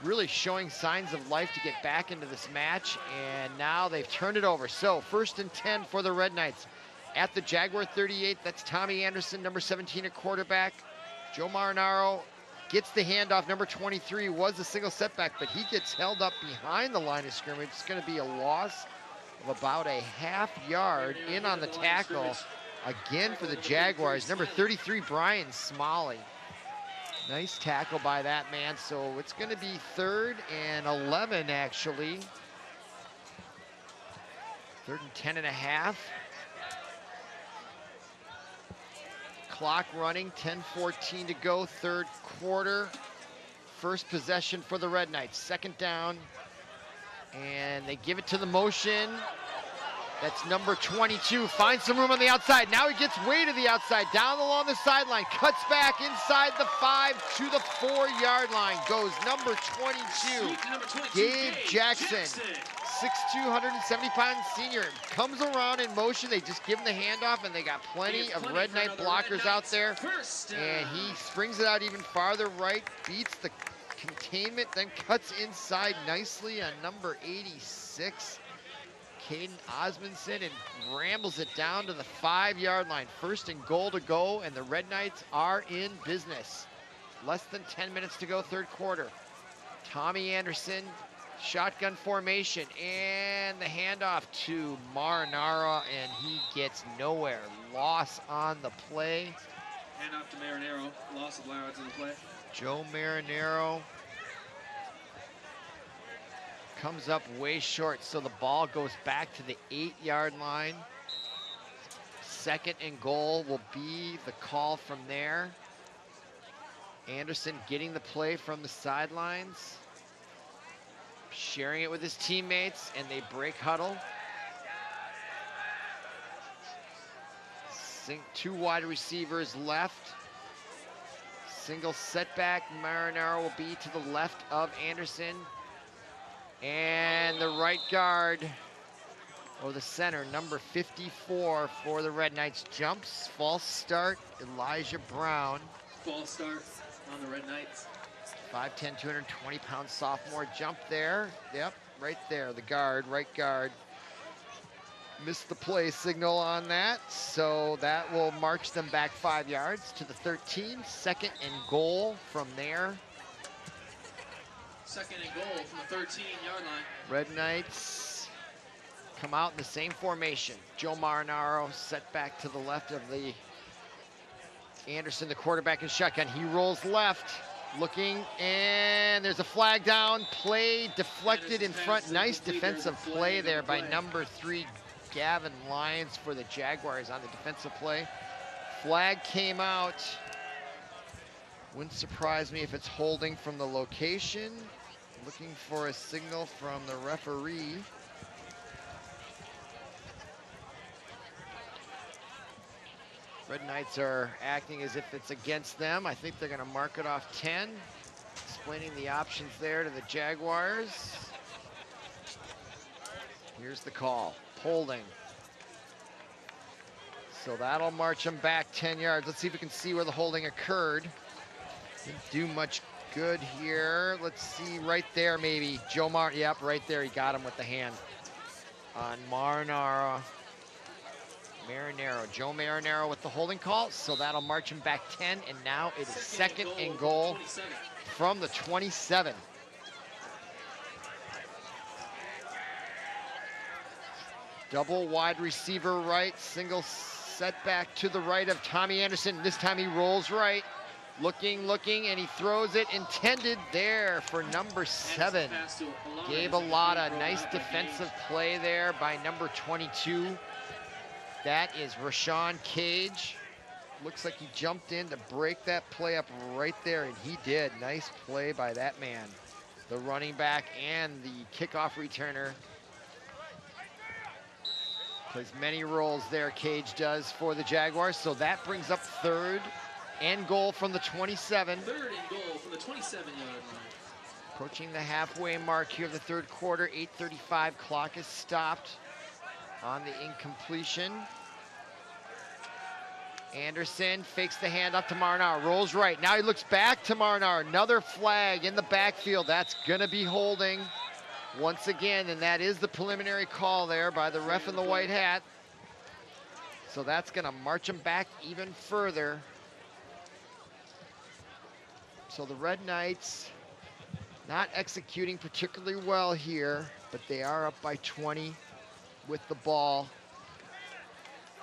A: Really showing signs of life to get back into this match, and now they've turned it over. So 1st and 10 for the Red Knights At the Jaguar 38, that's Tommy Anderson, number 17 at quarterback. Joe Marinaro gets the handoff. Number 23 was a single setback, but he gets held up behind the line of scrimmage. It's going to be a loss of about a half-yard in on the tackle. Again for the Jaguars. Number 33, Brian Smalley. Nice tackle by that man. So it's going to be 3rd and 11, actually. 3rd and 10 and a half. Clock running, 10:14 to go, 3rd quarter. First possession for the Red Knights, 2nd down. And they give it to the motion. That's number 22, finds some room on the outside. Now he gets way to the outside, down along the sideline, cuts back inside the 5 to the 4-yard line. Goes number 22, Gabe Jackson. 6'2", 170-pound senior, comes around in motion. They just give him the handoff, and they got plenty of Red Knight blockers out there. And he springs it out even farther right, beats the containment, then cuts inside nicely on number 86, Caden Osmondson, and rambles it down to the 5-yard line. 1st and goal to go, and the Red Knights are in business. Less than 10 minutes to go, 3rd quarter. Tommy Anderson, shotgun formation, and the handoff to Marinaro, and he gets nowhere. Loss on the play.
B: Handoff to Marinaro, loss of yards in the play.
A: Joe Marinaro comes up way short, so the ball goes back to the 8-yard line. 2nd and goal will be the call from there. Anderson getting the play from the sidelines, sharing it with his teammates, and they break huddle. 2 wide receivers left. Single setback. Marinaro will be to the left of Anderson. And the right guard, or the center, number 54 for the Red Knights, jumps. False start, Elijah Brown.
B: False start on the Red Knights.
A: 5'10", 220-pound sophomore, jump there. Yep, right there, the guard, right guard. Missed the play signal on that, so that will march them back 5 yards to the 13. 2nd and goal from there.
B: 2nd and goal from the 13-yard line.
A: Red Knights come out in the same formation. Joe Marinaro set back to the left of the Anderson, the quarterback in shotgun. He rolls left, looking, and there's a flag down. Play deflected in front. Nice defensive play there by number 3, Gavin Lyons, for the Jaguars on the defensive play. Flag came out. Wouldn't surprise me if it's holding from the location. Looking for a signal from the referee. Red Knights are acting as if it's against them. I think they're going to mark it off 10. Explaining the options there to the Jaguars. Here's the call, holding. So that'll march them back 10 yards. Let's see if we can see where the holding occurred. Didn't do much good here. Let's see, right there maybe. Yep, right there, he got him with the hand on Marinaro. Joe Marinaro with the holding call, so that'll march him back 10, and now it is 2nd and goal from the 27. Double wide receiver right, single setback to the right of Tommy Anderson. This time he rolls right. Looking, and he throws it intended there for number 7, Gabe Alata. Nice defensive play there by number 22. That is Rashawn Cage. Looks like he jumped in to break that play up right there, and he did. Nice play by that man, the running back and the kickoff returner. Plays many roles there, Cage does, for the Jaguars. So that brings up 3rd and goal from the 27.
B: 3rd and goal from the 27-yard line.
A: Approaching the halfway mark here of the 3rd quarter. 8:35, clock is stopped on the incompletion. Anderson fakes the handoff to Marinaro, rolls right. Now he looks back to Marinaro. Another flag in the backfield. That's gonna be holding once again, and that is the preliminary call there by the ref in the white hat. So that's going to march them back even further. So the Red Knights not executing particularly well here, but they are up by 20 with the ball.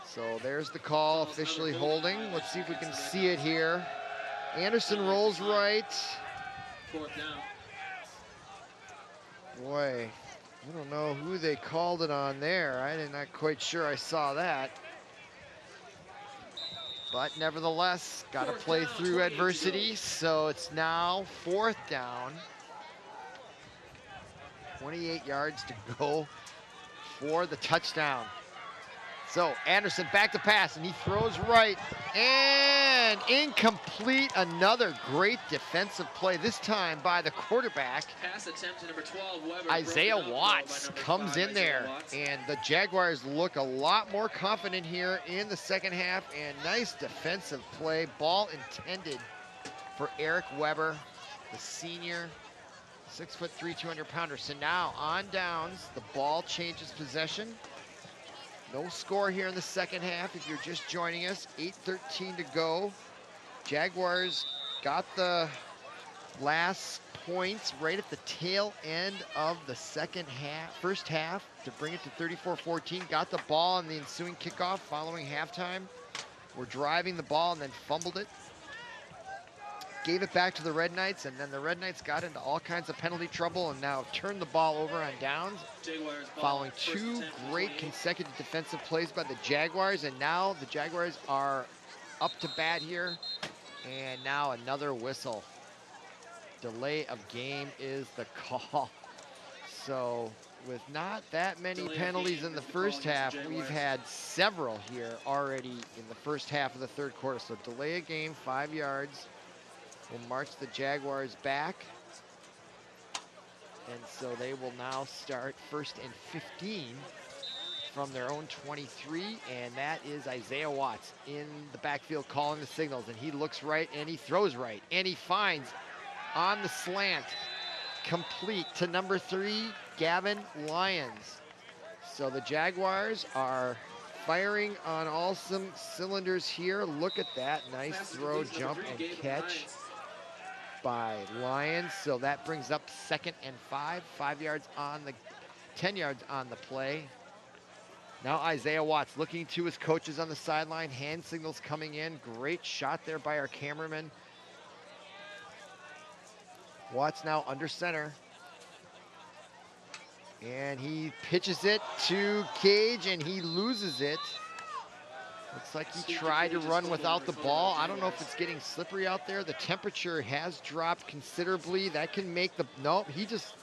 A: So there's the call, officially holding. Let's see if we can see it here. Anderson rolls right.
B: Fourth down.
A: Boy, I don't know who they called it on there. I'm not quite sure I saw that. But nevertheless, got to play through adversity. So it's now 4th down. 28 yards to go for the touchdown. So Anderson back to pass, and he throws right, and incomplete. Another great defensive play, this time by the quarterback.
B: Pass attempt to number 12, Weber.
A: Isaiah Watts comes in there, and the Jaguars look a lot more confident here in the second half, and nice defensive play. Ball intended for Eric Weber, the senior, 6'3", 200-pounder. So now on downs, the ball changes possession. No score here in the second half if you're just joining us. 8:13 to go. Jaguars got the last points right at the tail end of the first half to bring it to 34-14. Got the ball on the ensuing kickoff following halftime. We're driving the ball and then fumbled it. Gave it back to the Red Knights, and then the Red Knights got into all kinds of penalty trouble and now turned the ball over on downs. Following 2 great consecutive defensive plays by the Jaguars, and now the Jaguars are up to bat here, and now another whistle. Delay of game is the call. So with not that many penalties in the first half, we've had several here already in the first half of the third quarter. So delay of game, 5 yards. Will march the Jaguars back. And so they will now start 1st and 15 from their own 23. And that is Isaiah Watts in the backfield calling the signals. And he looks right and he throws right. And he finds on the slant, complete to number 3, Gavin Lyons. So the Jaguars are firing on all some cylinders here. Look at that, nice throw, jump, and catch by Lyons. So that brings up 2nd and 5, 5 yards on the, 10 yards on the play. Now Isaiah Watts looking to his coaches on the sideline, hand signals coming in. Great shot there by our cameraman. Watts now under center. And he pitches it to Cage and he loses it. Looks like he tried to run without the ball. I don't know if it's getting slippery out there. The temperature has dropped considerably. That can make the, nope, he just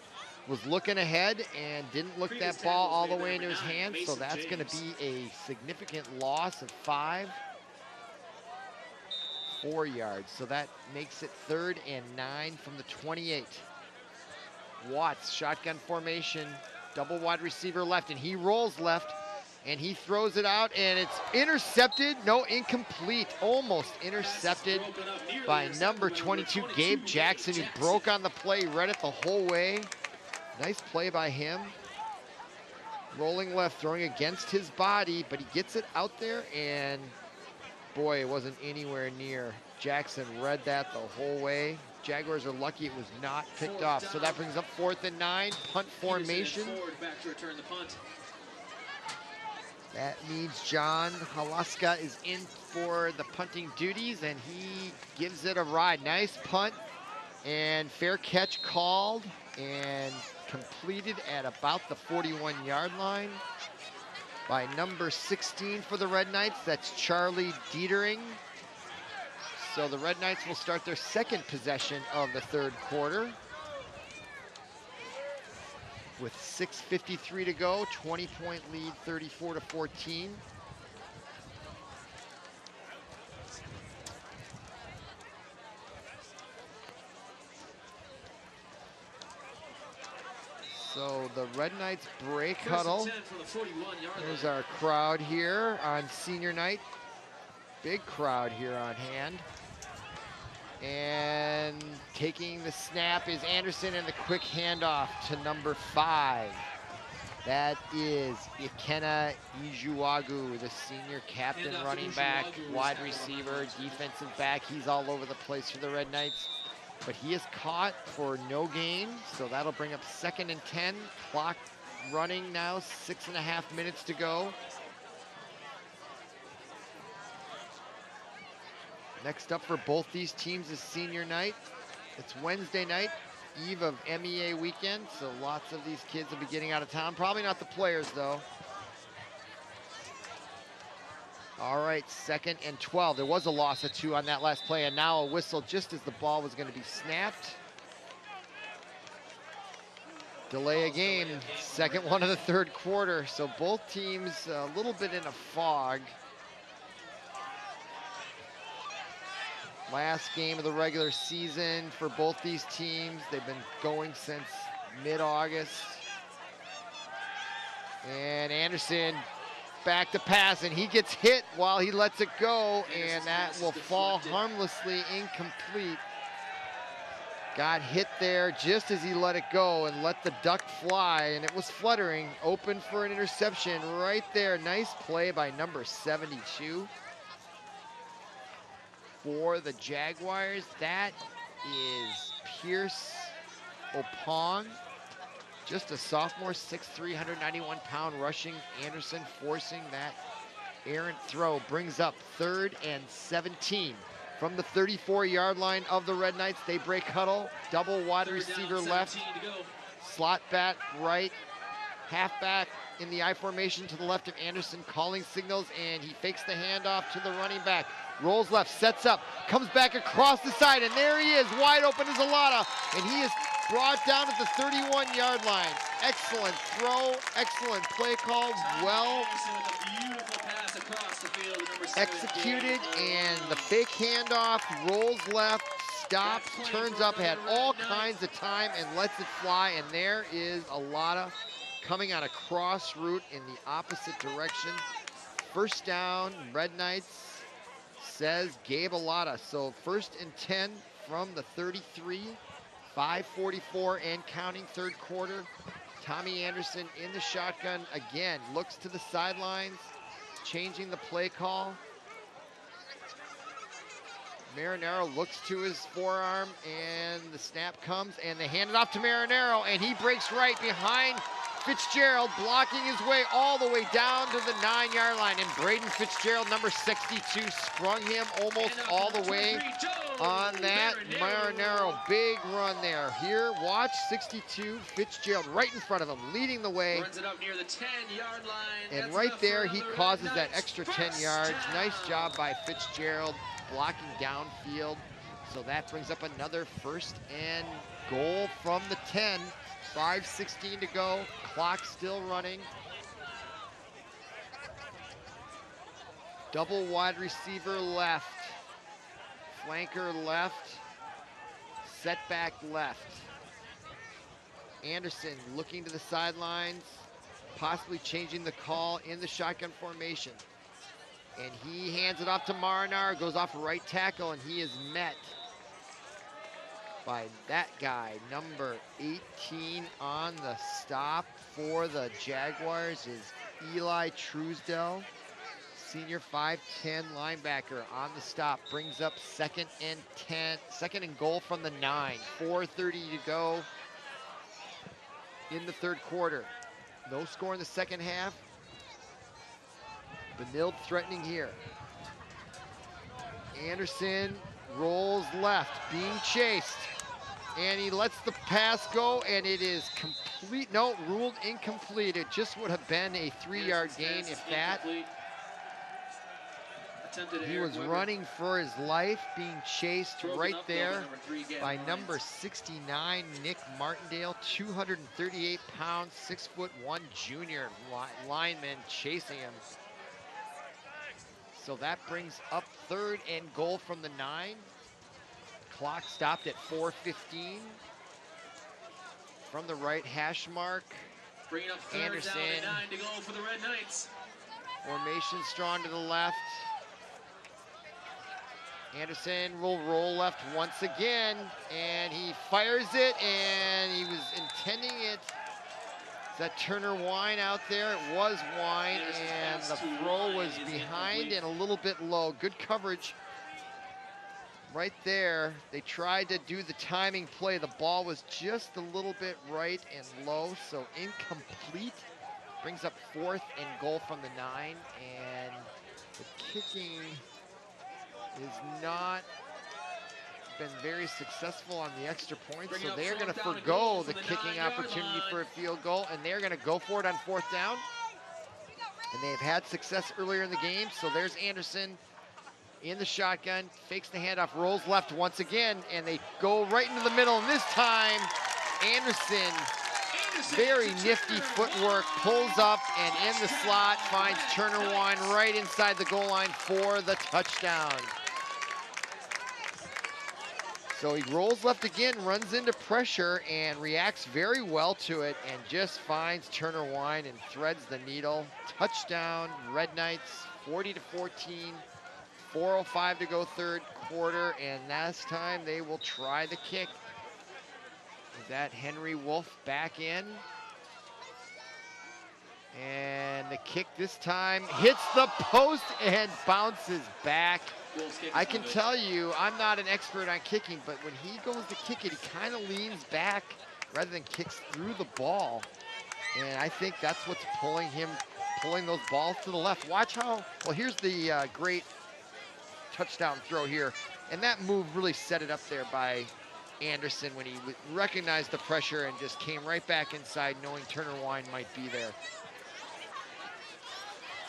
A: was looking ahead and didn't look that ball all the way into his hands. So that's going to be a significant loss of 5. 4 yards. So that makes it 3rd and 9 from the 28. Watts, shotgun formation, double wide receiver left, and he rolls left. And he throws it out, and it's intercepted. No, incomplete. Almost intercepted by number 22, Gabe Jackson, who broke on the play, read it the whole way. Nice play by him. Rolling left, throwing against his body, but he gets it out there, and boy, it wasn't anywhere near. Jackson read that the whole way. Jaguars are lucky it was not picked off. So that brings up 4th and 9, punt formation.
B: Back to return the punt.
A: That means John Halaska is in for the punting duties, and he gives it a ride. Nice punt and fair catch called and completed at about the 41-yard line by number 16 for the Red Knights. That's Charlie Dietering. So the Red Knights will start their 2nd possession of the 3rd quarter. With 6:53 to go, 20-point lead, 34-14. So the Red Knights break huddle. There's our crowd here on senior night. Big crowd here on hand. And taking the snap is Anderson, and the quick handoff to number 5. That is Ikenna Ijuagu, the senior captain, running back, wide receiver, defensive back. He's all over the place for the Red Knights, but he is caught for no gain, so that'll bring up 2nd and 10. Clock running now, 6.5 minutes to go. Next up for both these teams is senior night. It's Wednesday night, eve of MEA weekend, so lots of these kids will be getting out of town. Probably not the players, though. All right, 2nd and 12. There was a loss of 2 on that last play, and now a whistle just as the ball was going to be snapped. Delay a game, second one of the 3rd quarter, so both teams a little bit in a fog. Last game of the regular season for both these teams. They've been going since mid-August. And Anderson back to pass, and he gets hit while he lets it go, and that will fall harmlessly incomplete. Got hit there just as he let it go and let the duck fly, and it was fluttering. Open for an interception right there. Nice play by number 72. For the Jaguars, that is Pierce Opong. Just a sophomore, 6'3", 191-pound rushing. Anderson forcing that errant throw. Brings up 3rd and 17. From the 34-yard line of the Red Knights, they break huddle. Double wide receiver left. Slot back right. Halfback in the I formation to the left of Anderson, calling signals, and he fakes the handoff to the running back. Rolls left, sets up, comes back across the side, and there he is, wide open is Alata, and he is brought down at the 31-yard line. Excellent throw, excellent play call, well executed, and the fake handoff, rolls left, stops, turns up, had all kinds of time, and lets it fly, and there is Alata coming on a cross route in the opposite direction. First down, Red Knights, says Gabe Alata. So 1st and 10 from the 33, 5:44 and counting, 3rd quarter. Tommy Anderson in the shotgun again, looks to the sidelines, changing the play call. Marinaro looks to his forearm, and the snap comes, and they hand it off to Marinaro, and he breaks right behind Fitzgerald, blocking his way all the way down to the 9-yard line, and Braden Fitzgerald, number 62, sprung him almost all the way on that. Marinaro, big run there. Here, watch 62, Fitzgerald right in front of him, leading the way.
B: Runs it up near the 10-yard line.
A: And right there, he causes that extra 10 yards. Nice job by Fitzgerald, blocking downfield. So that brings up another 1st and goal from the 10. 5:16 to go, clock still running. Double wide receiver left, flanker left, setback left. Anderson looking to the sidelines, possibly changing the call in the shotgun formation. And he hands it off to Marinar, goes off right tackle, and he is met by that guy, number 18 on the stop for the Jaguars is Eli Truesdell, senior 5'10" linebacker on the stop. Brings up 2nd and 10, 2nd and goal from the 9. 4:30 to go in the 3rd quarter. No score in the 2nd half. Benilde threatening here. Anderson rolls left, being chased. And he lets the pass go, and it is complete. No, ruled incomplete. It just would have been a 3-yard gain, if that. He was running for his life, being chased right there by number 69, Nick Martindale, 238 pounds, 6'1" junior lineman chasing him. So that brings up 3rd and goal from the 9. Clock stopped at 4:15. From the right hash mark,
B: Bringing up 3rd
A: Anderson.
B: down and 9 to go for the Red Knights.
A: Formation strong to the left. Anderson will roll left once again, and he fires it, and he was intending it Is that Turner Wine out there? It was Wine, and the throw was behind and a little bit low. Good coverage right there. They tried to do the timing play. The ball was just a little bit right and low, so incomplete. Brings up 4th and goal from the 9, and the kicking is not been very successful on the extra point, so they're going to forgo the kicking opportunity for a field goal, and they're going to go for it on 4th down. And they've had success earlier in the game, so there's Anderson in the shotgun, fakes the handoff, rolls left once again, and they go right into the middle, and this time Anderson, very nifty footwork, pulls up and in the slot, finds Turner Wine right inside the goal line for the touchdown. So he rolls left again, runs into pressure, and reacts very well to it, and just finds Turner Wine and threads the needle. Touchdown, Red Knights, 40-14, 4:05 to go 3rd quarter, and this time they will try the kick. Is that Henry Wolf back in? And the kick this time hits the post and bounces back. I can tell you, I'm not an expert on kicking, but when he goes to kick it, he kind of leans back rather than kicks through the ball. And I think that's what's pulling those balls to the left. Watch how, well, here's the great touchdown throw here. And that move really set it up there by Anderson when he recognized the pressure and just came right back inside knowing Turner Wine might be there.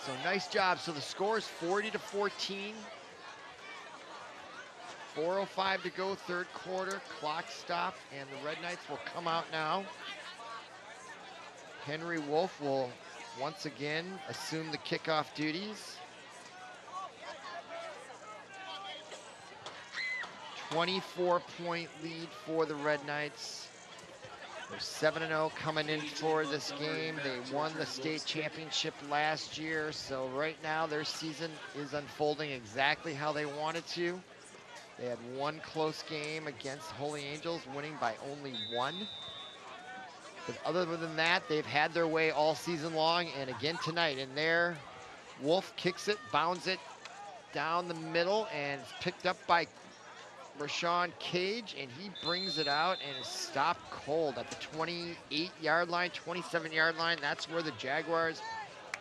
A: So nice job. So the score is 40-14. 4:05 to go, 3rd quarter, clock stop, and the Red Knights will come out now. Henry Wolf will once again assume the kickoff duties. 24-point lead for the Red Knights. They're 7-0 coming in for this game. They won the state championship last year, so right now their season is unfolding exactly how they wanted to. They had one close game against Holy Angels, winning by only 1. But other than that, they've had their way all season long, and again tonight. And there, Wolf kicks it, bounds it down the middle, and it's picked up by Rashawn Cage, and he brings it out and is stopped cold at the 28-yard line, 27-yard line. That's where the Jaguars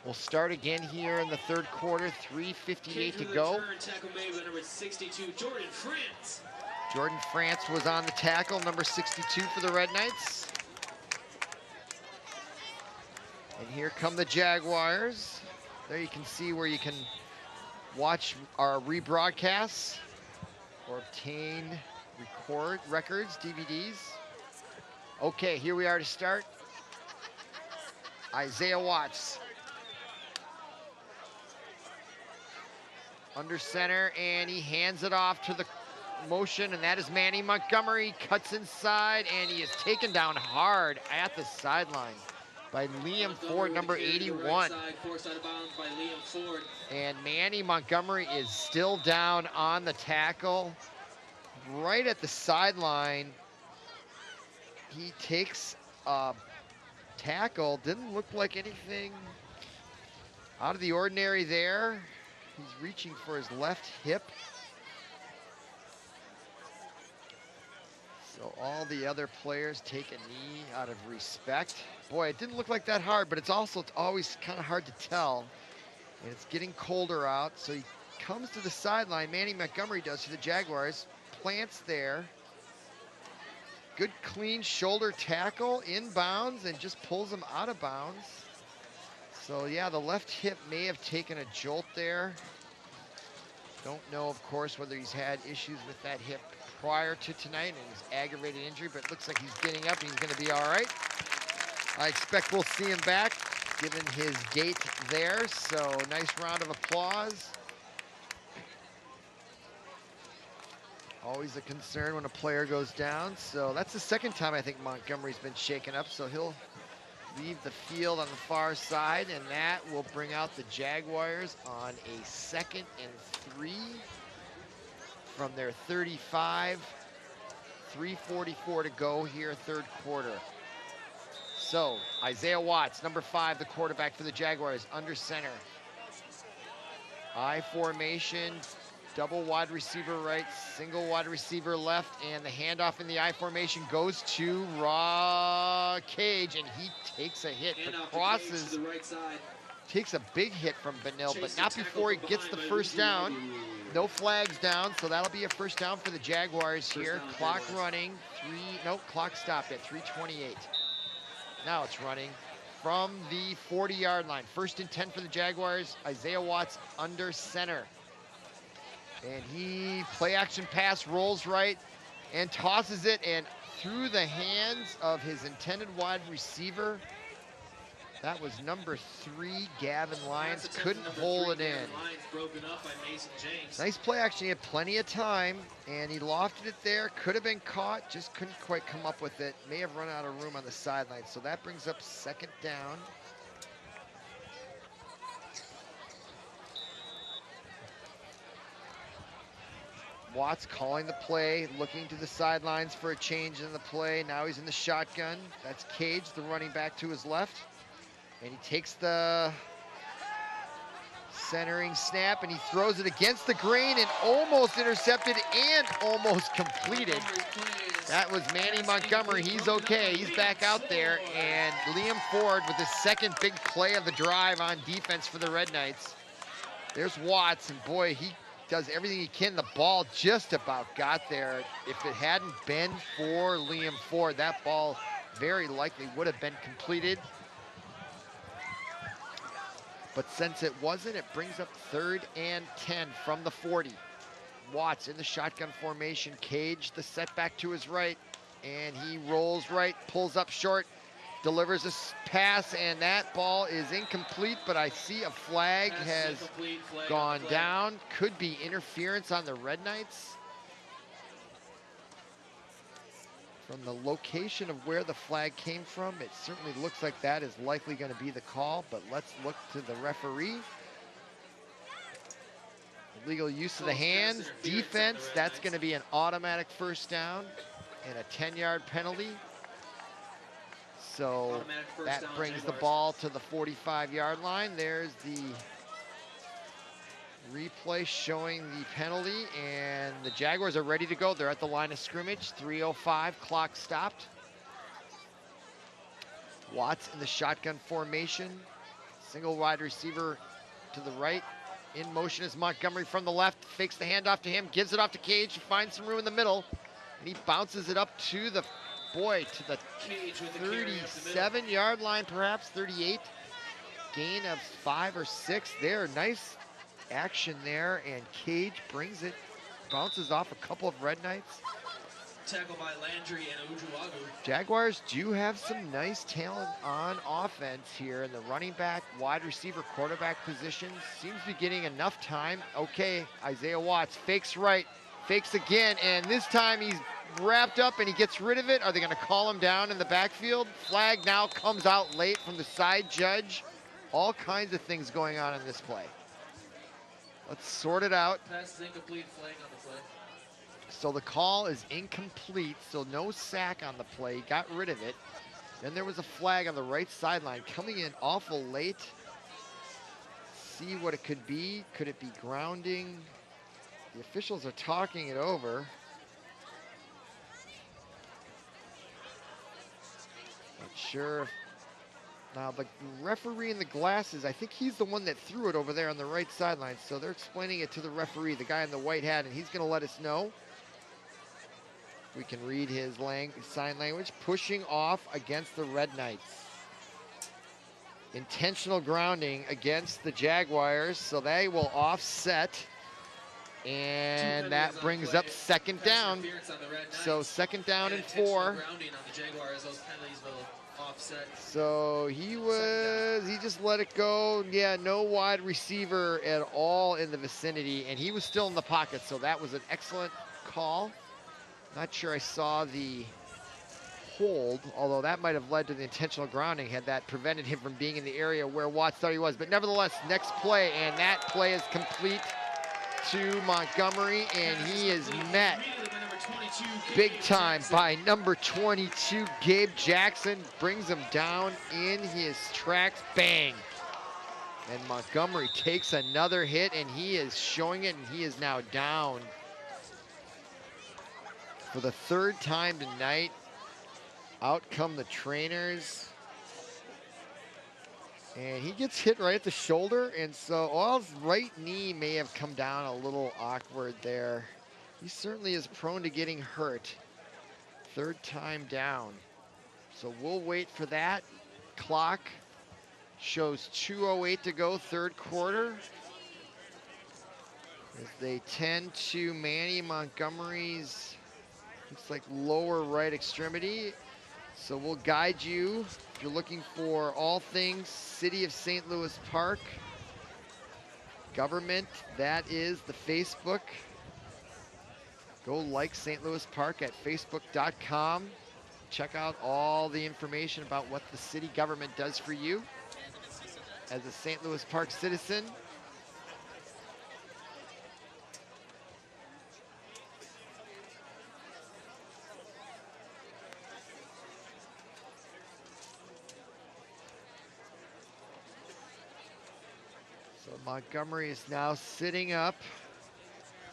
A: will start again here in the 3rd quarter, 3:58 to go.
B: Tackle made by number 62, Jordan France.
A: Jordan France was on the tackle, number 62 for the Red Knights. And here come the Jaguars. There you can see where you can watch our rebroadcasts or obtain records, DVDs. Okay, here we are to start. Isaiah Watts. Under center, and he hands it off to the motion, and that is Manny Montgomery. Cuts inside, and he is taken down hard at the sideline by Liam Ford, number 81. And Manny Montgomery is still down on the tackle. Right at the sideline, he takes a tackle. Didn't look like anything out of the ordinary there. He's reaching for his left hip. So all the other players take a knee out of respect. Boy, it didn't look like that hard, but it's always kind of hard to tell. And it's getting colder out, so he comes to the sideline. Manny Montgomery does for the Jaguars. Plants there. Good clean shoulder tackle, inbounds, and just pulls him out of bounds. So yeah, the left hip may have taken a jolt there. Don't know, of course, whether he's had issues with that hip prior to tonight and his aggravated injury, but it looks like he's getting up. He's going to be all right. I expect we'll see him back, given his gait there. So nice round of applause. Always a concern when a player goes down. So that's the 2nd time I think Montgomery's been shaken up. So he'll leave the field on the far side, and that will bring out the Jaguars on a 2nd and 3 from their 35. 3:44 to go here, 3rd quarter. So Isaiah Watts, number 5, the quarterback for the Jaguars, under center. I formation, double wide receiver right, single wide receiver left, and the handoff in the I formation goes to Cage, and he takes a hit, but crosses,
B: to the right side.
A: takes a big hit from Benilde, but not before he gets the first down. No flags down, so that'll be a first down for the Jaguars here. Clock running, clock stopped at 3:28. Now it's running from the 40-yard line. 1st and 10 for the Jaguars. Isaiah Watts under center. And he play action pass, rolls right and tosses it, and through the hands of his intended wide receiver. That was number 3, Gavin Lyons. Couldn't hold it in.
B: Broken up by Mason James.
A: Nice play action. He had plenty of time, and he lofted it there. Could have been caught, just couldn't quite come up with it. May have run out of room on the sideline. So that brings up 2nd down. Watts calling the play, looking to the sidelines for a change in the play. Now he's in the shotgun. That's Cage, the running back to his left. And he takes the centering snap, and he throws it against the grain and almost intercepted and almost completed. That was Manny Montgomery. He's okay. He's back out there. And Liam Ford with his 2nd big play of the drive on defense for the Red Knights. There's Watts, and boy, he does everything he can. The ball just about got there. If it hadn't been for Liam Ford, that ball very likely would have been completed. But since it wasn't, it brings up 3rd and 10 from the 40. Watts in the shotgun formation. Cage, the setback to his right, and he rolls right, pulls up short, delivers a pass, and that ball is incomplete, but I see a flag has gone down. Could be interference on the Red Knights. From the location of where the flag came from, it certainly looks like that is likely going to be the call, but let's look to the referee. Illegal use of the hands, defense, that's going to be an automatic first down and a 10-yard penalty. So that brings the ball to the 45-yard line. There's the replay showing the penalty, and the Jaguars are ready to go. They're at the line of scrimmage. 3:05, clock stopped. Watts in the shotgun formation. Single wide receiver to the right. In motion is Montgomery from the left. Fakes the handoff to him, gives it off to Cage. He finds some room in the middle, and he bounces it up to the, to the 37-yard line, perhaps, 38. Gain of 5 or 6 there. Nice action there, and Cage brings it, bounces off a couple of Red Knights.
B: Tackled by Landry and Ujuagu.
A: Jaguars do have some nice talent on offense here in the running back, wide receiver, quarterback positions. Seems to be getting enough time. Okay, Isaiah Watts fakes right, fakes again, and this time he's wrapped up and he gets rid of it. Are they going to call him down in the backfield? Flag now comes out late from the side judge. All kinds of things going on in this play. Let's sort it out.
B: Pass is incomplete, flag on the play.
A: So the call is incomplete, so no sack on the play. Got rid of it. Then there was a flag on the right sideline coming in awful late. See what it could be. Could it be grounding? The officials are talking it over. Not sure if now, the referee in the glasses, I think he's the one that threw it over there on the right sideline. So they're explaining it to the referee, the guy in the white hat, and he's going to let us know. We can read his sign language. Pushing off against the Red Knights. Intentional grounding against the Jaguars, so they will offset. And that brings up 2nd down. So 2nd down and 4.
B: Offset.
A: So he just let it go. Yeah, no wide receiver at all in the vicinity, and he was still in the pocket, so that was an excellent call. Not sure I saw the hold, although that might have led to the intentional grounding had that prevented him from being in the area where Watts thought he was. But nevertheless, next play, and that play is complete to Montgomery, and he is met
B: Gabe
A: Big time
B: Jackson.
A: by number 22, Gabe Jackson. Brings him down in his tracks. Bang. And Montgomery takes another hit, and he is showing it, and he is now down for the third time tonight. Out come the trainers. And he gets hit right at the shoulder, and so his right knee may have come down a little awkward there. He certainly is prone to getting hurt. Third time down. So we'll wait for that. Clock shows 2:08 to go, third quarter. As they tend to Manny Montgomery's, looks like lower right extremity. So we'll guide you if you're looking for all things City of St. Louis Park. Government, that is the Facebook. Go like St. Louis Park at facebook.com. Check out all the information about what the city government does for you as a St. Louis Park citizen. So Montgomery is now sitting up.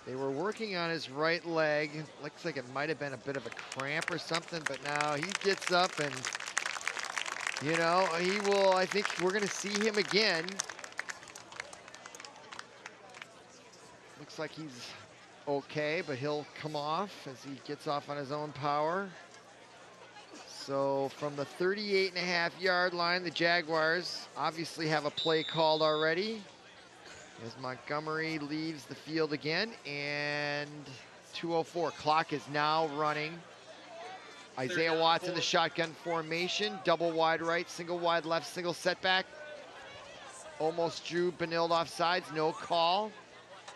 A: They were working on his right leg. Looks like it might have been a bit of a cramp or something, but now he gets up and, you know, he will, I think we're going to see him again. Looks like he's okay, but he'll come off as he gets off on his own power. So from the 38.5-yard line, the Jaguars obviously have a play called already, as Montgomery leaves the field again, and 2:04. Clock is now running. Isaiah Watts in the shotgun formation, double wide right, single wide left, single setback. Almost drew Benilde off sides, no call.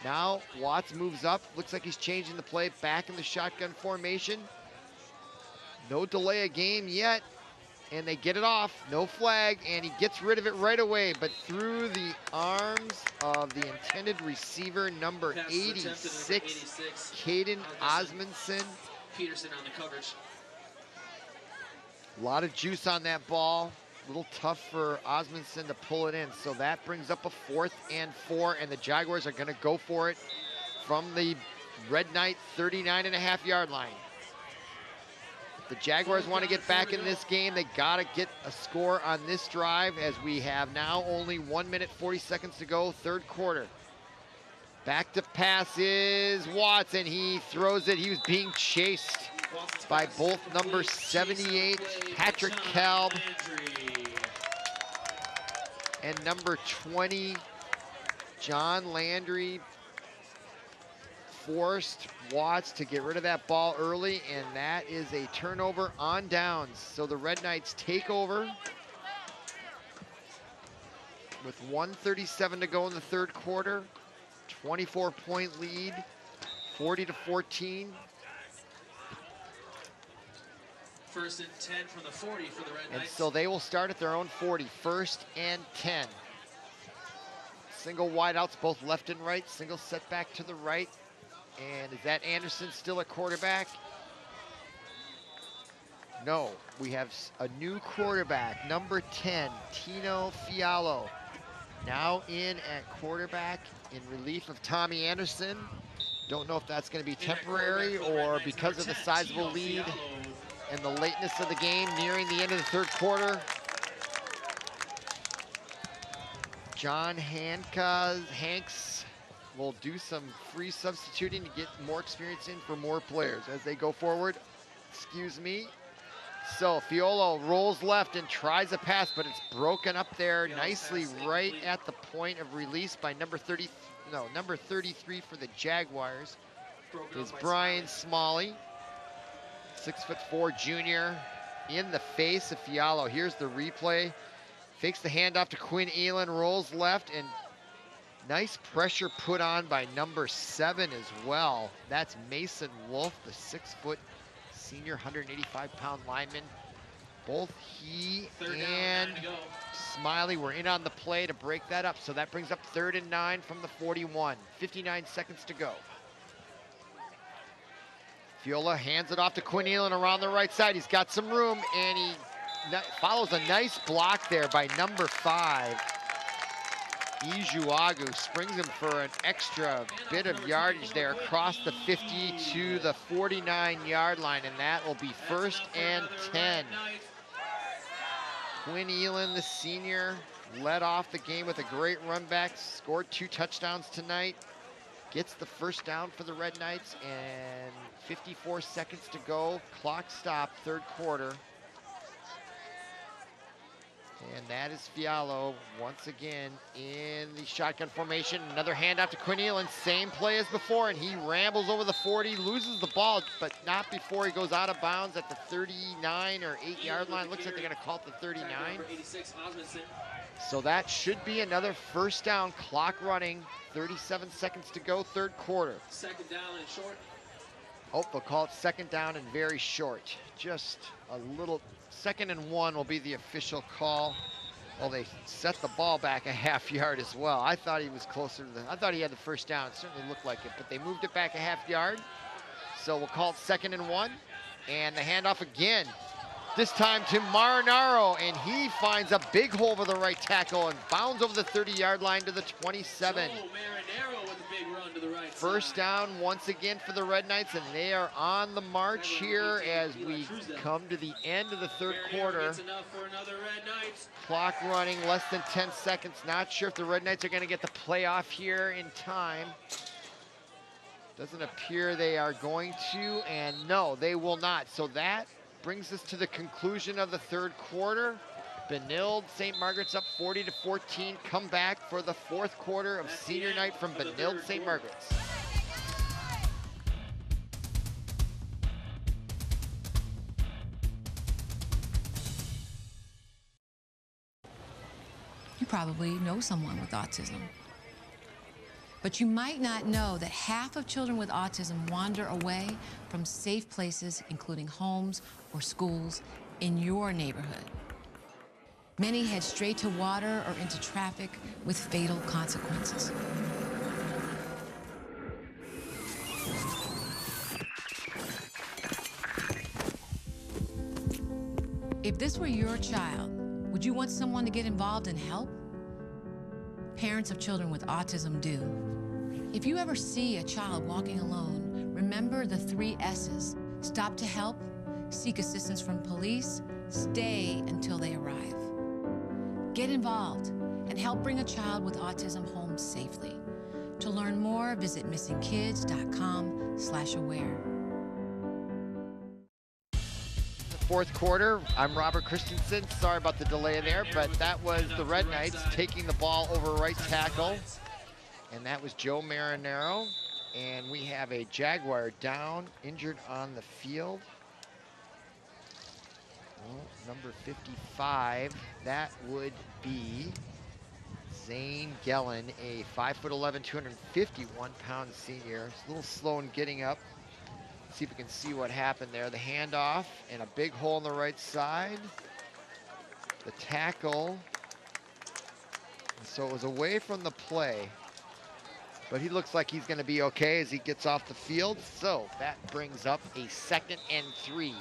A: Now Watts moves up, looks like he's changing the play, back in the shotgun formation. No delay of game yet, and they get it off, no flag, and he gets rid of it right away, but through the arms of the intended receiver, number 86, Caden Osmondson.
B: Peterson on the coverage.
A: A lot of juice on that ball. A little tough for Osmondson to pull it in. So that brings up a 4th and 4, and the Jaguars are going to go for it from the Red Knight 39.5-yard line. The Jaguars want to get back in this game. They got to get a score on this drive, as we have now only 1 minute 40 seconds to go, third quarter. Back to pass is Watts, and he throws it. He was being chased by both number 78, Patrick Kalb, and number 20, John Landry. Forced Watts to get rid of that ball early, and that is a turnover on downs. So the Red Knights take over with 1:37 to go in the third quarter. 24-point lead, 40-14.
B: 1st and 10 from the 40 for the Red
A: And
B: Knights.
A: so they will start at their own 40, 1st and 10. Single wideouts, both left and right, single setback to the right. And is that Anderson still at quarterback? No, we have a new quarterback, number 10, Tino Fialo. Now in at quarterback in relief of Tommy Anderson. Don't know if that's going to be temporary or because of the sizable lead and the lateness of the game nearing the end of the third quarter. John Hanks will do some free substituting to get more experience in for more players as they go forward. Excuse me. So Fiolo rolls left and tries a pass, but it's broken up there nicely right at the point of release by number 33 for the Jaguars is Brian Smalley, 6'4" junior, in the face of Fialo. Here's the replay. Fakes the handoff to Quinn Elin, rolls left, and nice pressure put on by number 7 as well. That's Mason Wolf, the 6-foot senior, 185-pound lineman. Both he and Smiley were in on the play to break that up. So that brings up 3rd and 9 from the 41. 59 seconds to go. Fiola hands it off to Quinn Elan around the right side. He's got some room, and he follows a nice block there by number 5. Ijuagu springs him for an extra bit of yardage there across the 50 to the 49-yard line, and that will be 1st and 10. Quinn Elan, the senior, led off the game with a great run back, scored 2 touchdowns tonight, gets the first down for the Red Knights, and 54 seconds to go. Clock stop, 3rd quarter. And that is Fialo once again in the shotgun formation. Another handoff to Quinn Elan, same play as before, and he rambles over the 40, loses the ball, but not before he goes out of bounds at the 39 or 8-yard line. Looks like they're gonna call it the 39. So that should be another first down, clock running, 37 seconds to go, 3rd quarter.
B: 2nd down and short.
A: Oh, they'll call it 2nd down and very short. Just a little, 2nd and 1 will be the official call. Well, they set the ball back a half yard as well. I thought he was closer to I thought he had the first down. It certainly looked like it, but they moved it back a half yard. So we'll call it 2nd and 1. And the handoff again, this time to Marinaro, and he finds a big hole over the right tackle and bounds over the 30-yard line to the 27.
B: Marinaro with a big run to the right
A: First down once again for the Red Knights, and they are on the march here as we come to the end of the 3rd quarter. Clock running, less than 10 seconds. Not sure if the Red Knights are going to get the playoff here in time. Doesn't appear they are going to, and no, they will not. So that brings us to the conclusion of the 3rd quarter. Benilde, St. Margaret's up 40-14. Come back for the 4th quarter of senior night from Benilde, St. Margaret's.
G: You probably know someone with autism. But you might not know that half of children with autism wander away from safe places, including homes or schools in your neighborhood. Many head straight to water or into traffic with fatal consequences. If this were your child, would you want someone to get involved and help? Parents of children with autism do. If you ever see a child walking alone, remember the 3 S's. Stop to help, seek assistance from police, stay until they arrive. Get involved and help bring a child with autism home safely. To learn more, visit missingkids.com/aware.
A: 4th quarter, I'm Robert Christensen. Sorry about the delay there, but that was the Red Knights taking the ball over right tackle. And that was Joe Marinaro. And we have a Jaguar down, injured on the field. Well, number 55, that would be Zane Gellin, a 5'11", 251-pound senior. He's a little slow in getting up. See if we can see what happened there. The handoff and a big hole on the right side. The tackle. And so it was away from the play. But he looks like he's going to be okay as he gets off the field. So that brings up a 2nd and 3.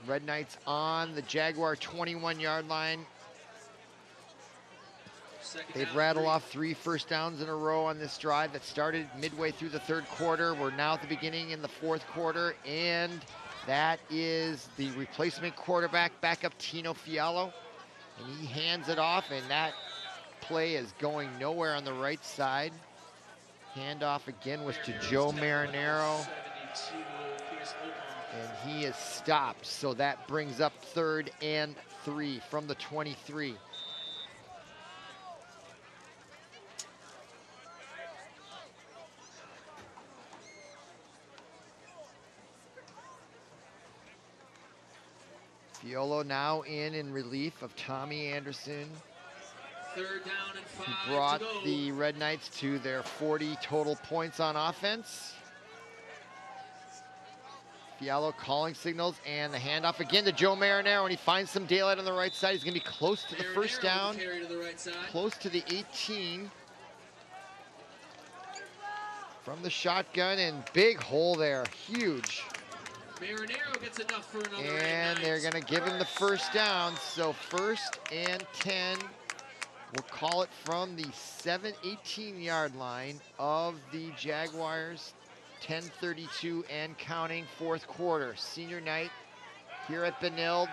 A: Red Knights on the Jaguar 21-yard line. They've rattled off 3 first downs in a row on this drive that started midway through the 3rd quarter. We're now at the beginning in the 4th quarter, and that is the replacement quarterback, backup Tino Fialo, and he hands it off, and that play is going nowhere on the right side. Handoff again was to Joe Marinaro, and he is stopped. So that brings up 3rd and 3 from the 23. Fiolo now in relief of Tommy Anderson,
B: 3rd down and 5
A: who brought the Red Knights to their 40 total points on offense. Fialo calling signals, and the handoff again to Joe Marinaro, and he finds some daylight on the right side. He's going to be close to the first down, close to the 18. from the shotgun, and big hole there, huge.
B: Marinero gets enough for another.
A: And they're gonna give him the first down. So 1st and 10. We'll call it from the 18-yard line of the Jaguars. 10:32 and counting, 4th quarter. Senior night here at Benilde.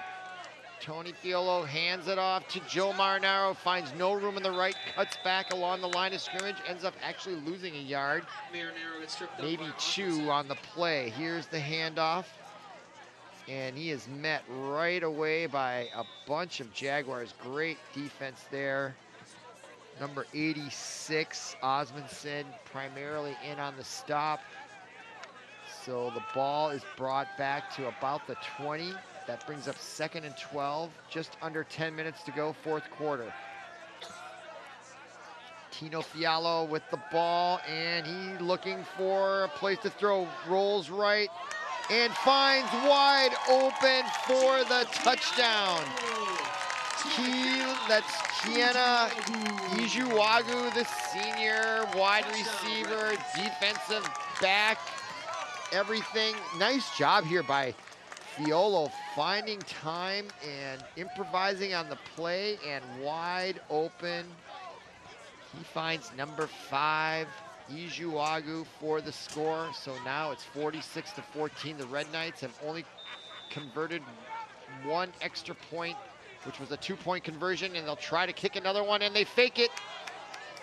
A: Tony Fiolo hands it off to Joe Marinaro, finds no room in the right, cuts back along the line of scrimmage, ends up actually losing a yard,
B: Marinero gets stripped up
A: maybe
B: by
A: 2 on the play. Here's the handoff, and he is met right away by a bunch of Jaguars. Great defense there. Number 86, Osmondson, primarily in on the stop. So the ball is brought back to about the 20. That brings up 2nd and 12, just under 10 minutes to go, 4th quarter. Tino Fialo with the ball, and he's looking for a place to throw. Rolls right and finds wide open for the touchdown. That's Kiena Ijuwagu, the senior wide receiver, defensive back, everything. Nice job here by Fiolo, finding time and improvising on the play, and wide open. He finds number 5, Ijuwagu, for the score. So now it's 46-14. The Red Knights have only converted 1 extra point, which was a 2-point conversion, and they'll try to kick another one, and they fake it.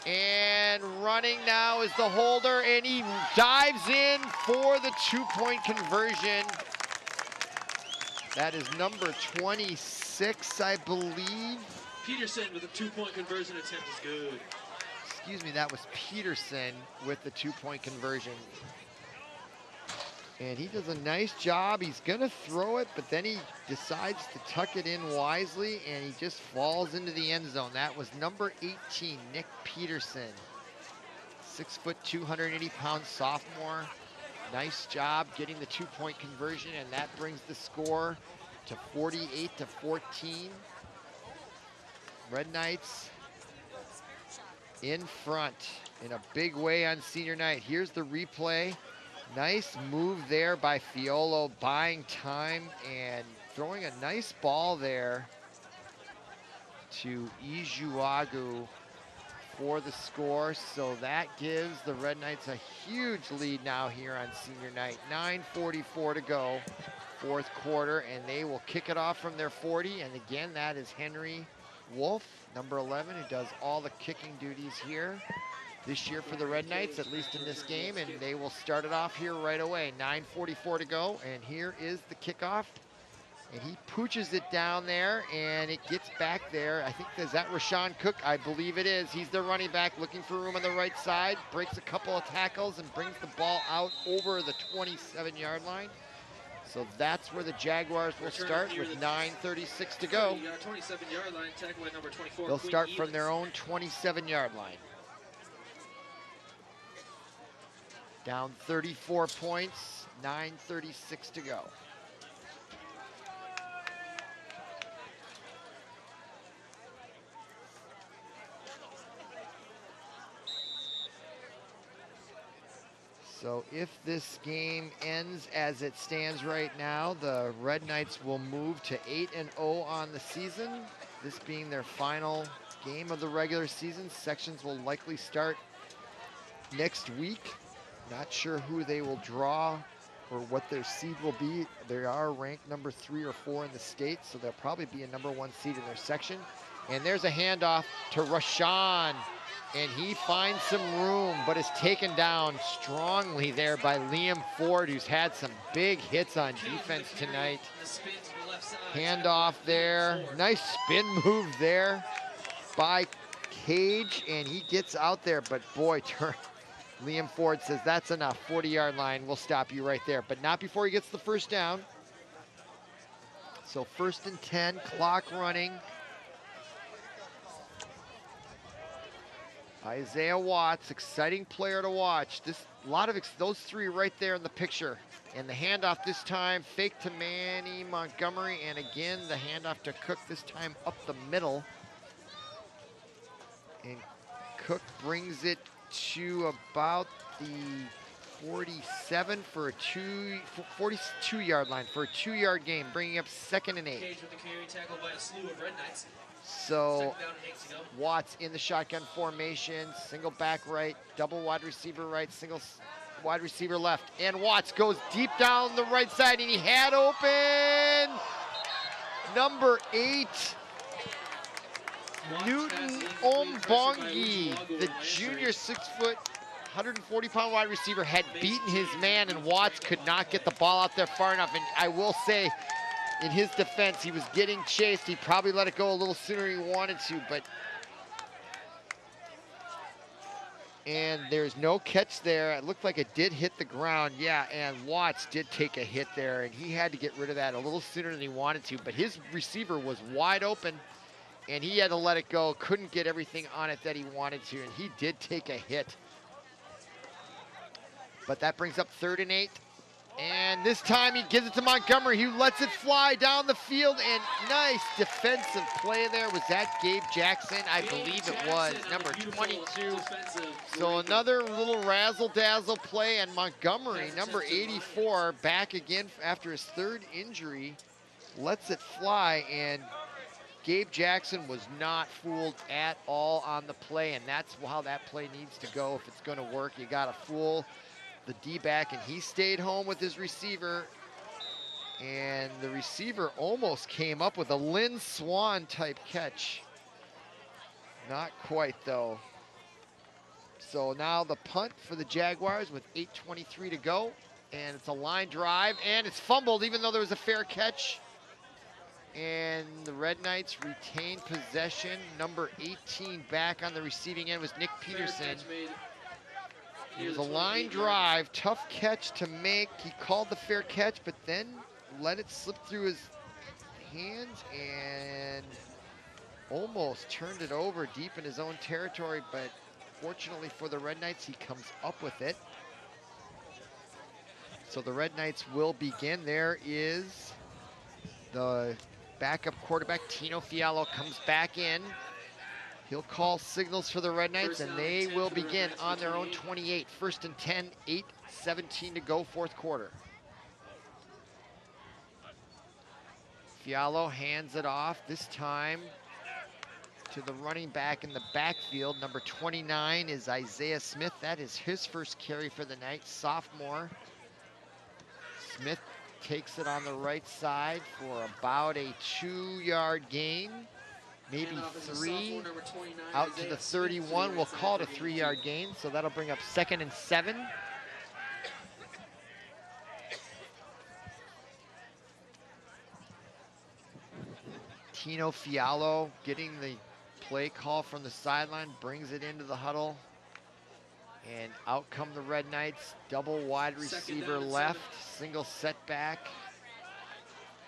A: And running now is the holder, and he dives in for the 2-point conversion. That is number 26, I believe.
B: Peterson with a 2-point conversion attempt is good.
A: Excuse me, that was Peterson with the 2-point conversion. And he does a nice job. He's gonna throw it, but then he decides to tuck it in wisely, and he just falls into the end zone. That was number 18, Nick Peterson. 6 foot, 280-pound sophomore. Nice job getting the 2-point conversion, and that brings the score to 48-14. Red Knights in front in a big way on senior night. Here's the replay. Nice move there by Fiolo, buying time and throwing a nice ball there to Ijuwagu for the score. So that gives the Red Knights a huge lead now here on senior night. 9:44 to go, 4th quarter, and they will kick it off from their 40. And again, that is Henry Wolf, number 11, who does all the kicking duties here this year for the Red Knights, at least in this game, and they will start it off here right away. 9:44 to go, and here is the kickoff. And he pooches it down there, and it gets back there. I think, is that Rashawn Cook? I believe it is. He's the running back looking for room on the right side, breaks a couple of tackles and brings the ball out over the 27-yard line. So that's where the Jaguars will start with 9:36 to go.
B: 27-yard line, tackle by number 24.
A: They'll start from their own 27-yard line. Down 34 points, 9:36 to go. So if this game ends as it stands right now, the Red Knights will move to 8-0 on the season, this being their final game of the regular season. Sections will likely start next week. Not sure who they will draw or what their seed will be. They are ranked number 3 or 4 in the state, so they'll probably be a number 1 seed in their section. And there's a handoff to Rashawn, and he finds some room, but is taken down strongly there by Liam Ford, who's had some big hits on defense tonight. Handoff there, nice spin move there by Cage, and he gets out there, but boy, Liam Ford says, that's enough, 40-yard line, we'll stop you right there, but not before he gets the first down. So 1st and 10, clock running. Isaiah Watts, exciting player to watch. Those 3 right there in the picture. And the handoff this time, fake to Manny Montgomery, and again, the handoff to Cook, this time up the middle. And Cook brings it to about the 47 for a 42-yard line for a 2-yard gain, bringing up 2nd and 8.
B: Cage with the carry, tackled by a slew of Red Knights.
A: So
B: 2nd down and 8 to go.
A: Watts in the shotgun formation, single back right, double wide receiver right, single wide receiver left, and Watts goes deep down the right side, and he had open number 8, Newton Ombongi, the junior 6-foot, 140-pound wide receiver, had beaten his man, and Watts could not get the ball out there far enough. And I will say, in his defense, he was getting chased. He probably let it go a little sooner than he wanted to, but and there's no catch there. It looked like it did hit the ground. Yeah, and Watts did take a hit there, and he had to get rid of that a little sooner than he wanted to, but his receiver was wide open, and he had to let it go. Couldn't get everything on it that he wanted to, and he did take a hit. But that brings up 3rd and 8. And this time he gives it to Montgomery, who lets it fly down the field, and nice defensive play there. Was that Gabe Jackson? I believe it was, number 22. So another little razzle-dazzle play, and Montgomery, number 84, back again after his 3rd injury, lets it fly, and Gabe Jackson was not fooled at all on the play, and that's how that play needs to go if it's going to work. You got to fool the D-back, and he stayed home with his receiver, and the receiver almost came up with a Lynn Swan type catch. Not quite though. So now the punt for the Jaguars with 8:23 to go, and it's a line drive, and it's fumbled even though there was a fair catch. And the Red Knights retain possession. Number 18 back on the receiving end was Nick Peterson. It was a line drive, tough catch to make. He called the fair catch, but then let it slip through his hands and almost turned it over deep in his own territory, but fortunately for the Red Knights, he comes up with it. So the Red Knights will begin. There is the backup quarterback, Tino Fiallo, comes back in. He'll call signals for the Red Knights, and they will begin on their own 28. 1st and 10, 8:17 to go, 4th quarter. Fiallo hands it off, this time to the running back in the backfield. Number 29 is Isaiah Smith. That is his first carry for the night, sophomore. Smith takes it on the right side for about a 2-yard gain. Maybe 3, out to the 31. We'll call it a 3-yard gain, so that'll bring up 2nd and 7. Tino Fiallo getting the play call from the sideline, brings it into the huddle, and out come the Red Knights. Double wide receiver left, single setback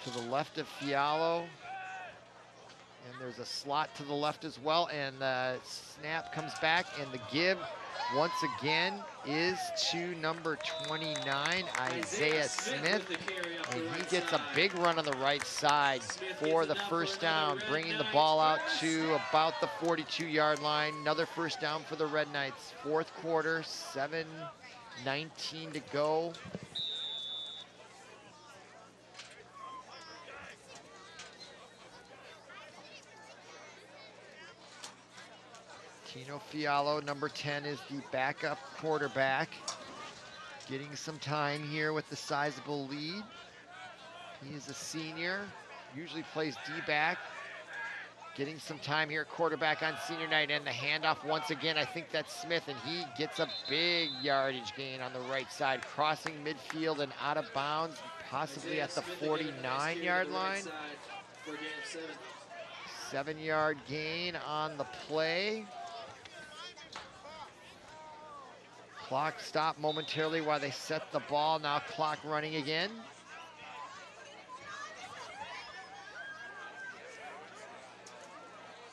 A: to the left of Fiallo. And there's a slot to the left as well, and the snap comes back, and the give once again is to number 29, Isaiah Smith, and he gets a big run on the right side for the first down, bringing the ball out to about the 42-yard line. Another first down for the Red Knights. 4th quarter, 7:19 to go. Tino Fiallo, number 10, is the backup quarterback. Getting some time here with the sizable lead. He is a senior, usually plays D-back. Getting some time here at quarterback on senior night, and the handoff once again, I think that's Smith, and he gets a big yardage gain on the right side, crossing midfield and out of bounds, possibly at the 49-yard line. 7-yard gain on the play. Clock stopped momentarily while they set the ball. Now clock running again.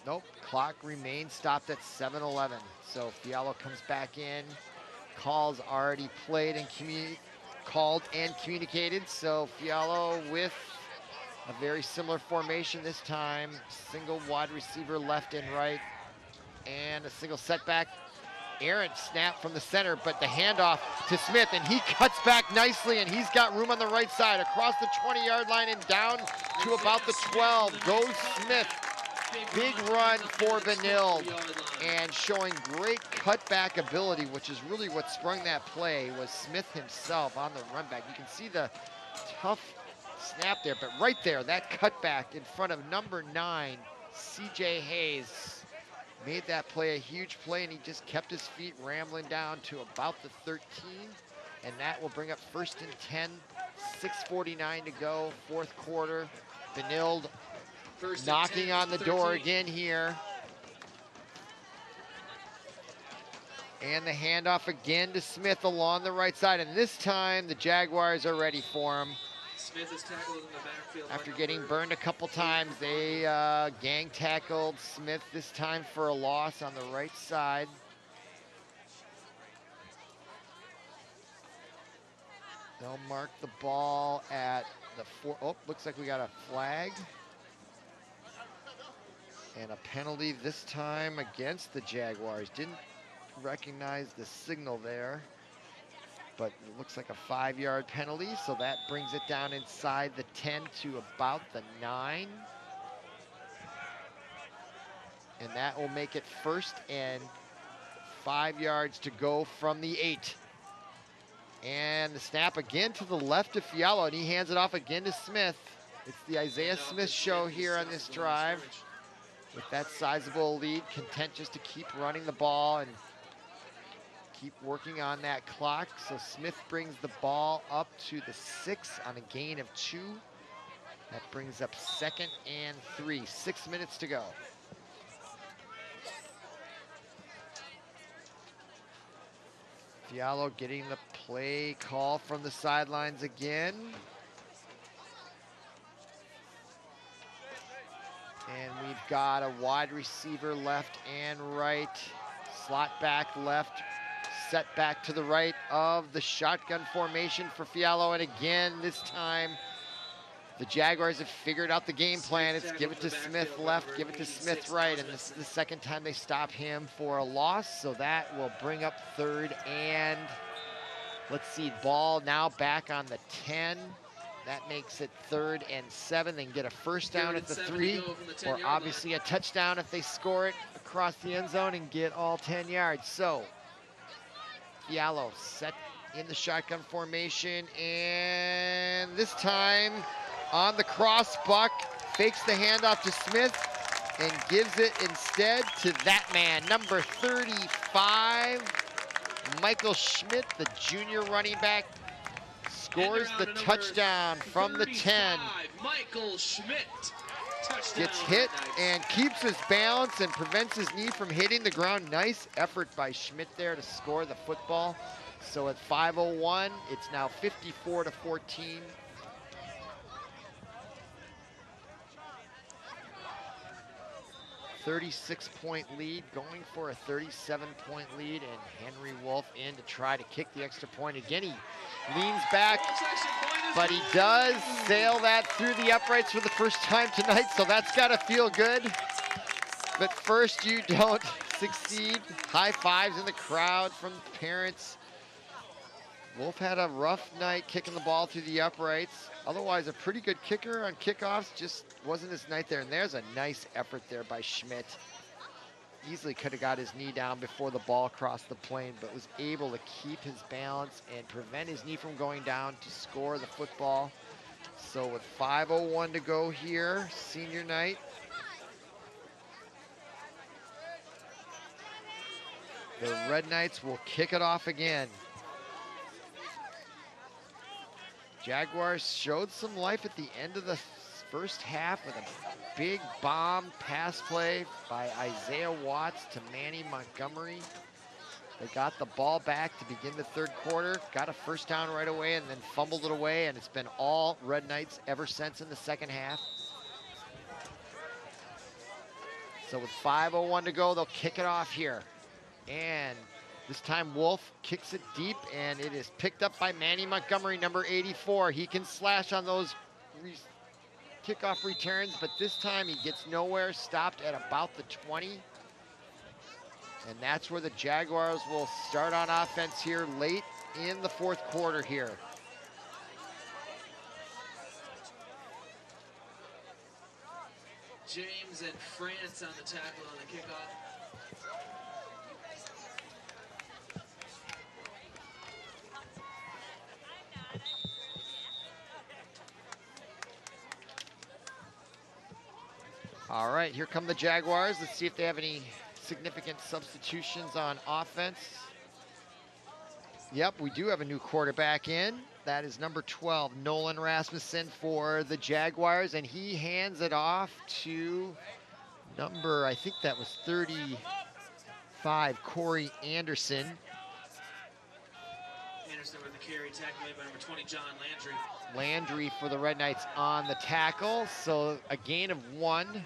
A: Nope, clock remains stopped at 7:11. So Fiallo comes back in. Calls already played and called and communicated. So Fiallo with a very similar formation this time. Single wide receiver left and right, and a single setback. errant snap from the center, but the handoff to Smith, and he cuts back nicely, and he's got room on the right side across the 20-yard line and down to about the 12. Goes Smith. Big run for Benilde, and showing great cutback ability, which is really what sprung that play, was Smith himself on the run back. You can see the tough snap there, but right there, that cutback in front of number 9, C.J. Hayes, made that play a huge play, and he just kept his feet rambling down to about the 13, and that will bring up 1st and 10, 6:49 to go, 4th quarter. Benilde knocking on the door again here. And the handoff again to Smith along the right side, and this time the Jaguars are ready for him.
B: Smith is tackled in the backfield.
A: After getting burned a couple times, they gang tackled Smith this time for a loss on the right side. They'll mark the ball at the 4. Oh, looks like we got a flag. And a penalty this time against the Jaguars. Didn't recognize the signal there, but it looks like a 5-yard penalty, so that brings it down inside the 10 to about the 9. And that will make it 1st and 5 yards to go from the 8. And the snap again to the left of Fialo, and he hands it off again to Smith. It's the Isaiah Smith show here on this drive. With that sizable lead, content just to keep running the ball and keep working on that clock. So Smith brings the ball up to the 6 on a gain of 2. That brings up 2nd and 3, 6 minutes to go. Fialo getting the play call from the sidelines again. And we've got a wide receiver left and right, slot back left, set back to the right of the shotgun formation for Fialo. And again, this time, the Jaguars have figured out the game plan. It's give it to Smith left, give it to Smith right. And this is the second time they stop him for a loss. So that will bring up 3rd and, let's see, ball now back on the 10. That makes it 3rd and 7. They can get a 1st down at the 3, or obviously a touchdown if they score it across the end zone and get all 10 yards. So Fialo set in the shotgun formation, and this time on the cross buck, fakes the handoff to Smith and gives it instead to that man, number 35, Michael Schmidt, the junior running back. Scores the touchdown from the 10.
B: Michael Schmidt. Touchdown.
A: Gets hit and keeps his balance and prevents his knee from hitting the ground. Nice effort by Schmidt there to score the football. So at 5:01, it's now 54-14. $36-point lead, going for a 37-point lead, and Henry Wolf in to try to kick the extra point. Again, he leans back, but he does sail that through the uprights for the first time tonight, so that's got to feel good. But first, you don't succeed. High fives in the crowd from the parents. Wolf had a rough night kicking the ball through the uprights. Otherwise, a pretty good kicker on kickoffs, just wasn't his night there. And there's a nice effort there by Schmidt. Easily could have got his knee down before the ball crossed the plane, but was able to keep his balance and prevent his knee from going down to score the football. So with 5:01 to go here, senior night, the Red Knights will kick it off again. Jaguars showed some life at the end of the first half with a big bomb pass play by Isaiah Watts to Manny Montgomery. They got the ball back to begin the 3rd quarter, got a 1st down right away, and then fumbled it away, and it's been all Red Knights ever since in the 2nd half. So with 5:01 to go, they'll kick it off here. And this time Wolf kicks it deep, and it is picked up by Manny Montgomery, number 84. He can slash on those kickoff returns, but this time he gets nowhere, stopped at about the 20. And that's where the Jaguars will start on offense here late in the fourth quarter here.
B: James and France on the tackle on the kickoff.
A: All right, here come the Jaguars. Let's see if they have any significant substitutions on offense. Yep, we do have a new quarterback in. That is number 12, Nolan Rasmussen for the Jaguars, and he hands it off to number, I think that was 35, Corey Anderson.
B: Anderson with the carry, tackle made by number 20, John Landry.
A: Landry for the Red Knights on the tackle, so a gain of 1.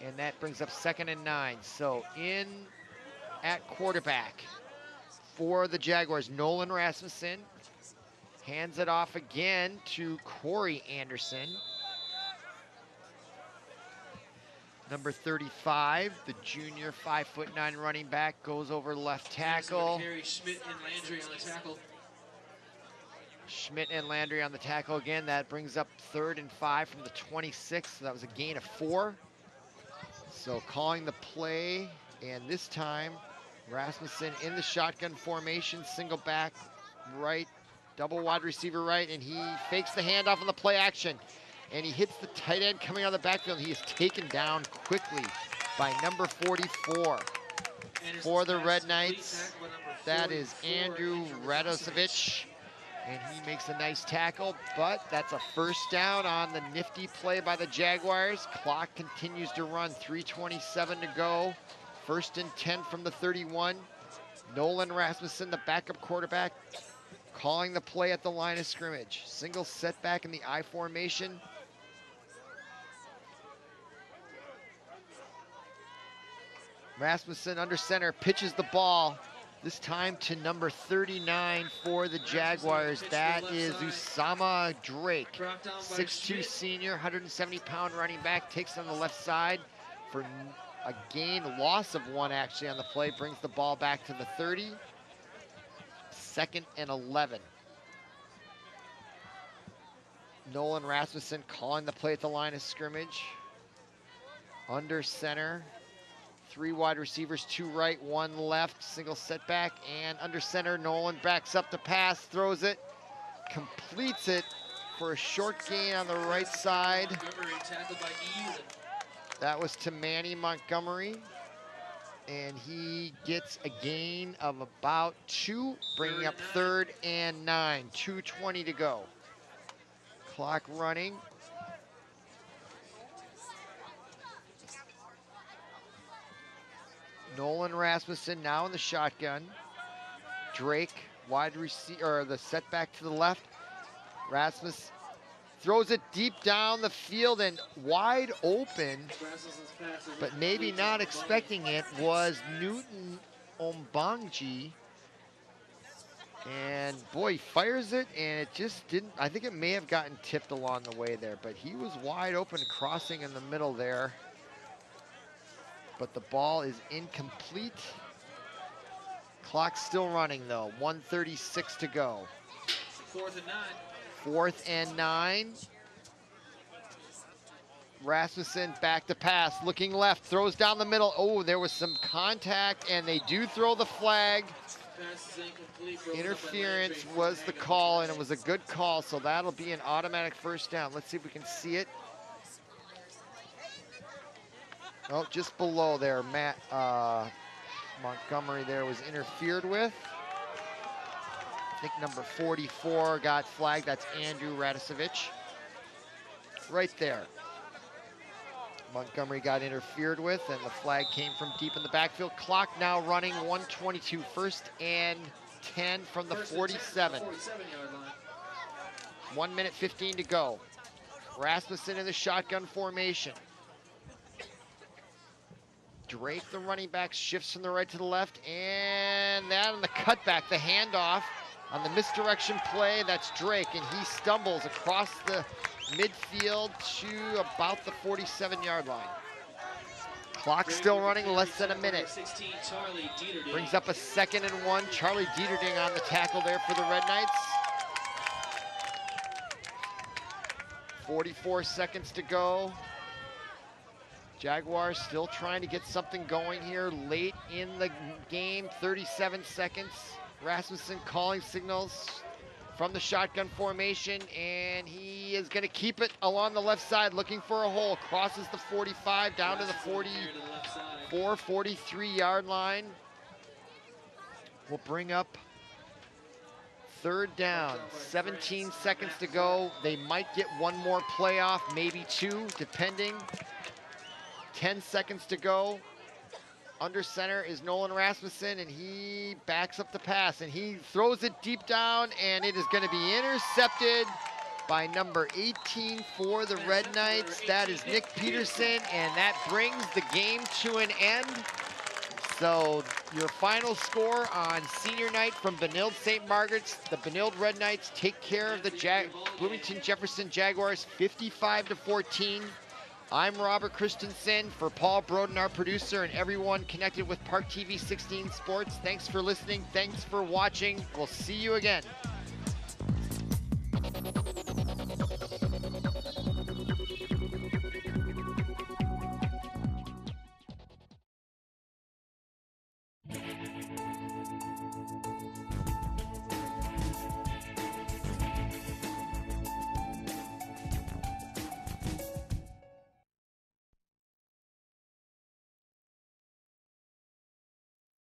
A: And that brings up 2nd and 9. So in at quarterback for the Jaguars, Nolan Rasmussen hands it off again to Corey Anderson. Number 35, the junior 5'9" running back, goes over left tackle.
B: Carry, Schmidt and Landry on the tackle.
A: Schmidt and Landry on the tackle again. That brings up 3rd and 5 from the 26. So that was a gain of 4. So calling the play, and this time Rasmussen in the shotgun formation, single back right, double wide receiver right, and he fakes the handoff on the play action. And he hits the tight end coming out of the backfield. He is taken down quickly by number 44. For the Red Knights, that is Andrew Radosevich. And he makes a nice tackle, but that's a first down on the nifty play by the Jaguars. Clock continues to run, 3:27 to go. 1st and 10 from the 31. Nolan Rasmussen, the backup quarterback, calling the play at the line of scrimmage. Single setback in the I formation. Rasmussen under center, pitches the ball. This time to number 39 for the Jaguars. That is Usama Drake. 6'2" senior, 170-pound running back. Takes on the left side for a loss of 1 actually on the play. Brings the ball back to the 30. 2nd and 11. Nolan Rasmussen calling the play at the line of scrimmage. Under center. 3 wide receivers, 2 right, 1 left, single setback, and under center, Nolan backs up the pass, throws it, completes it for a short gain on the right side. That was to Manny Montgomery, and he gets a gain of about 2, bringing up 3rd and 9, 2:20 to go. Clock running. Nolan Rasmussen now in the shotgun. Drake, wide receiver, or the setback to the left. Rasmus throws it deep down the field and wide open, but maybe not expecting it, was Newton Ombangji. And boy, he fires it, and it just didn't, I think it may have gotten tipped along the way there, but he was wide open crossing in the middle there. But the ball is incomplete. Clock's still running though, 1:36 to go.
B: 4th and 9.
A: 4th and 9. Rasmussen back to pass, looking left, throws down the middle. Oh, there was some contact, and they do throw the flag. Interference was the call, and it was a good call, so that'll be an automatic first down. Let's see if we can see it. Oh, just below there, Matt Montgomery there was interfered with. I think number 44 got flagged. That's Andrew Radosevich. Right there. Montgomery got interfered with, and the flag came from deep in the backfield. Clock now running, 1:22. 1st and 10 from the 47. 1 minute 15 to go. Rasmussen in the shotgun formation. Drake, the running back, shifts from the right to the left, and that on the cutback, the handoff on the misdirection play, that's Drake, and he stumbles across the midfield to about the 47-yard line. Clock still running, less than a minute.
B: 16, Charlie Dieterding.
A: Brings up a 2nd and 1. Charlie Dieterding on the tackle there for the Red Knights. 44 seconds to go. Jaguars still trying to get something going here late in the game. 37 seconds. Rasmussen calling signals from the shotgun formation, and he is going to keep it along the left side, looking for a hole. Crosses the 45 down to the 44, 43-yard line. Will bring up 3rd down. 17 seconds to go. They might get one more playoff, maybe 2, depending. 10 seconds to go. Under center is Nolan Rasmussen, and he backs up the pass, and he throws it deep down, and it is going to be intercepted by number 18 for the Red Knights. That is Nick Peterson, and that brings the game to an end. So your final score on senior night from Benilde St. Margaret's, the Benilde Red Knights take care of the Bloomington Jefferson Jaguars 55-14. I'm Robert Christensen for Paul Broden, our producer, and everyone connected with ParkTV 16 Sports. Thanks for listening. Thanks for watching. We'll see you again.